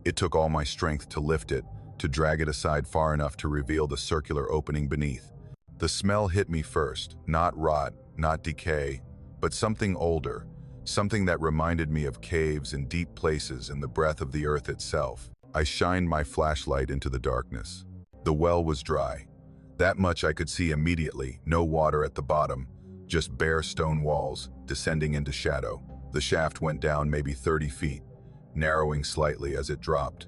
It took all my strength to lift it, to drag it aside far enough to reveal the circular opening beneath. The smell hit me first, not rot, not decay, but something older, something that reminded me of caves and deep places and the breath of the earth itself. I shined my flashlight into the darkness. The well was dry. That much I could see immediately, no water at the bottom, just bare stone walls, descending into shadow. The shaft went down maybe 30 feet, narrowing slightly as it dropped,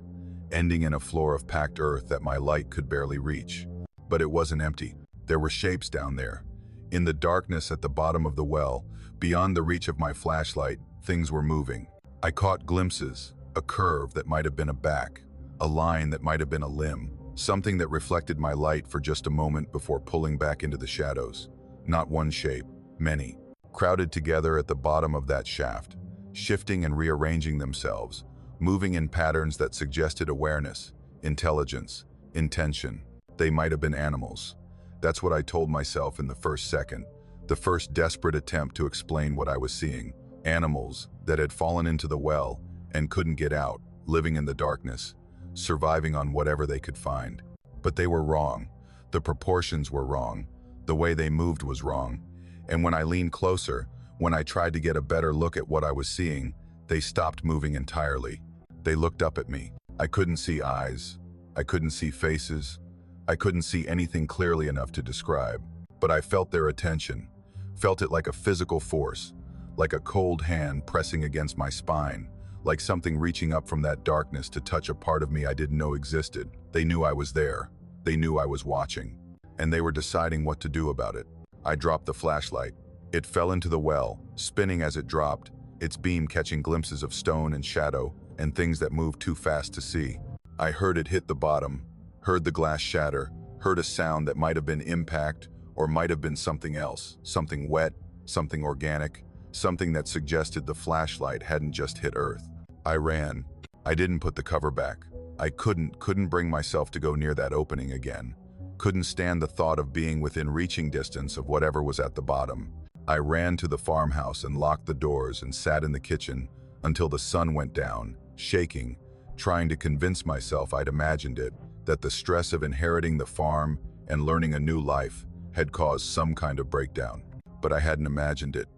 ending in a floor of packed earth that my light could barely reach. But it wasn't empty. There were shapes down there. In the darkness at the bottom of the well, beyond the reach of my flashlight, things were moving. I caught glimpses, a curve that might have been a back, a line that might have been a limb, something that reflected my light for just a moment before pulling back into the shadows. Not one shape, many, crowded together at the bottom of that shaft, shifting and rearranging themselves, moving in patterns that suggested awareness, intelligence, intention. They might have been animals. That's what I told myself in the first second, the first desperate attempt to explain what I was seeing. Animals that had fallen into the well and couldn't get out, living in the darkness, surviving on whatever they could find. But they were wrong. The proportions were wrong. The way they moved was wrong. And when I leaned closer, When I tried to get a better look at what I was seeing, they stopped moving entirely. They looked up at me. I couldn't see eyes. I couldn't see faces. I couldn't see anything clearly enough to describe. But I felt their attention, felt it like a physical force, like a cold hand pressing against my spine, like something reaching up from that darkness to touch a part of me I didn't know existed. They knew I was there. They knew I was watching. And they were deciding what to do about it. I dropped the flashlight. It fell into the well, spinning as it dropped, its beam catching glimpses of stone and shadow and things that moved too fast to see. I heard it hit the bottom, heard the glass shatter, heard a sound that might have been impact or might have been something else, something wet, something organic, something that suggested the flashlight hadn't just hit Earth. I ran. I didn't put the cover back. I couldn't bring myself to go near that opening again. Couldn't stand the thought of being within reaching distance of whatever was at the bottom. I ran to the farmhouse and locked the doors and sat in the kitchen until the sun went down, shaking, trying to convince myself I'd imagined it, that the stress of inheriting the farm and learning a new life had caused some kind of breakdown. But I hadn't imagined it.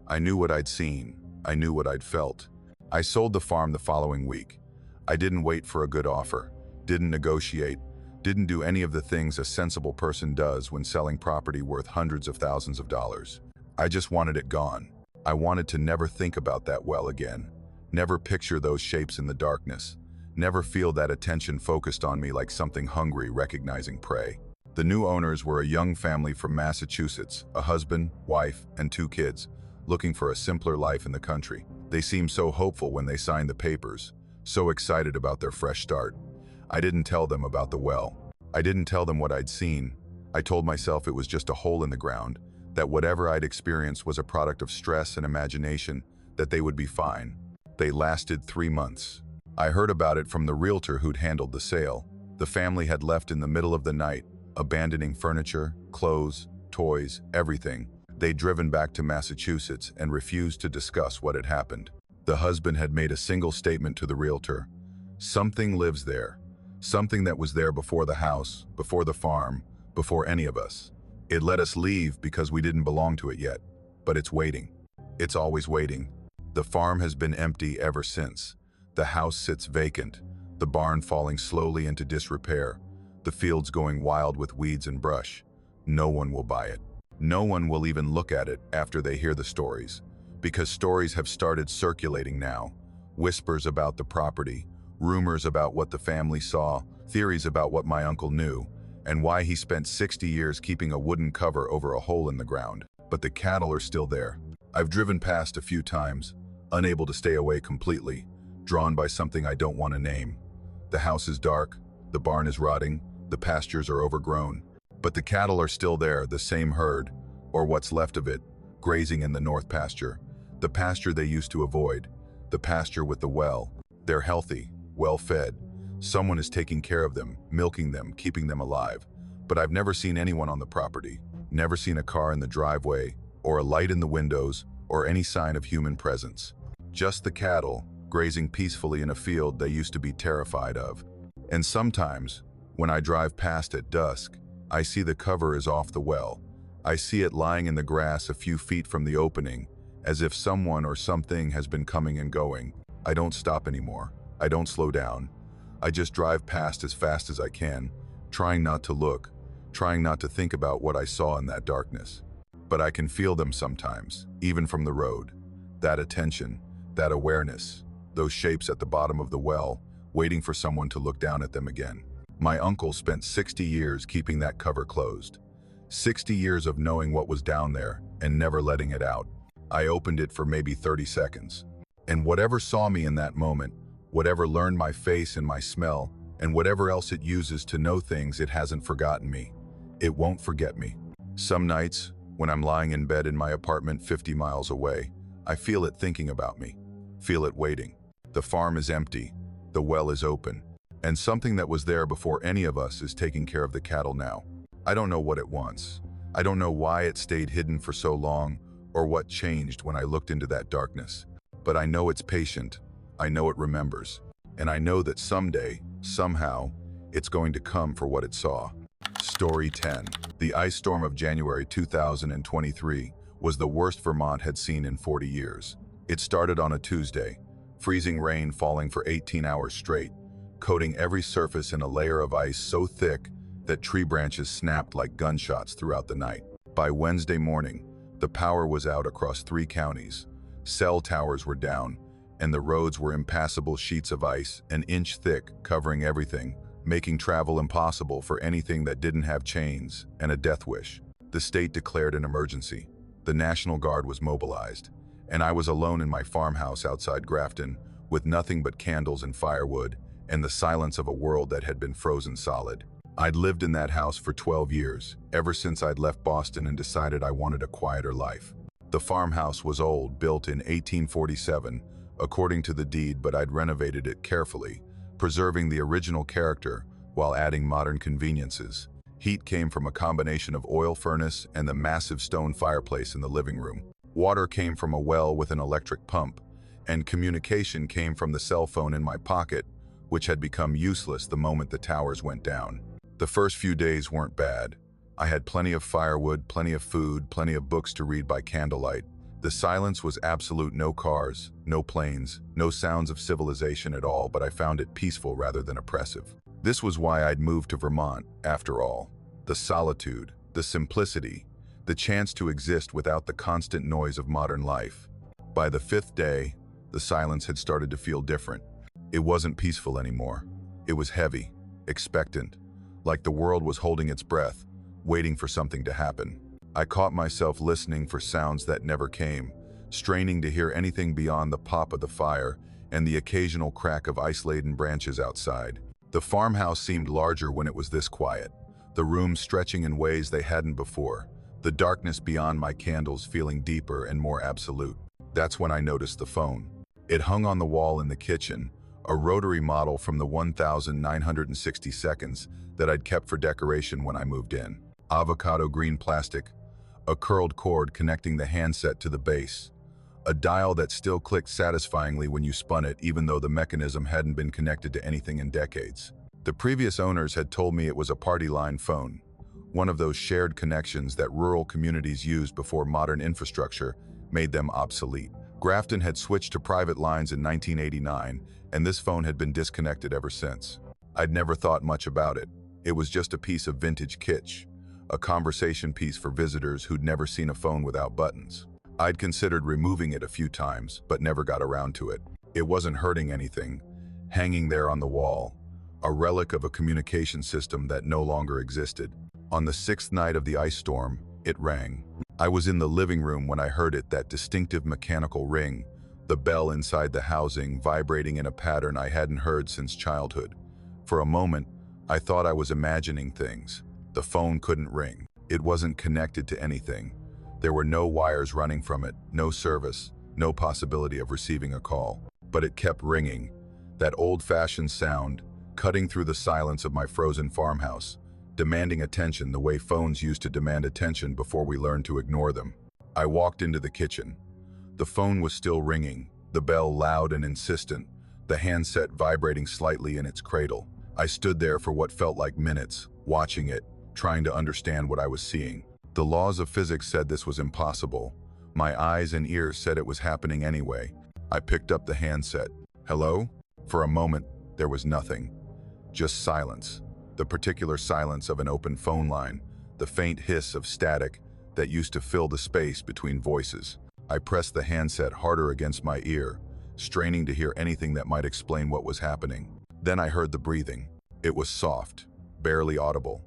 I knew what I'd seen. I knew what I'd felt. I sold the farm the following week. I didn't wait for a good offer, didn't negotiate, didn't do any of the things a sensible person does when selling property worth hundreds of thousands of dollars. I just wanted it gone. I wanted to never think about that well again, never picture those shapes in the darkness, never feel that attention focused on me like something hungry recognizing prey. The new owners were a young family from Massachusetts, a husband, wife, and 2 kids, looking for a simpler life in the country. They seemed so hopeful when they signed the papers, so excited about their fresh start. I didn't tell them about the well. I didn't tell them what I'd seen. I told myself it was just a hole in the ground, that whatever I'd experienced was a product of stress and imagination, that they would be fine. They lasted 3 months. I heard about it from the realtor who'd handled the sale. The family had left in the middle of the night, abandoning furniture, clothes, toys, everything. They'd driven back to Massachusetts and refused to discuss what had happened. The husband had made a single statement to the realtor. Something lives there. Something that was there before the house, before the farm, before any of us. It let us leave because we didn't belong to it yet. But it's waiting. It's always waiting. The farm has been empty ever since. The house sits vacant, the barn falling slowly into disrepair, the fields going wild with weeds and brush. No one will buy it. No one will even look at it after they hear the stories, because stories have started circulating now. Whispers about the property, rumors about what the family saw, theories about what my uncle knew, and why he spent 60 years keeping a wooden cover over a hole in the ground. But the cattle are still there. I've driven past a few times, unable to stay away completely, drawn by something I don't want to name. The house is dark, the barn is rotting, the pastures are overgrown. But the cattle are still there, the same herd, or what's left of it, grazing in the north pasture. The pasture they used to avoid, the pasture with the well. They're healthy, well-fed. Someone is taking care of them, milking them, keeping them alive. But I've never seen anyone on the property, never seen a car in the driveway, or a light in the windows, or any sign of human presence. Just the cattle, grazing peacefully in a field they used to be terrified of. And sometimes, when I drive past at dusk, I see the cover is off the well. I see it lying in the grass a few feet from the opening, as if someone or something has been coming and going. I don't stop anymore. I don't slow down. I just drive past as fast as I can, trying not to look, trying not to think about what I saw in that darkness. But I can feel them sometimes, even from the road. That attention, that awareness, those shapes at the bottom of the well, waiting for someone to look down at them again. My uncle spent 60 years keeping that cover closed. 60 years of knowing what was down there and never letting it out. I opened it for maybe 30 seconds. And whatever saw me in that moment, whatever learned my face and my smell, and whatever else it uses to know things, it hasn't forgotten me. It won't forget me. Some nights, when I'm lying in bed in my apartment 50 miles away, I feel it thinking about me, feel it waiting. The farm is empty, the well is open, and something that was there before any of us is taking care of the cattle now. I don't know what it wants. I don't know why it stayed hidden for so long, or what changed when I looked into that darkness. But I know it's patient, I know it remembers, and I know that someday, somehow, it's going to come for what it saw. Story 10. The ice storm of January 2023 was the worst Vermont had seen in 40 years. It started on a Tuesday, freezing rain falling for 18 hours straight, coating every surface in a layer of ice so thick that tree branches snapped like gunshots throughout the night. By Wednesday morning, the power was out across 3 counties. Cell towers were down, and the roads were impassable sheets of ice, an inch thick, covering everything, making travel impossible for anything that didn't have chains and a death wish. The state declared an emergency. The National Guard was mobilized, and I was alone in my farmhouse outside Grafton, with nothing but candles and firewood, and the silence of a world that had been frozen solid. I'd lived in that house for 12 years, ever since I'd left Boston and decided I wanted a quieter life. The farmhouse was old, built in 1847, according to the deed, but I'd renovated it carefully, preserving the original character while adding modern conveniences. Heat came from a combination of oil furnace and the massive stone fireplace in the living room. Water came from a well with an electric pump, and communication came from the cell phone in my pocket, which had become useless the moment the towers went down. The first few days weren't bad. I had plenty of firewood, plenty of food, plenty of books to read by candlelight. The silence was absolute, no cars, no planes, no sounds of civilization at all, but I found it peaceful rather than oppressive. This was why I'd moved to Vermont, after all. The solitude, the simplicity, the chance to exist without the constant noise of modern life. By the 5th day, the silence had started to feel different. It wasn't peaceful anymore. It was heavy, expectant, like the world was holding its breath, waiting for something to happen. I caught myself listening for sounds that never came, straining to hear anything beyond the pop of the fire and the occasional crack of ice-laden branches outside. The farmhouse seemed larger when it was this quiet, the rooms stretching in ways they hadn't before, the darkness beyond my candles feeling deeper and more absolute. That's when I noticed the phone. It hung on the wall in the kitchen, a rotary model from the 1960 seconds that I'd kept for decoration when I moved in. Avocado green plastic, a curled cord connecting the handset to the base, a dial that still clicked satisfyingly when you spun it even though the mechanism hadn't been connected to anything in decades. The previous owners had told me it was a party line phone, one of those shared connections that rural communities used before modern infrastructure made them obsolete. Grafton had switched to private lines in 1989, and this phone had been disconnected ever since. I'd never thought much about it. It was just a piece of vintage kitsch, a conversation piece for visitors who'd never seen a phone without buttons. I'd considered removing it a few times, but never got around to it. It wasn't hurting anything, hanging there on the wall, a relic of a communication system that no longer existed. On the 6th night of the ice storm, it rang. I was in the living room when I heard it, that distinctive mechanical ring, the bell inside the housing vibrating in a pattern I hadn't heard since childhood. For a moment, I thought I was imagining things. The phone couldn't ring. It wasn't connected to anything. There were no wires running from it, no service, no possibility of receiving a call. But it kept ringing, that old-fashioned sound, cutting through the silence of my frozen farmhouse, demanding attention the way phones used to demand attention before we learned to ignore them. I walked into the kitchen. The phone was still ringing, the bell loud and insistent, the handset vibrating slightly in its cradle. I stood there for what felt like minutes, watching it, trying to understand what I was seeing. The laws of physics said this was impossible. My eyes and ears said it was happening anyway. I picked up the handset. Hello? For a moment, there was nothing. Just silence. The particular silence of an open phone line, the faint hiss of static that used to fill the space between voices. I pressed the handset harder against my ear, straining to hear anything that might explain what was happening. Then I heard the breathing. It was soft, barely audible.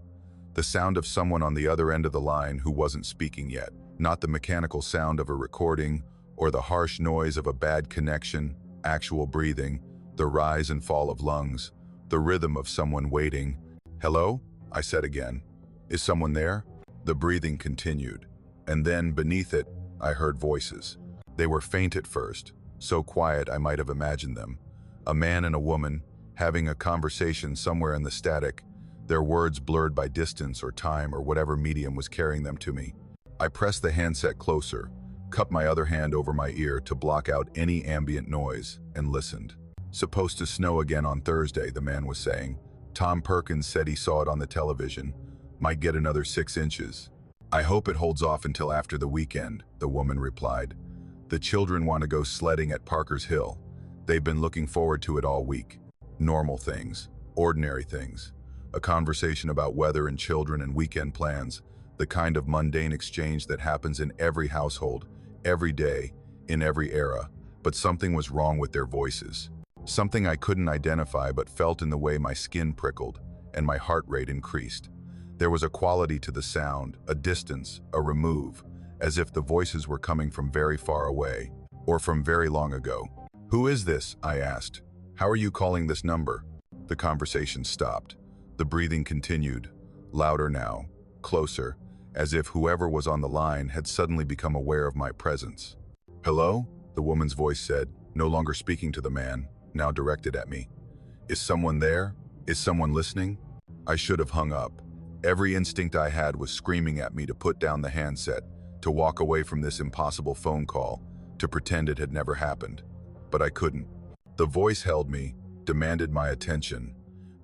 The sound of someone on the other end of the line who wasn't speaking yet. Not the mechanical sound of a recording or the harsh noise of a bad connection, actual breathing, the rise and fall of lungs, the rhythm of someone waiting. "Hello?" I said again. "Is someone there?" The breathing continued, and then beneath it, I heard voices. They were faint at first, so quiet I might have imagined them. A man and a woman, having a conversation somewhere in the static, their words blurred by distance or time or whatever medium was carrying them to me. I pressed the handset closer, cupped my other hand over my ear to block out any ambient noise, and listened. "Supposed to snow again on Thursday," the man was saying. "Tom Perkins said he saw it on the television. Might get another 6 inches. I hope it holds off until after the weekend, the woman replied. The children want to go sledding at Parker's Hill. They've been looking forward to it all week. Normal things, ordinary things. A conversation about weather and children and weekend plans, the kind of mundane exchange that happens in every household, every day, in every era. But something was wrong with their voices. Something I couldn't identify but felt in the way my skin prickled and my heart rate increased. There was a quality to the sound, a distance, a remove, as if the voices were coming from very far away, or from very long ago. "Who is this?" I asked. "How are you calling this number?" The conversation stopped. The breathing continued, louder now, closer, as if whoever was on the line had suddenly become aware of my presence. "Hello?" the woman's voice said, no longer speaking to the man, now directed at me. "Is someone there? Is someone listening?" I should have hung up. Every instinct I had was screaming at me to put down the handset, to walk away from this impossible phone call, to pretend it had never happened. But I couldn't. The voice held me, demanded my attention,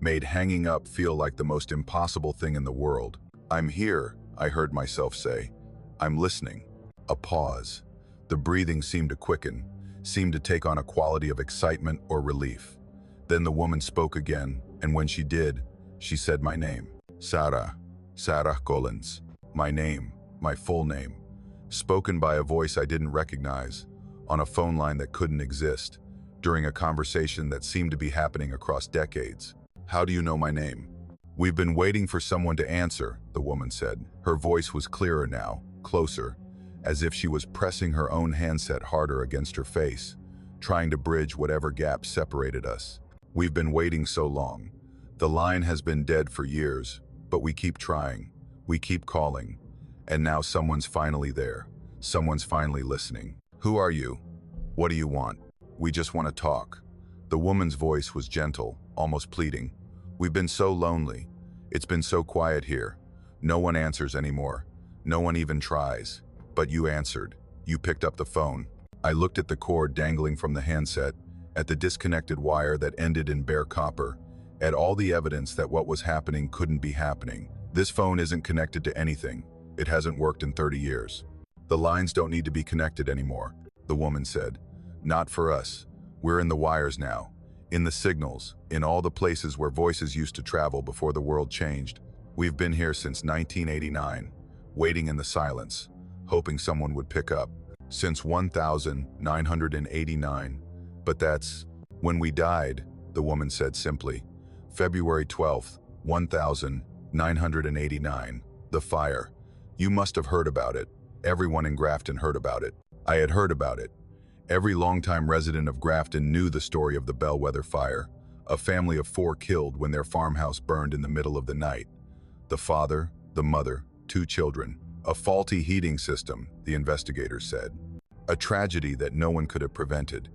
made hanging up feel like the most impossible thing in the world. "I'm here," I heard myself say. "I'm listening." A pause. The breathing seemed to quicken, seemed to take on a quality of excitement or relief. Then the woman spoke again, and when she did, she said my name. Sarah Collins. My name, my full name. Spoken by a voice I didn't recognize, on a phone line that couldn't exist, during a conversation that seemed to be happening across decades. "How do you know my name?" "We've been waiting for someone to answer," the woman said. Her voice was clearer now, closer, as if she was pressing her own handset harder against her face, trying to bridge whatever gap separated us. "We've been waiting so long. The line has been dead for years, but we keep trying. We keep calling. And now someone's finally there. Someone's finally listening." "Who are you? What do you want?" "We just want to talk." The woman's voice was gentle, almost pleading. "We've been so lonely. It's been so quiet here. No one answers anymore. No one even tries. But you answered. You picked up the phone." I looked at the cord dangling from the handset, at the disconnected wire that ended in bare copper, at all the evidence that what was happening couldn't be happening. "This phone isn't connected to anything. It hasn't worked in 30 years. The lines don't need to be connected anymore," the woman said. "Not for us. We're in the wires now, in the signals, in all the places where voices used to travel before the world changed. We've been here since 1989, waiting in the silence, hoping someone would pick up. Since 1989. But that's when we died," the woman said simply. "February 12th, 1989. The fire. You must have heard about it. Everyone in Grafton heard about it." I had heard about it. Every longtime resident of Grafton knew the story of the Bellwether fire, a family of 4 killed when their farmhouse burned in the middle of the night. The father, the mother, 2 children. A faulty heating system, the investigators said. A tragedy that no one could have prevented.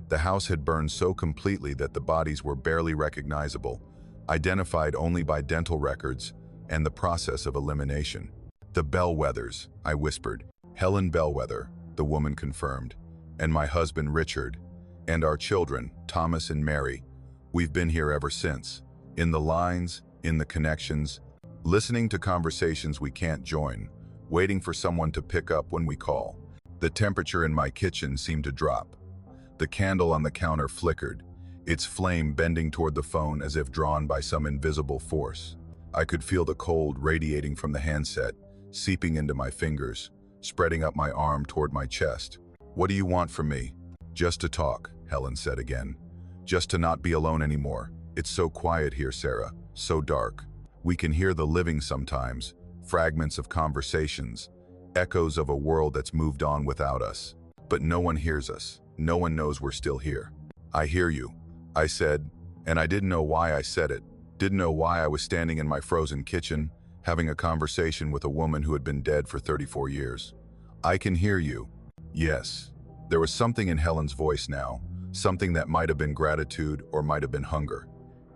The house had burned so completely that the bodies were barely recognizable, identified only by dental records and the process of elimination. "The Bellwethers," I whispered. "Helen Bellwether," the woman confirmed. "And my husband Richard. And our children, Thomas and Mary. We've been here ever since. In the lines, in the connections, listening to conversations we can't join, waiting for someone to pick up when we call." The temperature in my kitchen seemed to drop. The candle on the counter flickered, its flame bending toward the phone as if drawn by some invisible force. I could feel the cold radiating from the handset, seeping into my fingers, spreading up my arm toward my chest. "What do you want from me?" "Just to talk," Helen said again. "Just to not be alone anymore. It's so quiet here, Sarah, so dark. We can hear the living sometimes, fragments of conversations, echoes of a world that's moved on without us. But no one hears us. No one knows we're still here." "I hear you," I said, and I didn't know why I said it. Didn't know why I was standing in my frozen kitchen, having a conversation with a woman who had been dead for 34 years. "I can hear you." Yes. There was something in Helen's voice now, something that might have been gratitude or might have been hunger.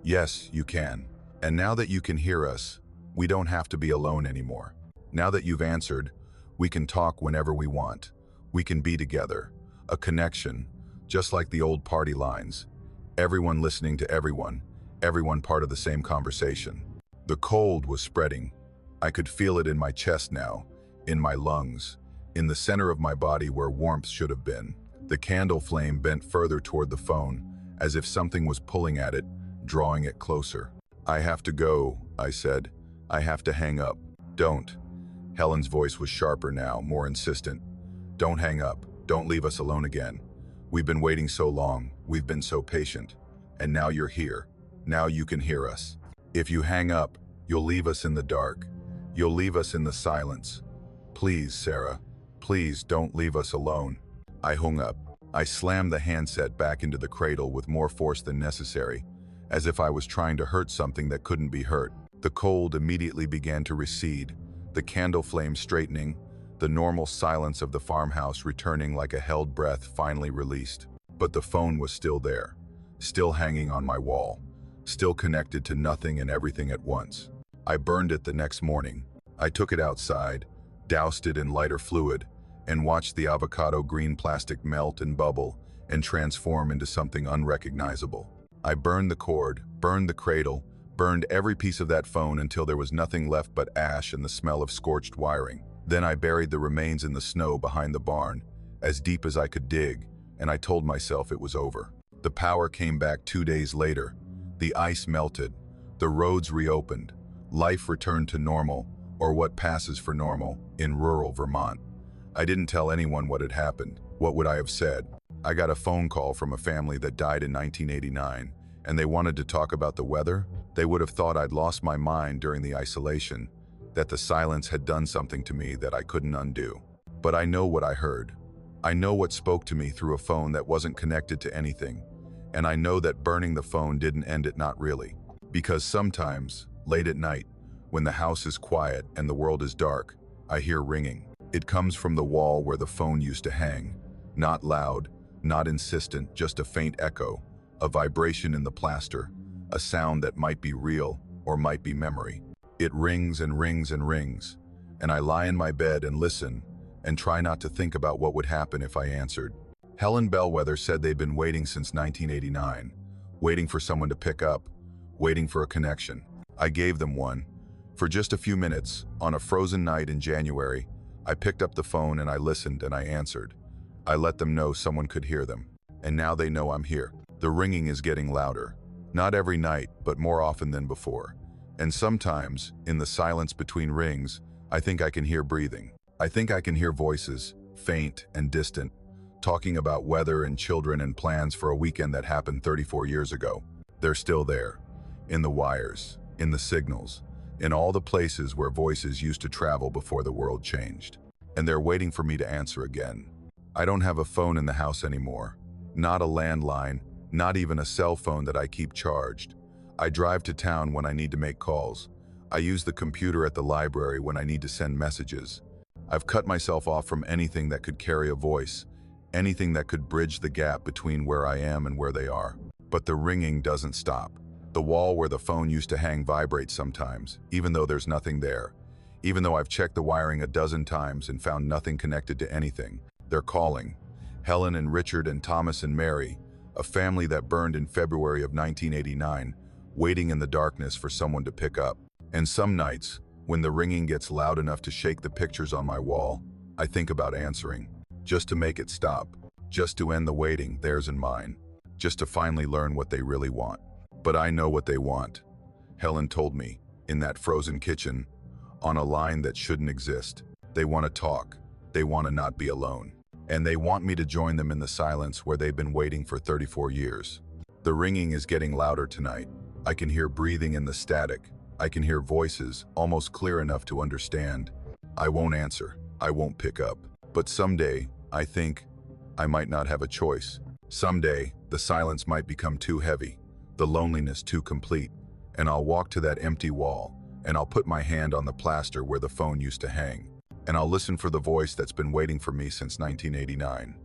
"Yes, you can. And now that you can hear us, we don't have to be alone anymore. Now that you've answered, we can talk whenever we want. We can be together. A connection, just like the old party lines. Everyone listening to everyone part of the same conversation." The cold was spreading. I could feel it in my chest now, in my lungs, in the center of my body where warmth should have been. The candle flame bent further toward the phone, as if something was pulling at it, drawing it closer. "I have to go," I said. "I have to hang up." "Don't." Helen's voice was sharper now, more insistent. "Don't hang up. Don't leave us alone again. We've been waiting so long. We've been so patient. And now you're here. Now you can hear us. If you hang up, you'll leave us in the dark. You'll leave us in the silence. Please, Sarah. Please don't leave us alone." I hung up. I slammed the handset back into the cradle with more force than necessary, as if I was trying to hurt something that couldn't be hurt. The cold immediately began to recede, the candle flame straightening, the normal silence of the farmhouse returning like a held breath finally released. But the phone was still there, still hanging on my wall, still connected to nothing and everything at once. I burned it the next morning. I took it outside, doused it in lighter fluid, and watched the avocado green plastic melt and bubble and transform into something unrecognizable. I burned the cord, burned the cradle, burned every piece of that phone until there was nothing left but ash and the smell of scorched wiring. Then I buried the remains in the snow behind the barn, as deep as I could dig, and I told myself it was over. The power came back 2 days later. The ice melted. The roads reopened. Life returned to normal, or what passes for normal, in rural Vermont. I didn't tell anyone what had happened. What would I have said? I got a phone call from a family that died in 1989, and they wanted to talk about the weather. They would have thought I'd lost my mind during the isolation, that the silence had done something to me that I couldn't undo. But I know what I heard. I know what spoke to me through a phone that wasn't connected to anything. And I know that burning the phone didn't end it, not really. Because sometimes, late at night, when the house is quiet and the world is dark, I hear ringing. It comes from the wall where the phone used to hang. Not loud, not insistent, just a faint echo, a vibration in the plaster, a sound that might be real or might be memory. It rings and rings and rings, and I lie in my bed and listen and try not to think about what would happen if I answered. Helen Bellwether said they'd been waiting since 1989, waiting for someone to pick up, waiting for a connection. I gave them one. For just a few minutes, on a frozen night in January, I picked up the phone and I listened and I answered. I let them know someone could hear them, and now they know I'm here. The ringing is getting louder. Not every night, but more often than before. And sometimes, in the silence between rings, I think I can hear breathing. I think I can hear voices, faint and distant, talking about weather and children and plans for a weekend that happened 34 years ago. They're still there, in the wires, in the signals, in all the places where voices used to travel before the world changed. And they're waiting for me to answer again. I don't have a phone in the house anymore. Not a landline, not even a cell phone that I keep charged. I drive to town when I need to make calls. I use the computer at the library when I need to send messages. I've cut myself off from anything that could carry a voice, anything that could bridge the gap between where I am and where they are. But the ringing doesn't stop. The wall where the phone used to hang vibrates sometimes, even though there's nothing there. Even though I've checked the wiring a dozen times and found nothing connected to anything. They're calling. Helen and Richard and Thomas and Mary, a family that burned in February of 1989, waiting in the darkness for someone to pick up. And some nights, when the ringing gets loud enough to shake the pictures on my wall, I think about answering, just to make it stop, just to end the waiting, theirs and mine, just to finally learn what they really want. But I know what they want. Helen told me, in that frozen kitchen, on a line that shouldn't exist. They want to talk. They want to not be alone. And they want me to join them in the silence where they've been waiting for 34 years. The ringing is getting louder tonight. I can hear breathing in the static. I can hear voices, almost clear enough to understand. I won't answer. I won't pick up. But someday, I think, I might not have a choice. Someday, the silence might become too heavy, the loneliness too complete, and I'll walk to that empty wall, and I'll put my hand on the plaster where the phone used to hang, and I'll listen for the voice that's been waiting for me since 1989.